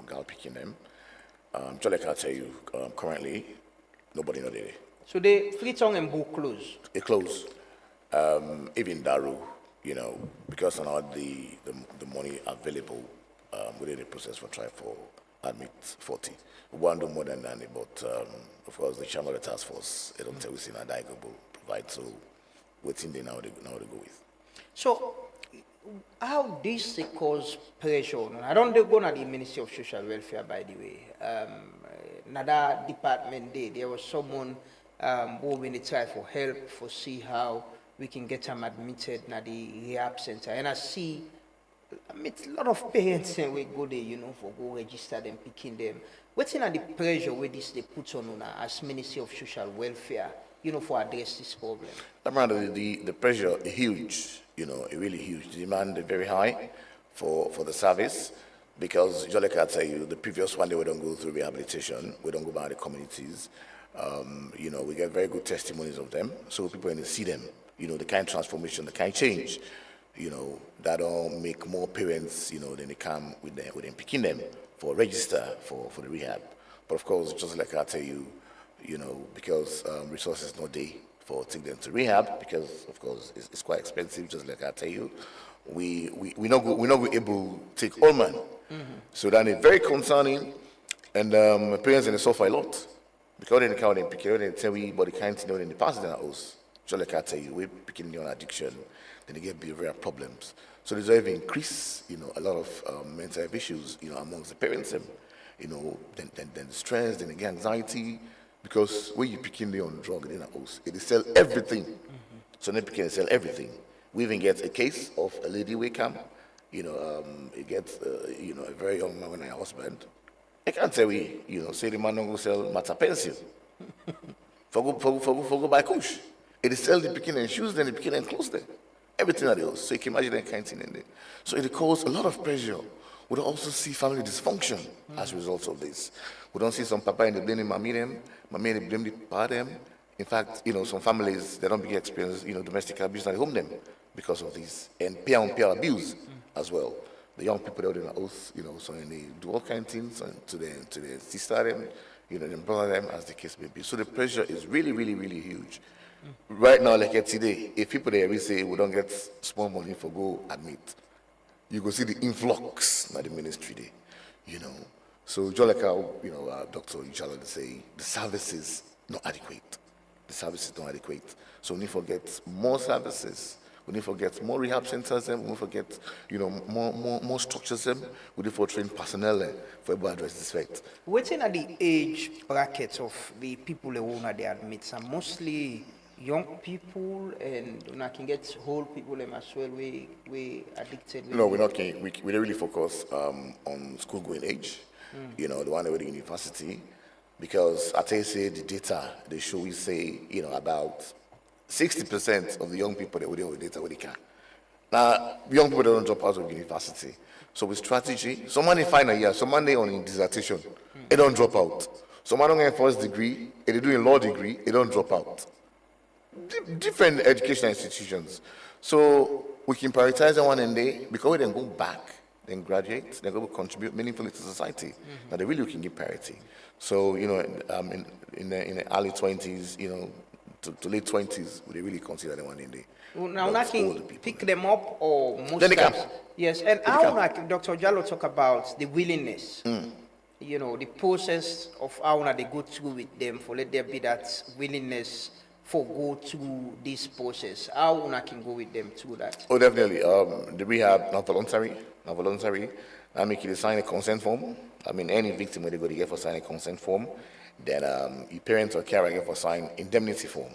gal picking them. Just like I tell you, currently nobody know there. So the Freetown and Book close? It closed. Even Daru, because of all the money available within the process for try for admit 40. We want to do more than that, but of course the chairman of the task force, they don't tell us in a diagonal provide, so waiting they now they go with. So, how this cause pressure? I don't go to the Ministry of Social Welfare, by the way. Another department there was someone who will try for help for see how we can get them admitted in the rehab center. And I meet a lot of parents and we go there, for go register them, picking them. What's in the pressure where this they put on as Ministry of Social Welfare, for address this problem? The pressure is huge. Really huge. The demand is very high for the service, because just like I tell you, the previous one day we don't go through rehabilitation, we don't go by the communities. We get very good testimonies of them, so people when they see them, the kind of transformation, the kind of change, that'll make more parents, then they come with them picking them for register for the rehab. But of course, just like I tell you, because resources not there for take them to rehab, because of course it's quite expensive. Just like I tell you, we not able to take all man. So that is very concerning, and parents in the suffer a lot because they can't pick it. They tell we, but they can't in the past than us. Just like I tell you, we're picking on addiction, then they get behavioral problems. So there's even increase, a lot of mental health issues, amongst the parents, then the stress, then again anxiety. Because when you picking the on drug in a house, it sell everything. So they can sell everything. We even get a case of a lady we come, it gets a very young man and her husband. I can't say say the man don't go sell matter pencil. for go buy kush. It sell the picking and shoes, then the picking and clothes there. Everything at the house. So you can imagine that kind of thing in there. So it caused a lot of pressure We don't also see family dysfunction as a result of this. We don't see some papa and they blame mommy them, mommy and they blame the papa them. In fact, some families, they don't begin experience, domestic abuse at home them because of this. And peer-on-peer abuse as well. The young people out in the oath, so they do all kinds of things to their sister them, and brother them, as the case may be. So the pressure is really, really, really huge. Right now, like today, if people there will say we don't get small money for go admit, you go see the influx at the ministry there, So just like how, Dr. Ijalo say, the services not adequate. The services not adequate. So we need to get more services. We need to get more rehab centers. We need to get, more structures. We need to train personnel for able to address this fact. Waiting at the age bracket of the people who want to admit, some mostly young people, and we can get old people as well. We addicted. No, we're not. We really focus on school going age. The one that went to university, because I tell you, say the data they show we say about 60% of the young people that we deal with data with the can. Now, young people don't drop out of university. So with strategy, someone in final year, someone they on in dissertation, they don't drop out. Someone don't get first degree, and they do a law degree, they don't drop out. Different educational institutions. So we can prioritize them one and day because we then go back, then graduate, then go contribute meaningfully to society. Now they really can give parity. So in the early 20s, to late 20s, would they really consider them one in day? Now, I can pick them up or most then they times. can. Yes, and how Dr. Jallo talk about the willingness, the process of how they go through with them for let there be that willingness for go through this process. How una can go with them through that? Oh, definitely. The rehab not voluntary. I make you sign a consent form. Any victim when they go to get for sign a consent form, then your parents or carer get for sign indemnity form.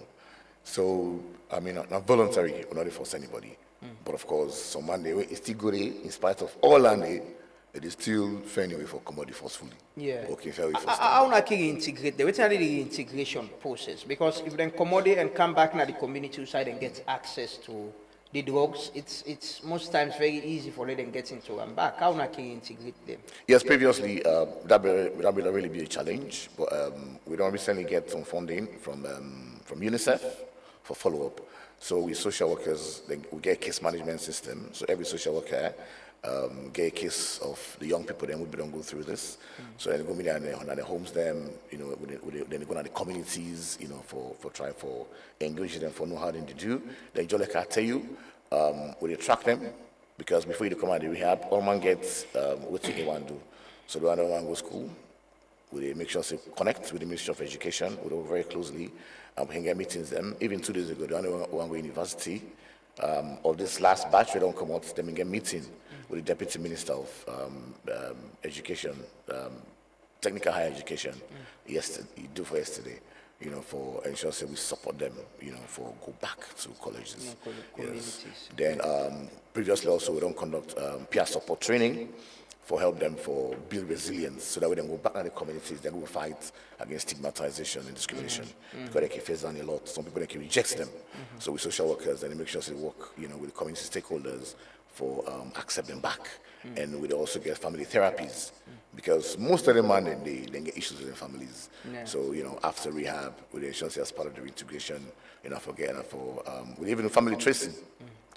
So not voluntary, we're not force anybody. But of course, some Monday it's still good in spite of all and it is still fair anyway for commodity forcefully. Yeah. Okay, fair way for how una can integrate the integration process? Because if then commodity and come back na the community side and get access to the drugs, it's most times very easy for them get into and back. How una can integrate them? Yes, previously that will really be a challenge, but we don't recently get some funding from UNICEF for follow-up. So we social workers, we get a case management system. So every social worker get a case of the young people, then we don't go through this. So then they go in the homes, them, then they go to the communities, for try for engage them for know how they do. Then just like I tell you, we track them because before you come out of the rehab, all man gets what they want to do. So the one that want to go to school, we make sure to connect with the Ministry of Education. We work very closely. We can get meetings them. Even 2 days ago, the one go university. Of this last batch, we don't come out. Then we get meeting with the Deputy Minister of Education, Technical Higher Education. Yesterday, for ensure we support them, for go back to colleges. Yes. Then previously also we don't conduct peer support training for help them for build resilience so that when they go back to the communities, they will fight against stigmatization and discrimination because they can face down a lot. Some people they can reject them. So with social workers, and they make sure they work, with the community stakeholders for accept them back. And we also get family therapies because most of them they get issues with their families. So after rehab, with the insurance as part of the reintegration, with even family tracing.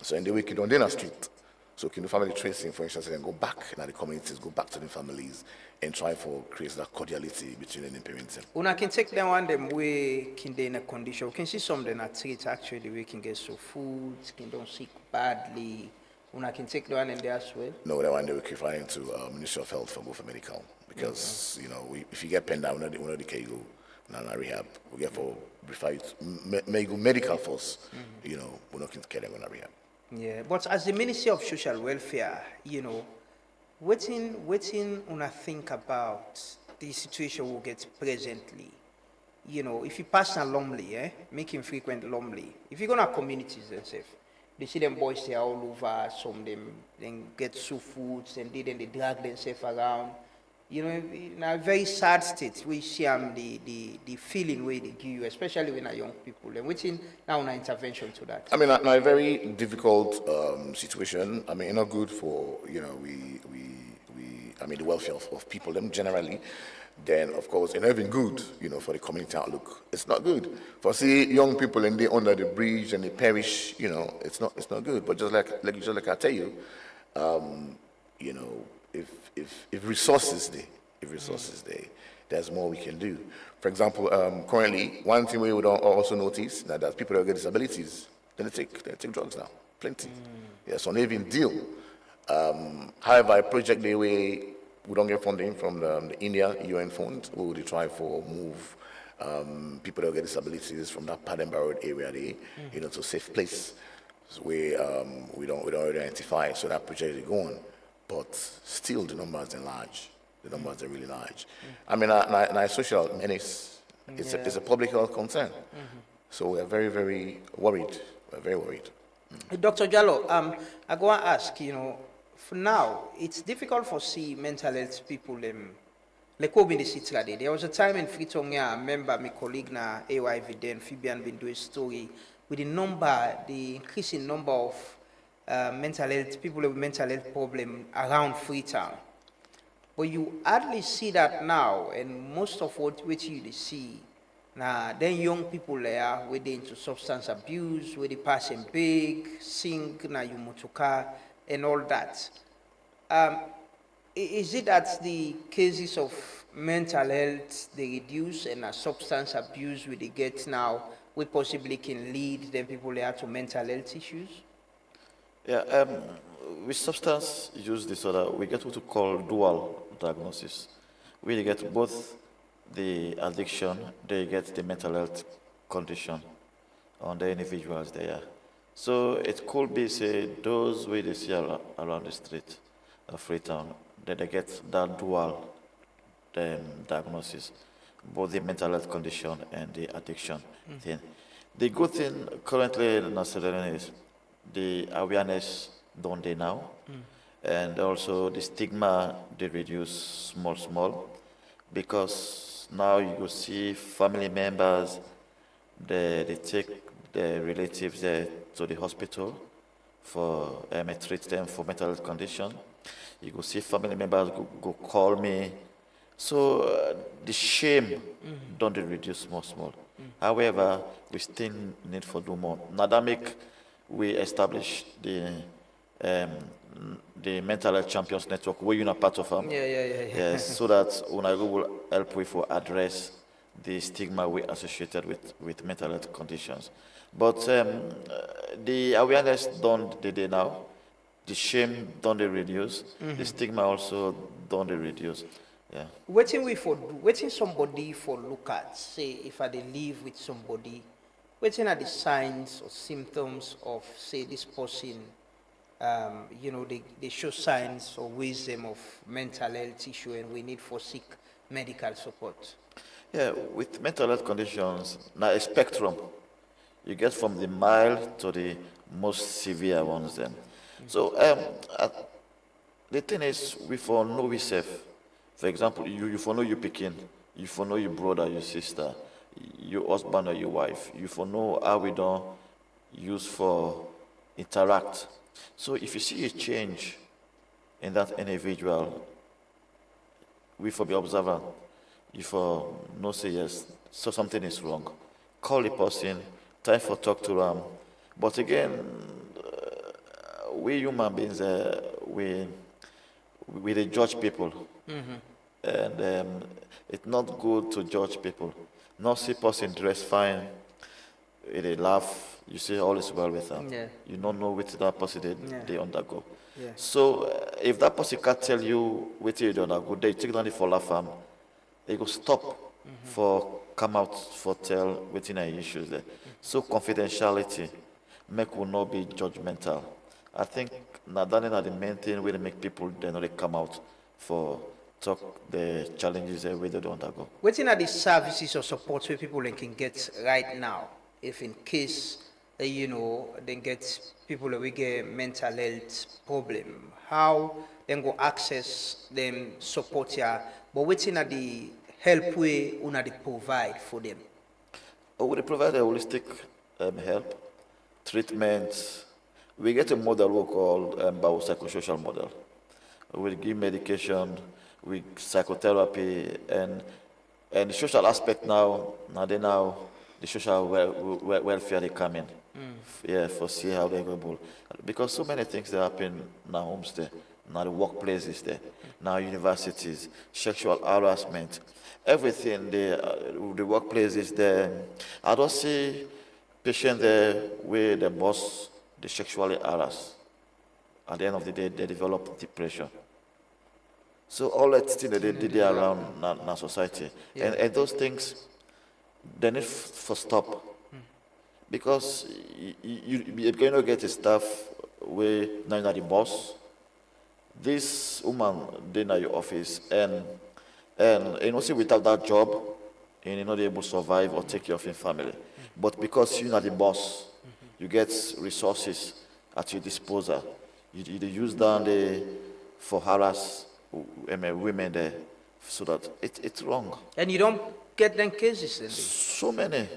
So in the week you don't in the street. So can do family tracing, for instance, and go back in the communities, go back to the families, and try for create that cordiality between the parents. Una can take them one them way can they in a condition. We can see some that are treat actually we can get so food, can don't sick badly. Una can take the one in there as well. No, that one they will referring to Ministry of Health for go for medical because if you get penned down, we know the can go na rehab. We get for refer you medical first. We're not going to care them on rehab. Yeah, but as the Ministry of Social Welfare, waiting una think about the situation we get presently. If you pass alumni, making frequent alumni. If you go to communities themselves, they see them boys there all over. Some them then get so foods and they drag themselves around. In a very sad state, we see the feeling where they give you, especially when are young people. And waiting now an intervention to that. Now a very difficult situation. Not good for we the welfare of people, them generally, then of course it's not even good, for the community outlook. It's not good. For see young people and they under the bridge and they perish, it's not good. But just like I tell you, if resources there, there's more we can do. For example, currently one thing we would also notice now that people that get disabilities, then they take drugs now, plenty. Yes, on even deal. However, a project we don't get funding from the India UN fund. We would try for move people that get disabilities from that pardon borrowed area there, to a safe place where we don't identify. So that project is going, but still the numbers are large. The numbers are really large. A social menace. It's a public health concern. So we are very, very worried. We're very worried. Dr. Jallo, I go and ask, for now, it's difficult for see mental health people like in the city. There was a time in Freetown, I remember my colleague na AYV then, Fabian been doing a story with the increasing number of mental health people with mental health problem around Freetown. But you hardly see that now, and most of what you see now, then young people there, where they into substance abuse, where they passing big, sing, na you motoka, and all that. Is it that the cases of mental health they reduce and substance abuse where they get now, we possibly can lead them people there to mental health issues? Yeah, with substance use disorder, we get what we call dual diagnosis. We get both the addiction, they get the mental health condition on the individuals there. So it could be, say, those where they see around the street of Freetown, that they get that dual diagnosis, both the mental health condition and the addiction thing. The good thing currently in Sierra Leone is the awareness done there now, and also the stigma they reduce small, because now you will see family members, they take their relatives there to the hospital for treat them for mental health condition. You go see family members go call me. So the shame don't reduce small. However, we still need to do more. Now that make we establish the Mental Health Champions Network, where you're part of them. Yes, so that UNAGO will help we for address the stigma we associated with mental health conditions. But the awareness don't they now, the shame don't they reduce, the stigma also don't they reduce. Yeah. Waiting somebody for look at, say if I live with somebody, waiting are the signs or symptoms of say this person, they show signs or wisdom of mental health issue and we need for seek medical support. Yeah, with mental health conditions, now a spectrum. You get from the mild to the most severe ones then. So the thing is, we for know we safe. For example, you for know you picking, you for know your brother, your sister, your husband or your wife, you for know how we don't use for interact. So if you see a change in that individual, we for be observant. You for no say yes, so something is wrong. Call the person, time for talk to them. But again, we human beings, we they judge people. And it's not good to judge people. Not see person dress fine, they laugh, you say all is well with them. You don't know what that person they undergo. So if that person can't tell you what they undergo, they take down the for laugh they go stop for come out for tell within our issues there. So confidentiality make will not be judgmental. I think that is the main thing where they make people they not come out for talk the challenges where they don't undergo. What are the services or support where people can get right now if in case they get people who get mental health problem? How then go access them support here? But what are the help we they provide for them? We provide a holistic help, treatment. We get a model we call biopsychosocial model, we give medication, with psychotherapy, and the social aspect now the social welfare they come in. Yeah, for see how they go able. Because so many things that happen now homes there, now the workplaces there, now universities, sexual harassment, everything there, the workplaces there. I don't see patients there where the boss they sexually harass. At the end of the day, they develop depression. So all that thing that they did around our society, and those things, they need for stop. Because you're going to get a staff where now you're the boss. This woman, they in your office, and you know, see, without that job, you're not able to survive or take care of your family. But because you're not the boss, you get resources at your disposal. You use them for harass women there, so that it's wrong. And you don't get them cases then? So many.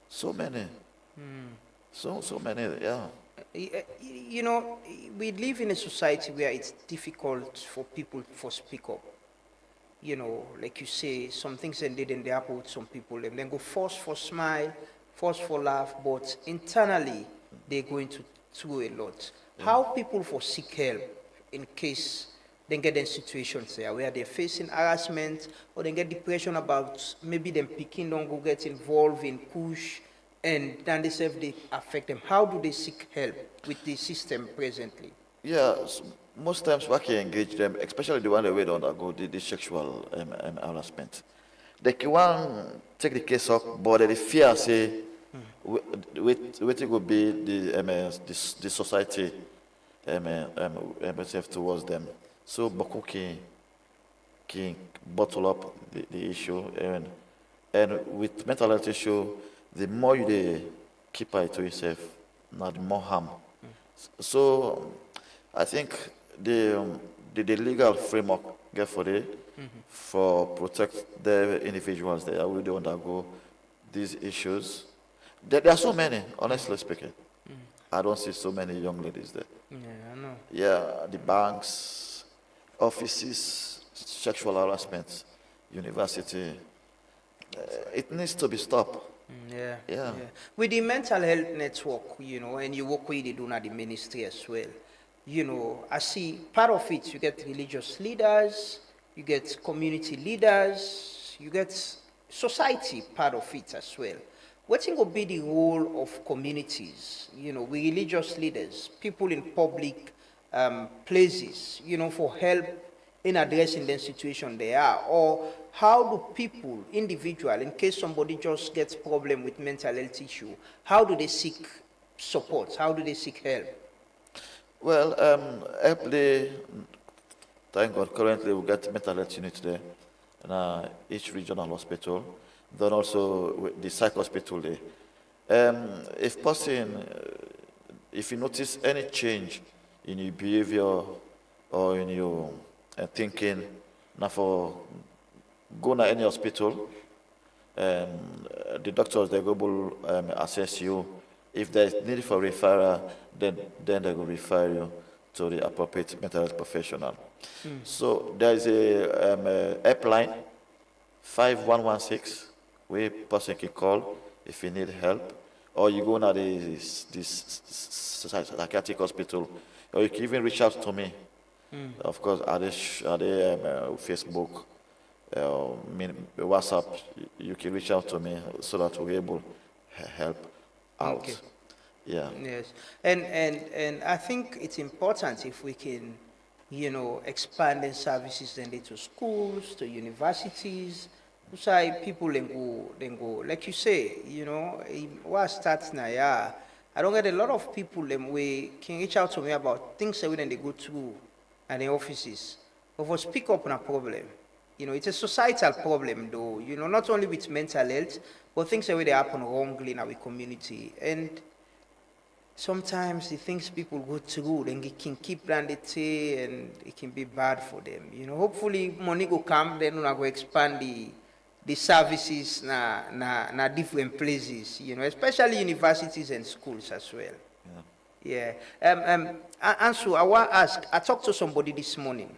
So many. So many, yeah. You know, we live in a society where it's difficult for people to speak up. You know, like you say, some things they happen with some people, and then go force for smile, force for laugh, but internally they're going through a lot. How people for seek help in case they get in situations there where they're facing harassment or they get depression about maybe them picking don't go get involved in push and then they affect them. How do they seek help with the system presently? Yeah, most times we can engage them, especially the one that we don't undergo the sexual harassment. They can take the case up, but they fear say, what it would be the society towards them. So Baku can bottle up the issue, and with mental health issue, the more you keep it to yourself, not the more harm. So I think the legal framework get for protect the individuals that will undergo these issues. There are so many, honestly speaking. I don't see so many young ladies there. Yeah, I know. Yeah, the banks, offices, sexual harassment, university. It needs to be stopped. Yeah. With the mental health network, you know, and you work with the ministry as well, you know, I see part of it, you get religious leaders, you get community leaders, you get society part of it as well. What will be the role of communities, you know, with religious leaders, people in public places, you know, for help in addressing the situation they are? Or how do people, individual, in case somebody just gets problem with mental health issue, how do they seek support? How do they seek help? Well, thank God, currently we get mental health unit there in each regional hospital. Then also the psych hospital there. If person, if you notice any change in your behavior or in your thinking, now for go to any hospital, the doctors they will assess you. If there's need for referral, then they will refer you to the appropriate mental health professional. So there is a helpline 5116 where person can call if you need help, or you go to this psychiatric hospital, or you can even reach out to me. Of course, at the Facebook, WhatsApp, you can reach out to me so that we're able to help out. Okay. Yeah. Yes, and I think it's important if we can, you know, expand the services then to schools, to universities. So people then go, like you say, you know, what starts now, yeah. I don't get a lot of people them we can reach out to me about things that when they go through at the offices. But for speak up on a problem. You know, it's a societal problem though, you know, not only with mental health, but things that they happen wrongly in our community. And sometimes the things people go through, then it can keep down the tea and it can be bad for them. You know, hopefully money go come, then we're going to expand the services na different places, you know, especially universities and schools as well. Yeah. Ansu, I want to ask, I talked to somebody this morning.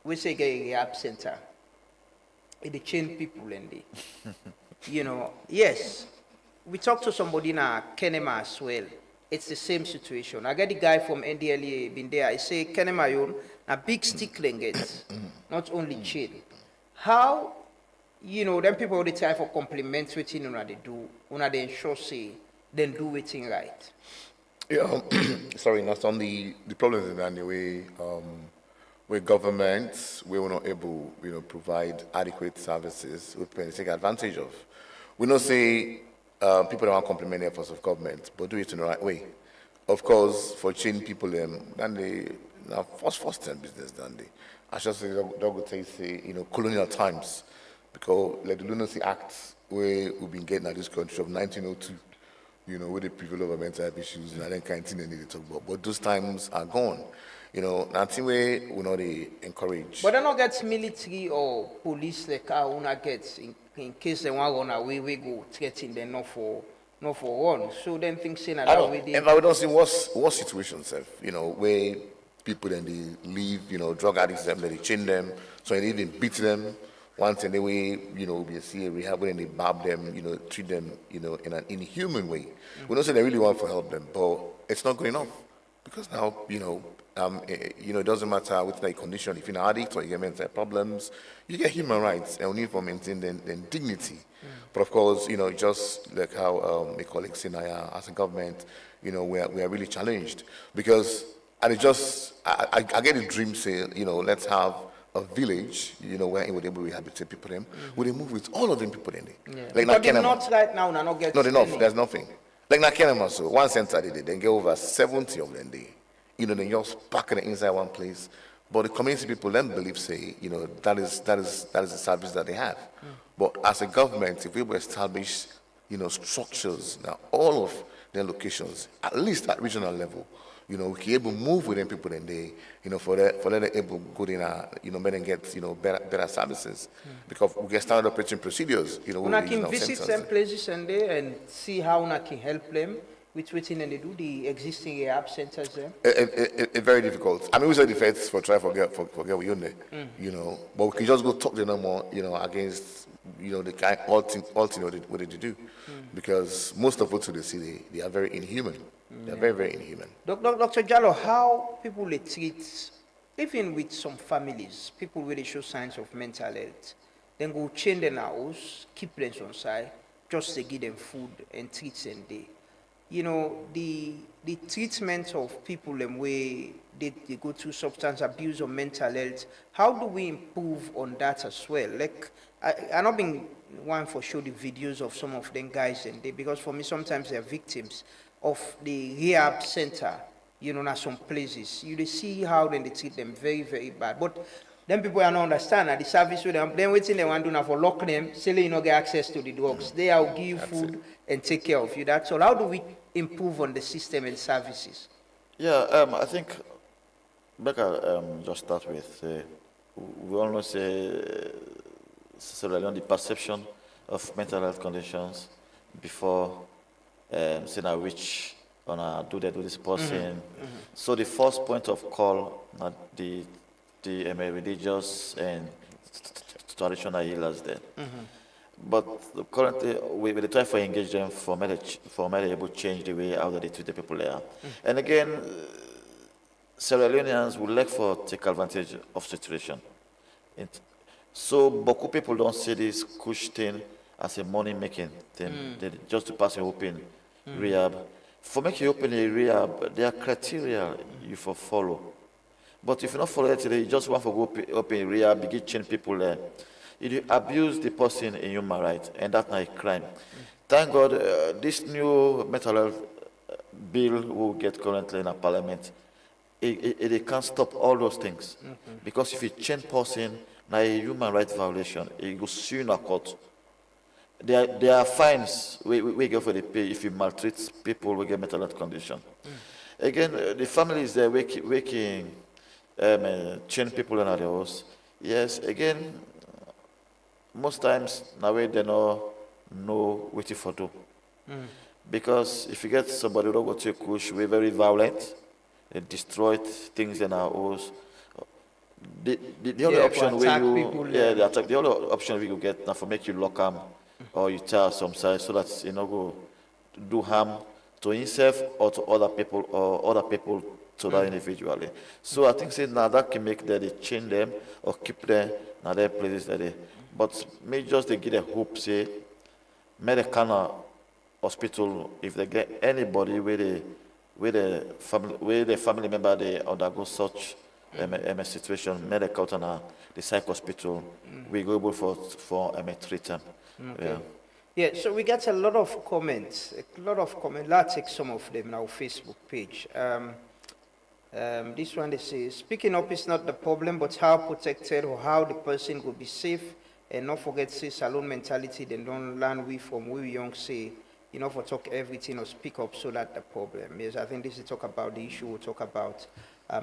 We say get a rehab center. They change people and they, yes. We talked to somebody in Kenema as well. It's the same situation. I get the guy from NDLEA been there. I say Kenema yon a big stick get, not only chain. How, then people all the time for compliments waiting they do, they ensure say then do waiting right. Yeah, sorry, that's on the problems in the way where governments we were not able, provide adequate services we can take advantage of. We don't say people don't want to compliment the efforts of government, but do it in the right way. Of course, for chain people, then they first time business, then they. I should say, Dog say, colonial times, because like the Lunacy Act, where we've been getting at this country of 1902. With the prevalence of mental health issues, and I don't kind of need to talk about. But those times are gone. Nothing way we know they encourage. But they don't get military or police like how una gets in case they want to run away, we go threatening them not for one. So then things saying that way. And we don't see what situations, where people then they leave, drug addicts them, then they chain them, so they even beat them. Once in a way, we see a rehab and they barb them, treat them, in an inhuman way. We don't say they really want to help them, but it's not good enough. Because now, it doesn't matter what's the condition, if you're an addict or you get mental problems, you get human rights and we need to maintain then dignity. But of course, just like how my colleagues in as a government, we are really challenged. Because I get a dream say, let's have a village, where it would able to rehabilitate people in, would they move with all of them people in there? Yeah. Like But they're not right now, they're not getting not enough, there's nothing. Like Nakenema, so one center they did, then get over 70 of them there. They just pack it inside one place. But the community people then believe, say, that is the service that they have. But as a government, if we were establish, structures, now all of their locations, at least at regional level, we can able to move with them people in there, for them able to go in, make them get, better services. Because we get standard operating procedures, Una can visit some places and there and see how una can help them with what they do, the existing rehab centers there. It's very difficult. I mean, we say the feds for try forget we own there, but we can just go talk to them more, against, the kind all thing what they do, because most of what they see they are very inhuman. They're very, very inhuman. Dr. Jallo, how people they treat, even with some families, people where they show signs of mental health, then go change their house, keep them on side, just to give them food and treat them there. The treatment of people and way they go through substance abuse or mental health, how do we improve on that as well? Like, I not been one for show the videos of some of them guys and they, because for me sometimes they're victims of the rehab center, in some places. You see how then they treat them very, very bad. But then people are not understand that the service with them, then waiting they want to do now for lock them, say you not get access to the drugs. They will give you food and take care of you. That's all. How do we improve on the system and services? Yeah, I think Becca just start with we almost say on the perception of mental health conditions before saying which do this person. So the first point of call at the religious and traditional healers then. But currently we try to engage them for able to change the way how they treat the people there. And again, Sierra Leoneans would like for take advantage of situation. So beaucoup people don't see this kush thing as a money-making thing. They just to pass a open rehab. For make you open a rehab, there are criteria you for follow. But if you not follow it today, you just want to go open a rehab, begin change people there. You abuse the person in human rights, and that's not a crime. Thank God, this new mental health bill will get currently in a parliament. It can't stop all those things. Because if you change person, now a human rights violation, it goes sue in a court. There are fines we go for the pay if you maltreat people who get mental health condition. Again, the families there waking change people in their house. Yes, again, most times now they don't know what to do. Because if you get somebody who don't go to a kush, we're very violent, they destroy things in our house. The only option where you people, they attack. The only option we could get now for make you lock him or you tell some side so that you know go do harm to himself or to other people to that individually. So I think say now that can make that they change them or keep them now their places that they. But may just they give a hope say medical hospital if they get anybody where the family member they undergo such a situation medical and the psych hospital we go able for treat them. Okay. Yeah, so we get a lot of comments. Let's take some of them on our Facebook page. This one they say, speaking up is not the problem, but how protected or how the person will be safe, and not forget say saloon mentality. Then don't learn we from we young say, you know, for talk everything or speak up so that the problem. Yes, I think this is talk about the issue. We'll talk about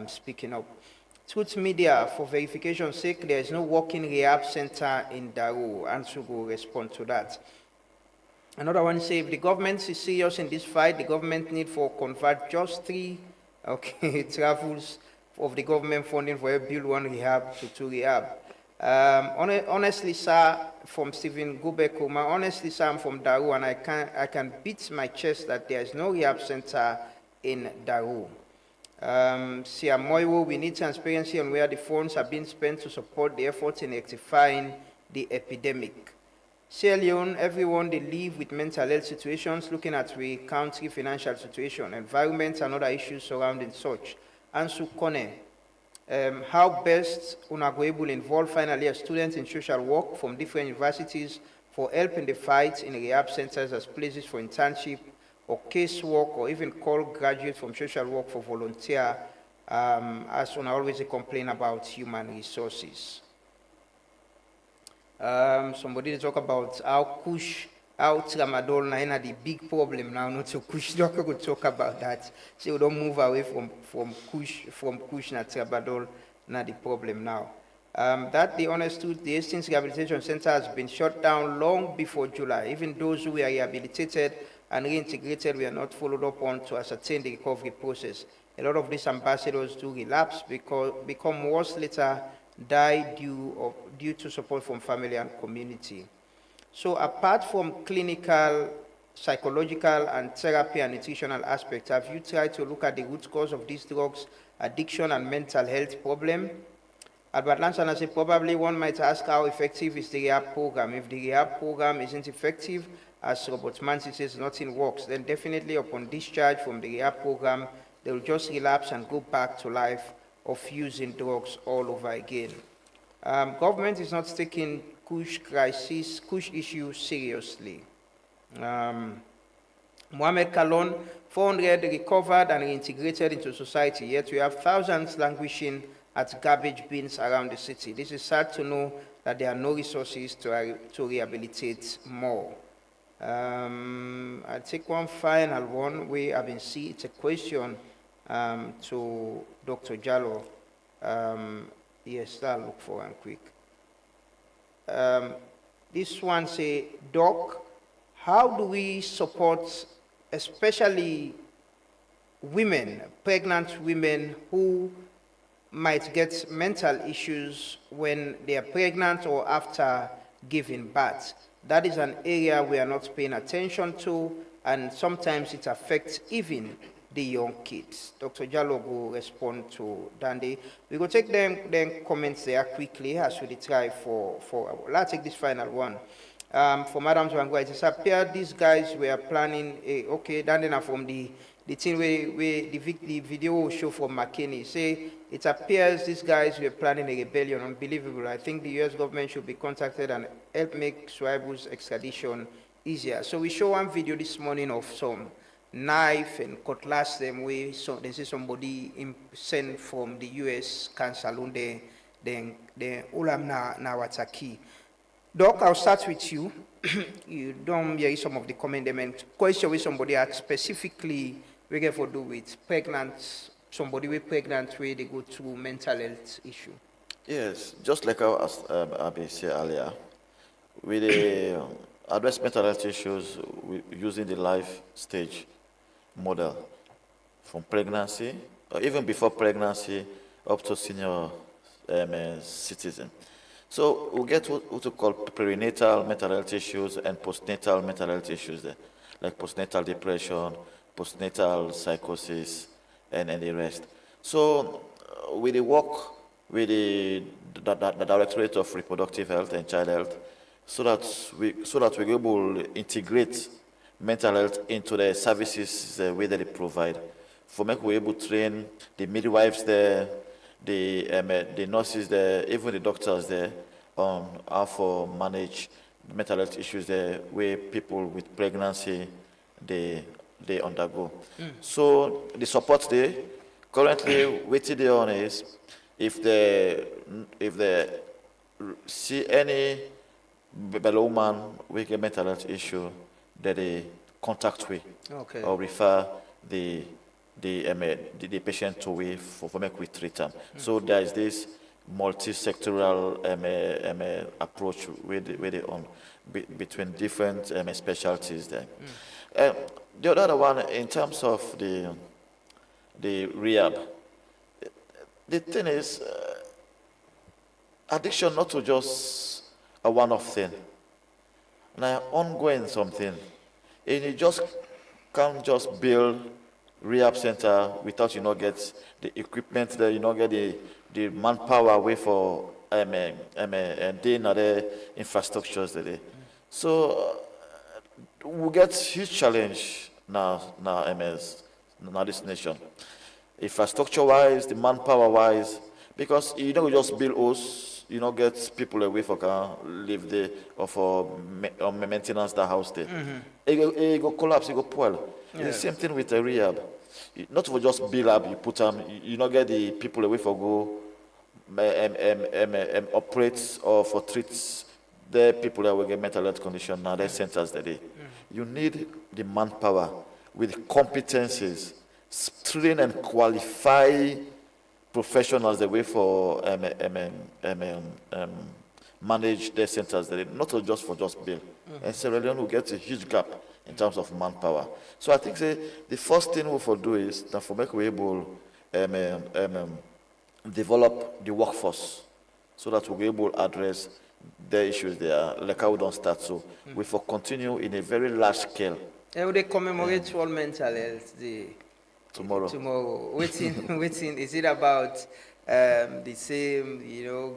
speaking up. Truth Media, for verification's sake, there is no walking rehab center in Daru. Answer will respond to that. Another one say, if the government is serious in this fight, the government need for convert just 3 travels of the government funding for a build 1 rehab to 2 rehab. Honestly, sir, from Stephen Gubekuma, honestly, sir, I'm from Daru, and I can beat my chest that there is no rehab center in Daru. Siamoiwo, we need transparency on where the funds are being spent to support the efforts in rectifying the epidemic. Sierra Leone, everyone they live with mental health situations, looking at the country financial situation, environment and other issues surrounding such. Ansu Kone, how best una go able involve finally a students in social work from different universities for help in the fight in rehab centers as places for internship or casework, or even call graduates from social work for volunteer, as una always complain about human resources. Somebody talk about how tramadol na the big problem now, not so kush. Doctor could talk about that. So we don't move away from kush na tramadol na the problem now. That they understood the Hastings Rehabilitation Center has been shut down long before July. Even those who were rehabilitated and reintegrated were not followed up on to ascertain the recovery process. A lot of these ambassadors do relapse, become worse later, die due to support from family and community. So apart from clinical, psychological, and therapy and nutritional aspects, have you tried to look at the root cause of these drugs, addiction, and mental health problem? Albert Lansana said probably one might ask how effective is the rehab program. If the rehab program isn't effective, as Robert Mansi says, nothing works, then definitely upon discharge from the rehab program, they will just relapse and go back to life of using drugs all over again. Government is not taking Kush issue seriously. Mohamed Kalon, 400 recovered and reintegrated into society, yet we have thousands languishing at garbage bins around the city. This is sad to know that there are no resources to rehabilitate more. I'll take one final one. We have been seeing it's a question to Dr. Jallo. Yes, I'll look for one quick. This one say, Doc, how do we support especially women, pregnant women who might get mental issues when they are pregnant or after giving birth? That is an area we are not paying attention to, and sometimes it affects even the young kids. Dr. Jallo will respond to Dandy. We will take them comments there quickly as we try for let's take this final one. For Madam Zwangwa, it appeared these guys were planning okay, Dandy now from the thing where the video will show from McKinney. Say it appears these guys were planning a rebellion. Unbelievable. I think the US government should be contacted and help make Shuaibu's extradition easier. So we show one video this morning of some knife and cutlass them way. So they say somebody sent from the US Council then Ulam na Wataki. Doc, I'll start with you. You don't hear some of the comment and question with somebody asked specifically we get for do with pregnant, somebody with pregnant where they go through mental health issue. Yes, just like I been said earlier, with the address mental health issues using the life stage model from pregnancy, or even before pregnancy, up to senior citizen. So we get what we call perinatal mental health issues and postnatal mental health issues there, like postnatal depression, postnatal psychosis, and the rest. So with the work with the Directorate of Reproductive Health and Child Health, so that we're able to integrate mental health into the services way that they provide. For make we're able to train the midwives there, the nurses there, even the doctors there, on how to manage mental health issues there, where people with pregnancy they undergo. So the support there, currently what they on is if they see any woman with a mental health issue that they contact with, or refer the patient to we for make we treat them. So there is this multi-sectoral approach with the on between different specialties there. The other one, in terms of the rehab, the thing is, addiction not to just a one-off thing, now ongoing something, and you just can't just build rehab center without get the equipment there, get the manpower away for and then other infrastructures there. So we get huge challenge now this nation, infrastructure wise, the manpower wise, because you just build house, get people away for can live there or for maintenance the house there. It go collapse, it go spoil. The same thing with the rehab. Not for just build up, you put them, you not get the people away for go operate or for treats the people that will get mental health condition now, their centers that day. You need the manpower with competencies, train and qualify professionals the way for manage their centers that day, not just for just build. And Sierra Leone will get a huge gap in terms of manpower. So I think the first thing we will do is that for make we able develop the workforce so that we'll be able to address the issues there, like how we don't start. So we for continue in a very large scale. And they commemorate World Mental Health Day tomorrow. Waiting. Is it about the same,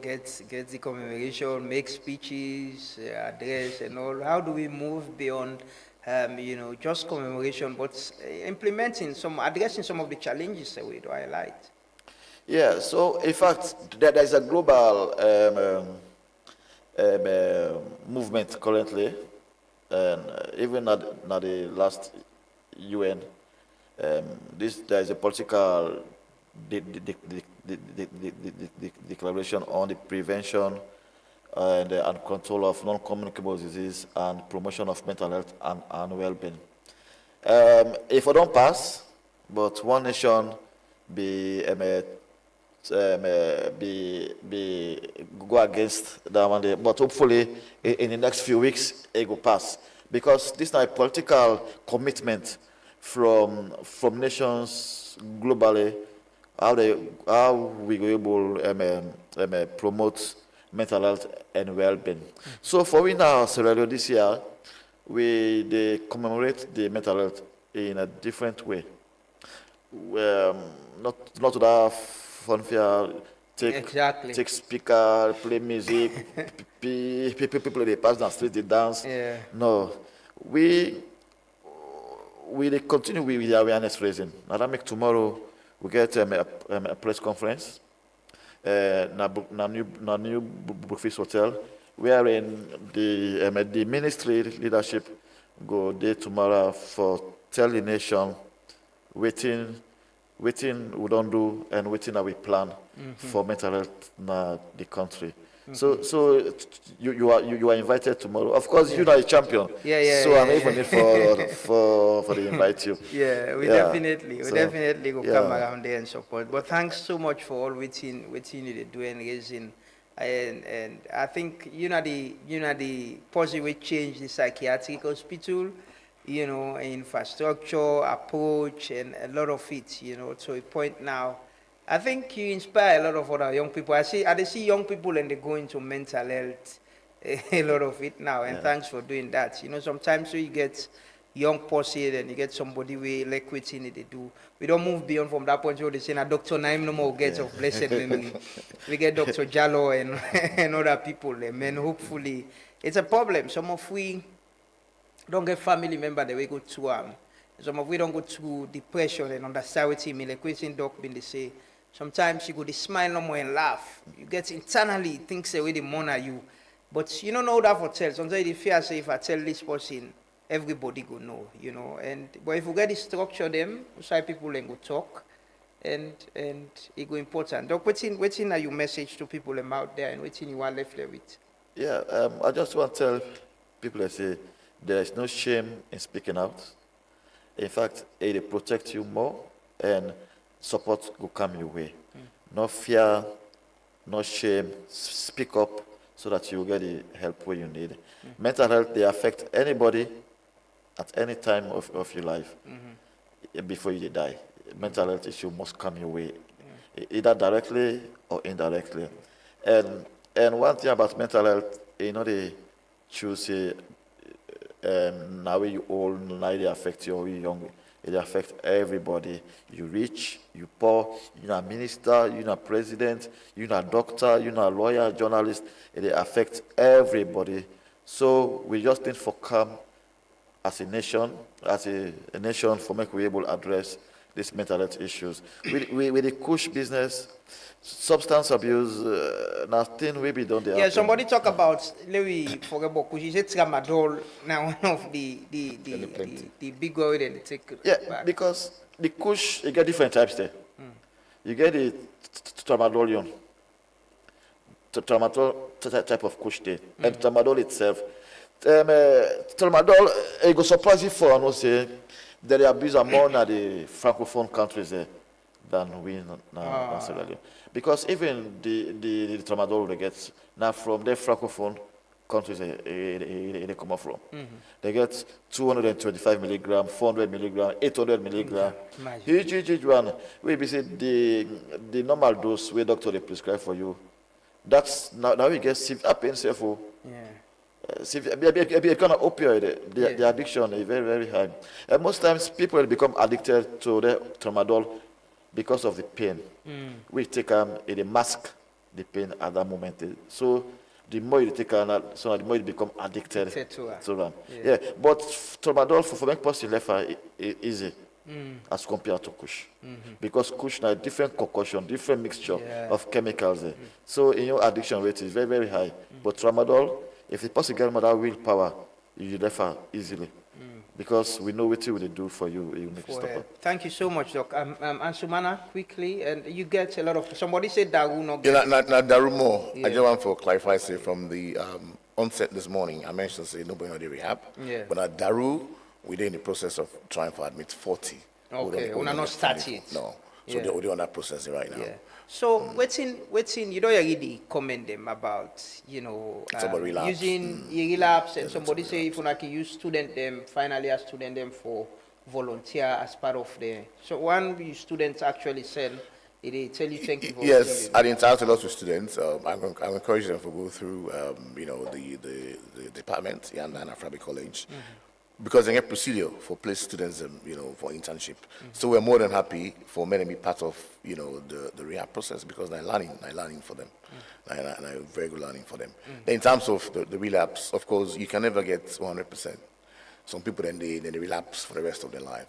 get the commemoration, make speeches, address and all? How do we move beyond just commemoration, but addressing some of the challenges that we do highlight? Yeah, so in fact, there is a global movement currently, and even at the last UN, there is a political declaration on the prevention and control of non-communicable disease and promotion of mental health and well-being. If I don't pass, but one nation go against that one day, but hopefully in the next few weeks it will pass, because this is a political commitment from nations globally, how we go able promote mental health and well-being. So for we now Sierra Leone this year, they commemorate the mental health in a different way. Not to have funfair, take speaker, play music, people they pass down street, they dance. Yeah. No, we continue with the awareness raising. Now that make tomorrow we get a press conference. Na new Brookfield Hotel, wherein the ministry leadership go there tomorrow for tell the nation waiting we don't do and waiting that we plan for mental health in the country. So you are invited tomorrow. Of course, you are a champion. So I'm even for the invite you. Yeah, we definitely will come around there and support. But thanks so much for all waiting you do and raising And I think the policy will change the psychiatric hospital, infrastructure, approach, and a lot of it, to a point now. I think you inspire a lot of other young people. I see young people and they go into mental health, a lot of it now, and thanks for doing that. Sometimes you get young person and you get somebody we like waiting they do. We don't move beyond from that point where they say Dr. Naim no more gets of blessed memory. We get Dr. Jallo and other people, and hopefully it's a problem. Some of we don't get family member that we go to some of we don't go through depression and understand what me like waiting doc been they say. Sometimes you go to smile no more and laugh. You get internally things away the more you. But you don't know that for tell. Sometimes you fear say if I tell this person, everybody go know, but if we get the structure them, so people then go talk, and it go important. Doc, waiting are your message to people them out there, and waiting you want left there with? Yeah, I just want to tell people that say there is no shame in speaking out. In fact, it will protect you more, and support will come your way. No fear, no shame. Speak up so that you will get the help where you need. Mental health, they affect anybody at any time of your life before you die. Mental health issue must come your way, either directly or indirectly. And one thing about mental health, they choose now you old, now they affect you, or you young. It affects everybody. You rich, you poor, you're a minister, you're a president, you're a doctor, you're a lawyer, journalist. It affects everybody. So we just need to come as a nation, for make we able to address these mental health issues. With the kush business, substance abuse, nothing we be done there. Yeah, somebody talk about, let me forget about kush. He said tramadol, now one of the big oil and the take. Yeah, because the kush, you get different types there. You get the tramadolion, tramadol type of kush there, and tramadol itself. Tramadol, it go surprise you for, I know say, that the abuse are more in the francophone countries there than we now Sierra Leone. Because even the tramadol they get now from the francophone countries they come from. They get 225 milligram, 400 milligram, 800 milligram. Huge one. We be say the normal dose where doctor they prescribe for you. That's now we get severe pain for. Be kind of opioid. The addiction is very, very high. And most times people become addicted to the tramadol because of the pain. We take it mask the pain at that moment. So the more you take the more you become addicted to them. Yeah. But tramadol for make person left easy as compared to kush. Because kush now different concoction, different mixture of chemicals. So in your addiction rate is very, very high. But tramadol, if the person gets that willpower, you refer easily. Because we know what we will do for you, you make stop it. Thank you so much, Doc. Ansumana, quickly, and you get a lot of, somebody said Daru not get. Yeah, Daru more. I just want to clarify, say, from the onset this morning, I mentioned, say, nobody on the rehab. Yeah. But at Daru, we're in the process of trying to admit 40. Okay, we're not started. No. So they're on that process right now. Yeah. So waiting, you don't really comment them about, using relapse, and somebody say if you can use student them, finally a student them for volunteer as part of the, so one students actually said, they tell you thank you for yes, I entitled a lot of students. I encourage them to go through, the department, and Afrabi College. Because they get procedure for place students, for internship. So we're more than happy for many to be part of, the rehab process because they're learning for them. And very good learning for them. In terms of the relapse, of course, you can never get 100%. Some people then they relapse for the rest of their life.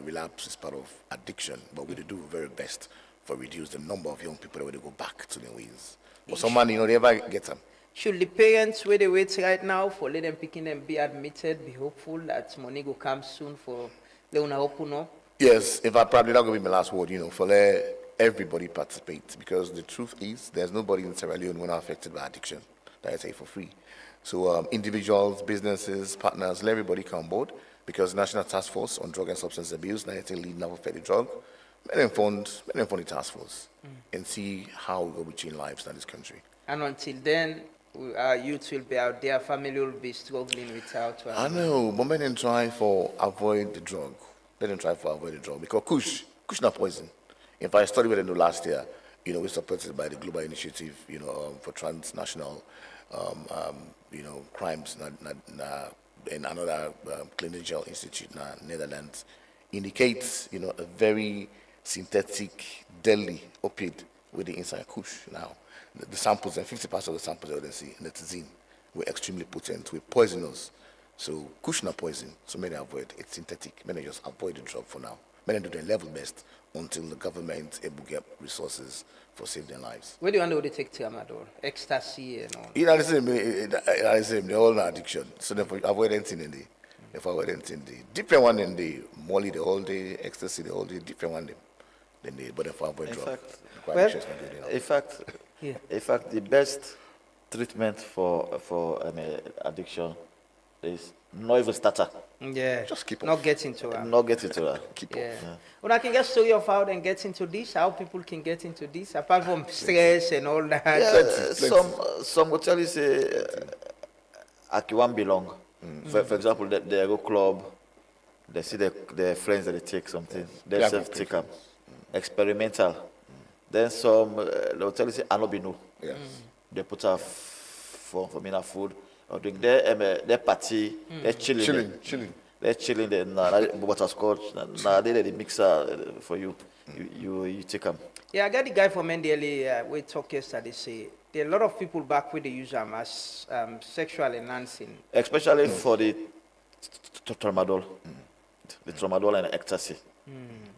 Relapse is part of addiction, but we do very best for reduce the number of young people that will go back to their ways. But some money, they never get them. Should the parents where they wait right now for let them picking them be admitted, be hopeful that money will come soon for they wanna open up? Yes, in fact, probably not going to be my last word, for let everybody participate because the truth is there's nobody in Sierra Leone who are affected by addiction. That I say for free. So individuals, businesses, partners, let everybody come on board because National Task Force on Drug and Substance Abuse, now lead now for the drug, let them fund the task force and see how we will change lives in this country. And until then, our youth will be out there, family will be struggling without. I know, but men try for avoid the drug. Let them try for avoid the drug because kush not poison. In fact, I studied with them last year. We're supported by the Global Initiative, for transnational, crimes. In another clinical institute in Netherlands, indicates, a very synthetic, deadly opiate with the inside kush. Now, the samples and 50% of the samples that they see in the tizine were extremely potent, were poisonous. So kush not poison, so many avoid. It's synthetic. Many just avoid the drug for now. Many do their level best until the government is able to get resources for save their lives. Where do you want to take tramadol, ecstasy, and all? The same. They're all an addiction. So they avoid anything in the. If I avoid anything, the different one in the Molly the whole day, ecstasy the whole day, different one than the. But if I avoid drug, in fact, the best treatment for an addiction is not even starter. Yeah, just keep not get into it. Not get into it. Keep off. Yeah. Well, I can get story of how then get into this, how people can get into this, apart from stress and all that. Yeah, some will tell you say, Akiwan belong. For example, they go club, they see their friends that they take something, they self-take them. Experimental. Then some, they'll tell you say, Anobino. Yes. They put up for me food. Or doing their party, they're chilling. They're chilling. Then butterscotch. Now they the mixer for you. You take them. Yeah, I got the guy from NDLA. We talked yesterday. Say there are a lot of people back with the use them as sexual enhancing, especially for the tramadol, the tramadol and ecstasy.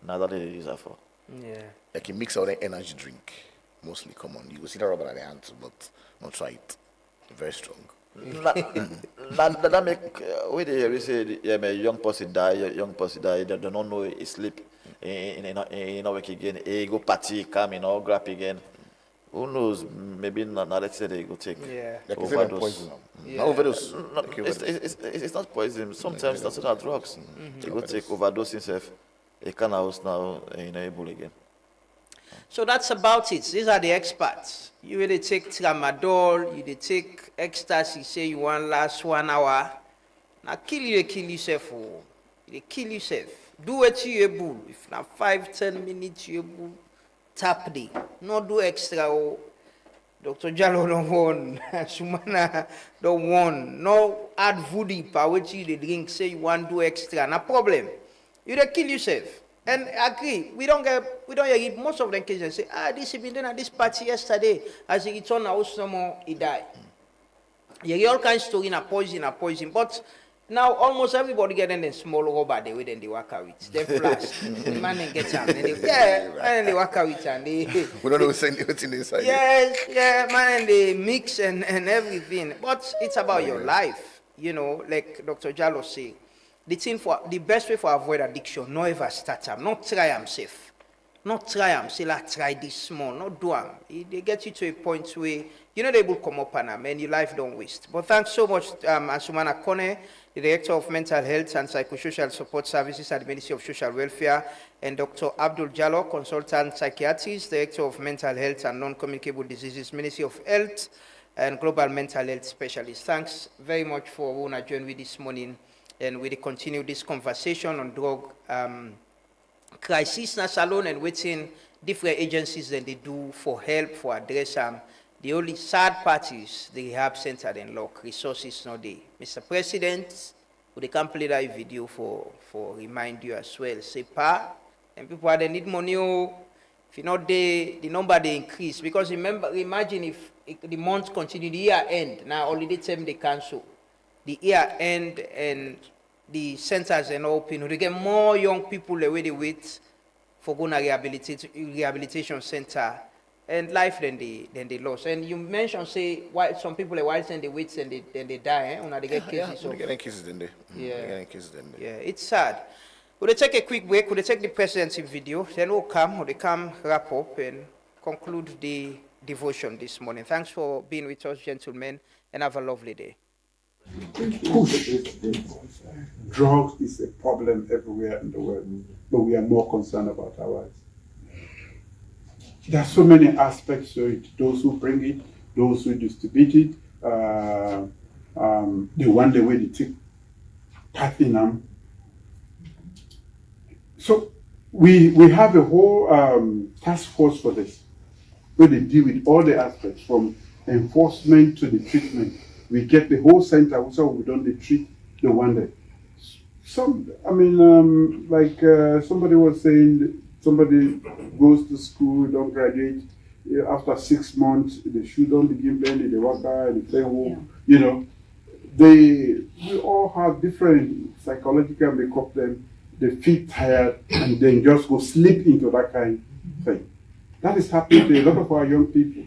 Now that they use that for. Yeah. Like you mix out an energy drink, mostly common. You will see the rubber at the hands, but not try it. Very strong. That make when they say a young person die, they don't know he sleep in work again, he go party, come grab again. Who knows? Maybe not let's say they go take overdose. Overdose. No, it's not poison. Sometimes that's not drugs. They go take overdose himself. He can house now able again. So that's about it. These are the experts. You will take tramadol, you will take ecstasy, say you want last 1 hour. Now kill yourself. You kill yourself. Do what you able. If not 5-10 minutes you able, tap the. No do extra. Dr. Jallo don't want. Sumana don't want. No add voodoo for what you drink. Say you want do extra. No problem. You will kill yourself. And agree, we don't get most of the cases say, this has been done at this party yesterday. As he returned house, someone he died. You get all kinds of story in a poison. But now almost everybody get in a small rubber they way then they work out with. They flash. The man then get them. And they work out with and they we don't know what's inside. Yes, man, they mix and everything. But it's about your life. Like Dr. Jallo say. The best way for avoid addiction, not ever start them, not try them safe. Not try them, say like try this small, not do them. They get you to a point where you're not able to come up on them and your life don't waste. But thanks so much, Asumana Kone, the Director of Mental Health and Psychosocial Support Services at the Ministry of Social Welfare, and Dr. Abdul Jallo, Consultant Psychiatrist, Director of Mental Health and Non-Communicable Diseases, Ministry of Health and Global Mental Health Specialist. Thanks very much for joining me this morning. And we continue this conversation on drug crisis, not alone, and waiting different agencies that they do for help, for address the only sad parties, the rehab center and lock resources not there. Mr. President, we can play that video for remind you as well. Say and people they need money. If you not there, the number they increase because imagine if the month continue, the year end now holiday time they cancel. The year end and the centers are open. They get more young people the way they wait for going to rehabilitation center and life than they lost. And you mentioned say why some people are while they wait and they die. They get cases. They get cases then they. Yeah, it's sad. Would they take a quick break? Would they take the presidency video? Then we'll come wrap up and conclude the devotion this morning. Thanks for being with us, gentlemen, and have a lovely day. Drugs is a problem everywhere in the world, but we are more concerned about ours. There are so many aspects to it. Those who bring it, those who distribute it, the one the way they take part in them. So we have a whole task force for this, where they deal with all the aspects from enforcement to the treatment. We get the whole center, so we don't treat the one that. Somebody was saying, somebody goes to school, don't graduate, after 6 months, the shoe don't begin bending, the worker, the play home, you know. We all have different psychological makeup them. They feel tired and then just go slip into that kind of thing. That is happening to a lot of our young people.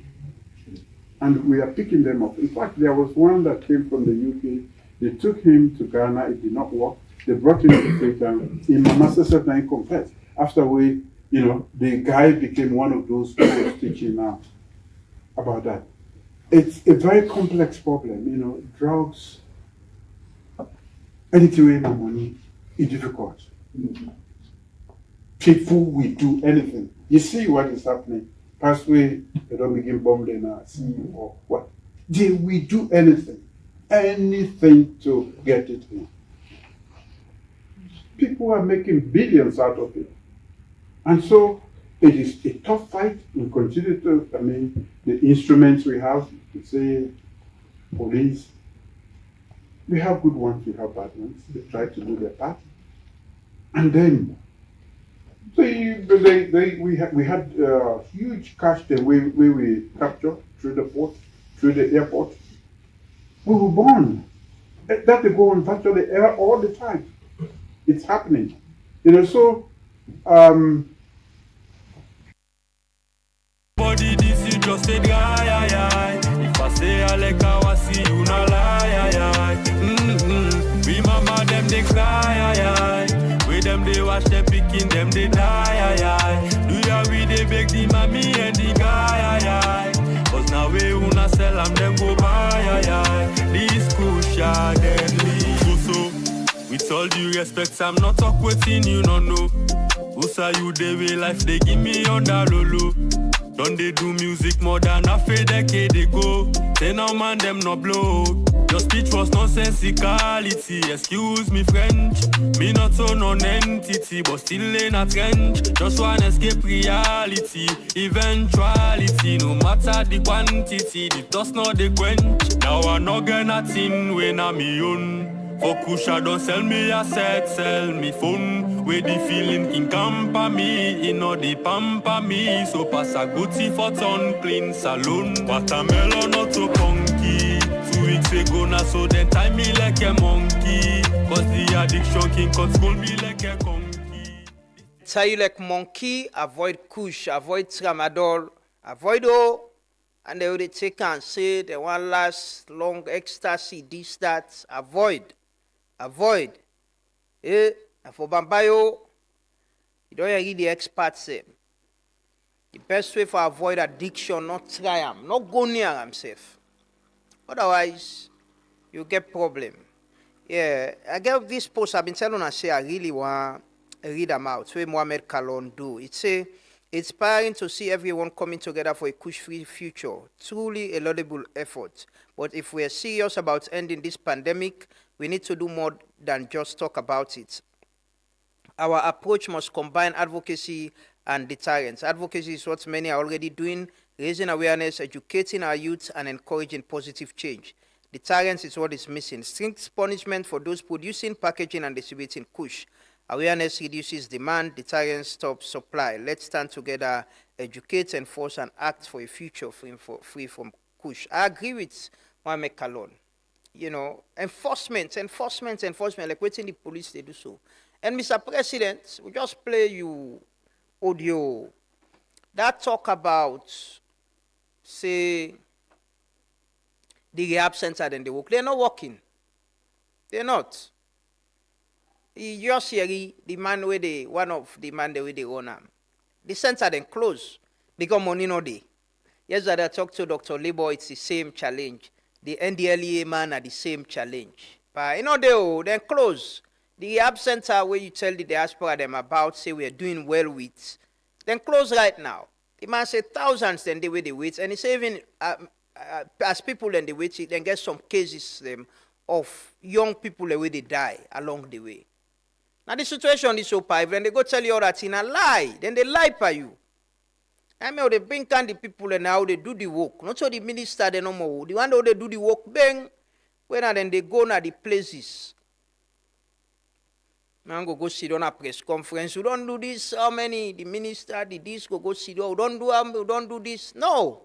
And we are picking them up. In fact, there was one that came from the UK. They took him to Ghana. It did not work. They brought him to Freetown. In Mamasa said, "I confess." After the guy became one of those who was teaching now about that. It's a very complex problem. Drugs, anything with money, is difficult. People will do anything. You see what is happening. Pathway, they don't begin bombing now, or what. They will do anything to get it in. People are making billions out of it. And so it is a tough fight. We continue to, the instruments we have, say, police, we have good ones, we have bad ones. They try to do their part. And then, we had huge cash the way we captured through the port, through the airport. We were born. That they go on virtually air all the time. It's happening. Body this is just a guy. If I say I like how I see you not lie. We mama them they cry. We them they watch them picking them they die. Do ya we they beg the mommy and the guy. Cause now we wanna sell them go buy. This crucial deadly. So with all due respect, I'm not talk waiting you no know. Who say you they way life they give me on the lolo. Don't they do music more than a decade ago? Say now man them no blow. Your speech was nonsensicality. Excuse me French. Me not so non-entity, but still in a trench. Just want escape reality. Eventuality, no matter the quantity, the dust not the quench. Now I no get nothing when I'm me own. For Kusha don't sell me asset, sell me phone. Where the feeling can camper me, the pamper me. So pass a Gucci for ton clean saloon. Watermelon not so punky. 2 weeks ago now, so then tie me like a monkey. Cause the addiction can control me like a conky. Tie you like monkey, avoid Kush, avoid tramadol, avoid all. And they would take and say they want last long ecstasy, this, that, avoid. And for Bambayo, you don't hear the experts say. The best way for avoid addiction, not try them, not go near them safe. Otherwise, you get problem. Yeah, I get this post I've been telling I say I really want to read them out. What Mohamed Kalon do. It say, inspiring to see everyone coming together for a kush-free future. Truly a laudable effort. But if we are serious about ending this pandemic, we need to do more than just talk about it. Our approach must combine advocacy and deterrence. Advocacy is what many are already doing, raising awareness, educating our youth, and encouraging positive change. Deterrence is what is missing. Strict punishment for those producing, packaging, and distributing kush. Awareness reduces demand, deterrence stops supply. Let's stand together, educate, enforce, and act for a future free from kush. I agree with Mohamed Kalon. Enforcement, like waiting the police they do so. And Mr. President, we just play you audio that talk about, say, the rehab center and they work. They're not working. They're not. You just hear the man where one of the man the way they run them. The center then close because money no day. Yesterday I talked to Dr. Labor, it's the same challenge. The NDLEA man are the same challenge. But they then close. The rehab center where you tell the diaspora them about, say we are doing well with, then close right now. The man said thousands then they wait. And he say even as people then they wait, then get some cases them of young people the way they die along the way. Now the situation is so pipe, and they go tell you all that in a lie, then they lie by you. I mean, they bring kind the people and now they do the work. Not so the minister they no more. The one that they do the work, bang, when then they go na the places. Man go sit on a press conference. You don't do this. How many? The minister, the this go sit down. You don't do this. No.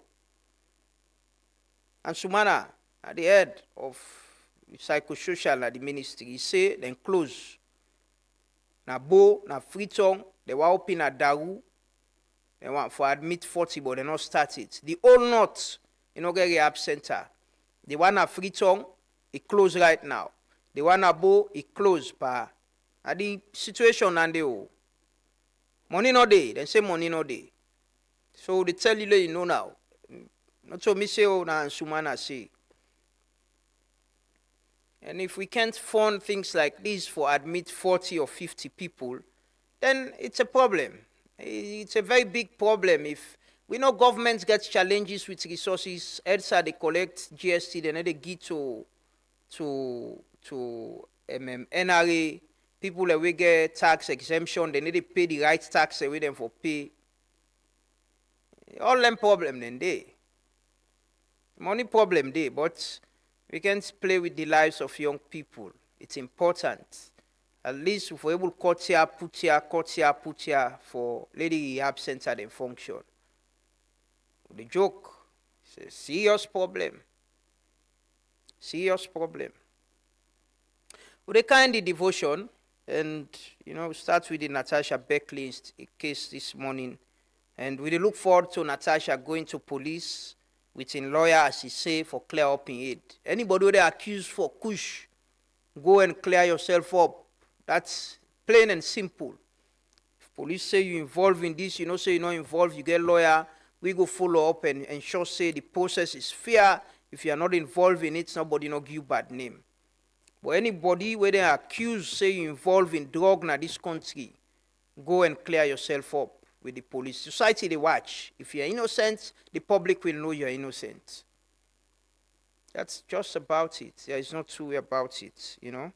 And Sumana, at the head of psychosocial at the ministry, he say then close. Na Bo, na Freetown, they were open at Daru. They want for admit 40, but they not start it. The whole north, you know, get rehab center. The one at Freetown, it closed right now. The one at Bo, it closed, pa. At the situation and they oh. Money no day, then say money no day. So they tell you know now. Not so me say oh na Sumana say. And if we can't fund things like this for admit 40 or 50 people, then it's a problem. It's a very big problem. If we know governments get challenges with resources, EDSA they collect GST, then they give to NRA. People that we get tax exemption, they need to pay the right tax with them for pay. All them problem then they. Money problem they, but we can't play with the lives of young people. It's important. At least if we're able to cut here, put here for lady rehab center then function. The joke, it's a serious problem. Serious problem. With the kind of devotion, and you know, we start with the Natasha Beckley case this morning, and we look forward to Natasha going to police with a lawyer, as he say, for clear up in it. Anybody who they accused for kush, go and clear yourself up. That's plain and simple. If police say you involved in this, you know, say you're not involved, you get lawyer, we go follow up and ensure say the process is fair. If you are not involved in it, nobody no give you bad name. But anybody where they accuse, say you involved in drug in this country, go and clear yourself up with the police. Society, they watch. If you're innocent, the public will know you're innocent. That's just about it. There is no two way about it, you know.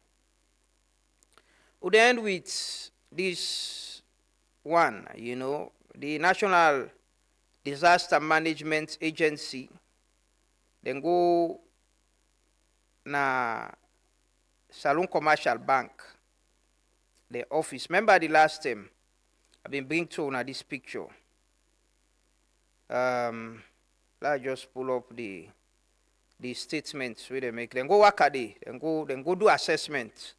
We'll end with this one, you know, the National Disaster Management Agency. Then go na Saloon Commercial Bank, the office. Remember the last time I've been bringing to now this picture. Let's just pull up the statements where they make. Then go work a day. Then go do assessment.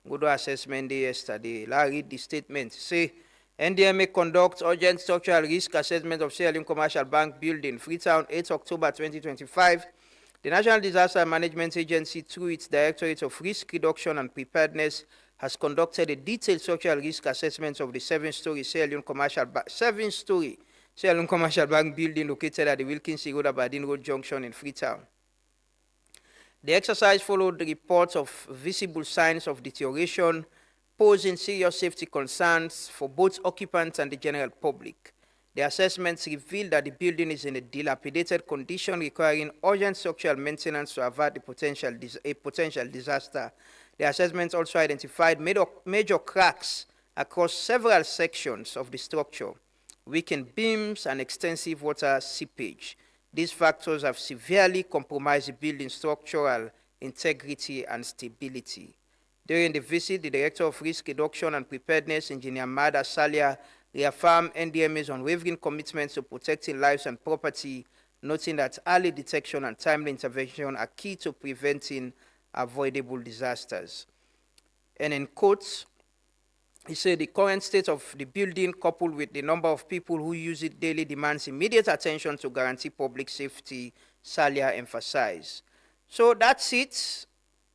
Go do assessment day yesterday. Let's read the statement. Say NDMA conduct urgent structural risk assessment of Sierra Leone Commercial Bank building, Freetown, 8 October 2025. The National Disaster Management Agency, through its Directorate of Risk Reduction and Preparedness, has conducted a detailed structural risk assessment of the 7-story Sierra Leone Commercial Bank building located at the Wilkinson Road, Aberdeen Road Junction in Freetown. The exercise followed the reports of visible signs of deterioration, posing serious safety concerns for both occupants and the general public. The assessments revealed that the building is in a dilapidated condition requiring urgent structural maintenance to avert a potential disaster. The assessments also identified major cracks across several sections of the structure, weakened beams, and extensive water seepage. These factors have severely compromised the building's structural integrity and stability. During the visit, the Director of Risk Reduction and Preparedness, Engineer Mada Salia, reaffirmed NDMA's unwavering commitment to protecting lives and property, noting that early detection and timely intervention are key to preventing avoidable disasters. And in quotes, he said the current state of the building, coupled with the number of people who use it daily, demands immediate attention to guarantee public safety, Salia emphasized. So that's it.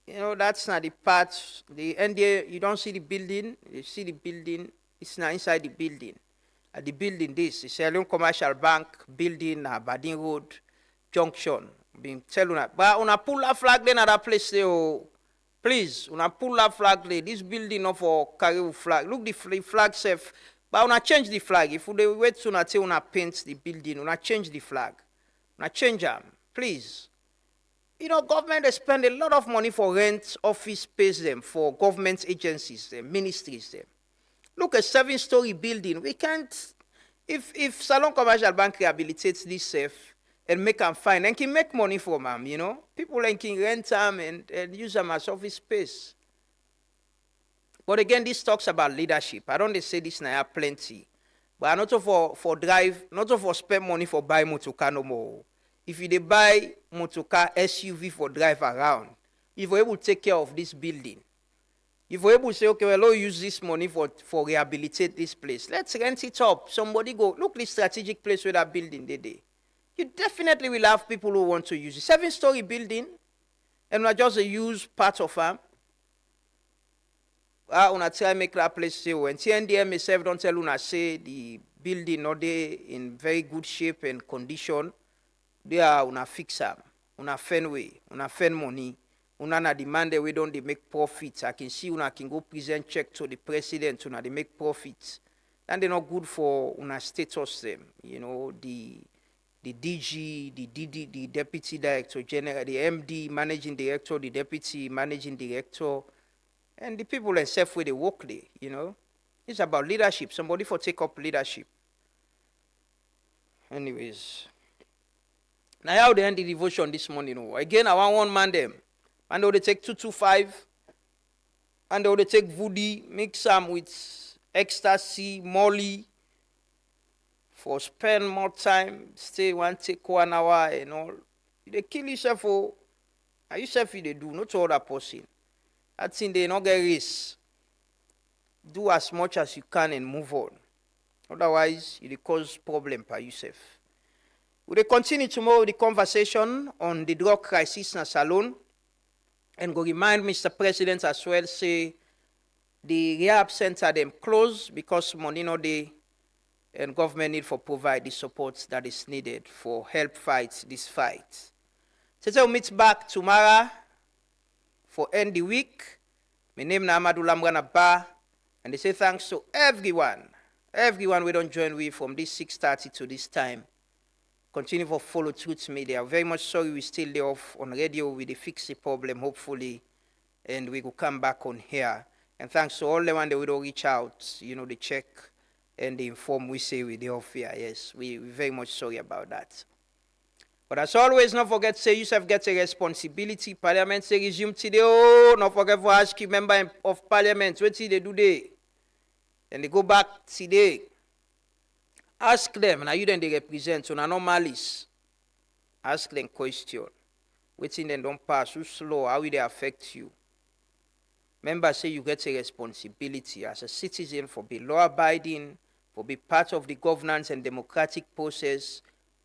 You know, that's not the part. The NDA, you don't see the building. You see the building. It's not inside the building. At the building, this is Sierra Leone Commercial Bank building, Aberdeen Road Junction. Being tell you that, but una pull that flag then at that place there. Oh, please, una pull that flag there. This building not for carry flag. Look the flag safe. But una change the flag. If they wait to una till una paint the building, una change the flag. Una change them. Please. You know, government, they spend a lot of money for rent, office space them, for government agencies, them, ministries them. Look, a 7-story building. We can't, if Salon Commercial Bank rehabilitates this safe and make them fine, and can make money from them, you know. People can rent them and use them as office space. But again, this talks about leadership. I don't say this now plenty. But not for drive, not for spend money for buy motorcar no more. If you buy motorcar SUV for drive around, if you're able to take care of this building, if you're able to say, okay, well, I'll use this money for rehabilitate this place, let's rent it up. Somebody go, look this strategic place where that building they. You definitely will have people who want to use it. 7-story building, and not just use part of them. Una try make that place say, when TNDM itself don't tell una say the building not there in very good shape and condition, they are una fix them, una fend way, una fend money, una na demand we don't they make profits. I can see una can go present check to the president, una they make profits. And they're not good for una status them. You know, the DG, the DD, the deputy director general, the MD, managing director, the deputy managing director, and the people themselves where they work there, you know. It's about leadership. Somebody for take up leadership. Anyways. Now how they end the devotion this morning. You know? Again, I want one man them. And they will take 225. And they will take voodoo, mix them with ecstasy, molly. For spend more time, stay take 1 hour and all. They kill yourself for yourself they do, not to other person. I think they not get risk. Do as much as you can and move on. Otherwise, it will cause problem by yourself. We will continue tomorrow with the conversation on the drug crisis in Salon. And go remind Mr. President as well, say the rehab center them closed because money no dey, and government need for provide the support that is needed for help fight this fight. So we'll meet back tomorrow for end the week. My name is Amadou Lambrana Ba, and they say thanks to everyone we don't join with from this 6:30 to this time. Continue for follow Truth Media. Very much sorry we still there off on radio. We fix the problem hopefully, and we will come back on here. And thanks to all the one that we don't reach out, you know, they check and they inform we say we off here. Yes, we very much sorry about that. But as always, don't forget to say yourself get a responsibility. Parliament say resume today. Oh, don't forget to ask you member of parliament what they do there. And they go back today. Ask them, now you then they represent on anomalies. Ask them question. Waiting them don't pass, who slow, how will they affect you? Members say you get a responsibility as a citizen for be law abiding, for be part of the governance and democratic process.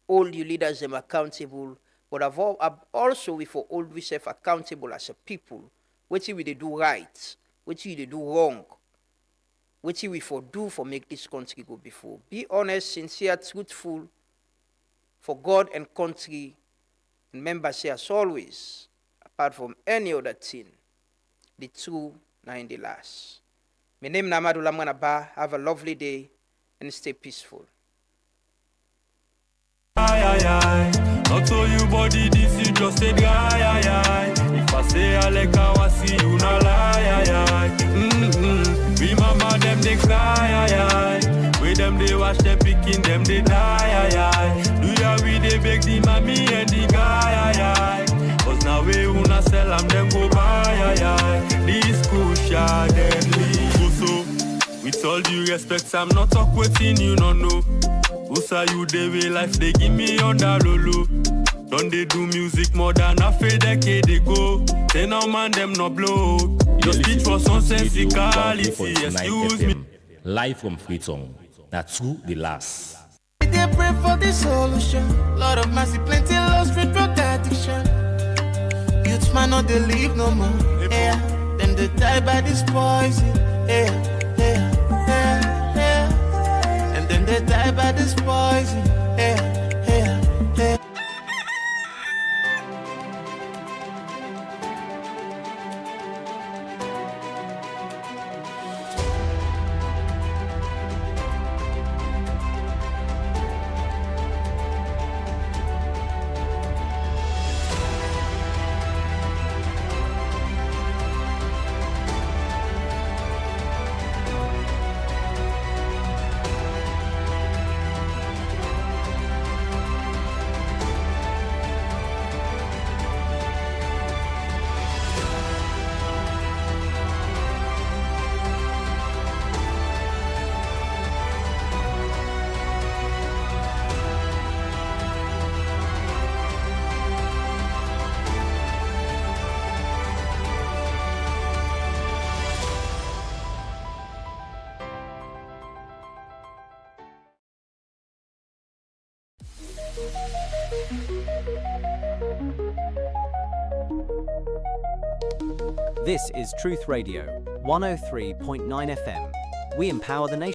Hold you leaders them accountable, but also we for hold we self accountable as a people. What we they do right, what we they do wrong, what we for do for make this country go before. Be honest, sincere, truthful for God and country. And members say as always, apart from any other thing, the true now in the last. My name is Amadou Lambrana Ba. Have a lovely day and stay peaceful. Not so you body this you just say dry. If I say I like how I see you not lie. We mama them they cry. With them they wash them picking them they die. Do ya we they beg the mommy and the guy. Cause now we wanna sell them go buy. This crucial deadly. So with all due respect I'm not talk waiting you no know. Who say you they way life they give me under lolo. Don't they do music more than a decade ago? Say now man them no blow. Your speech was nonsensicality. Excuse me. Live from Freetown. That's true the last. They pray for the solution. Lord of mercy, plenty lost with drug addiction. Youths man not they live no more. Yeah, them they die by this poison. Yeah. And then they die by this poison. Yeah. This is Truth Radio, 103.9 FM. We empower the nation.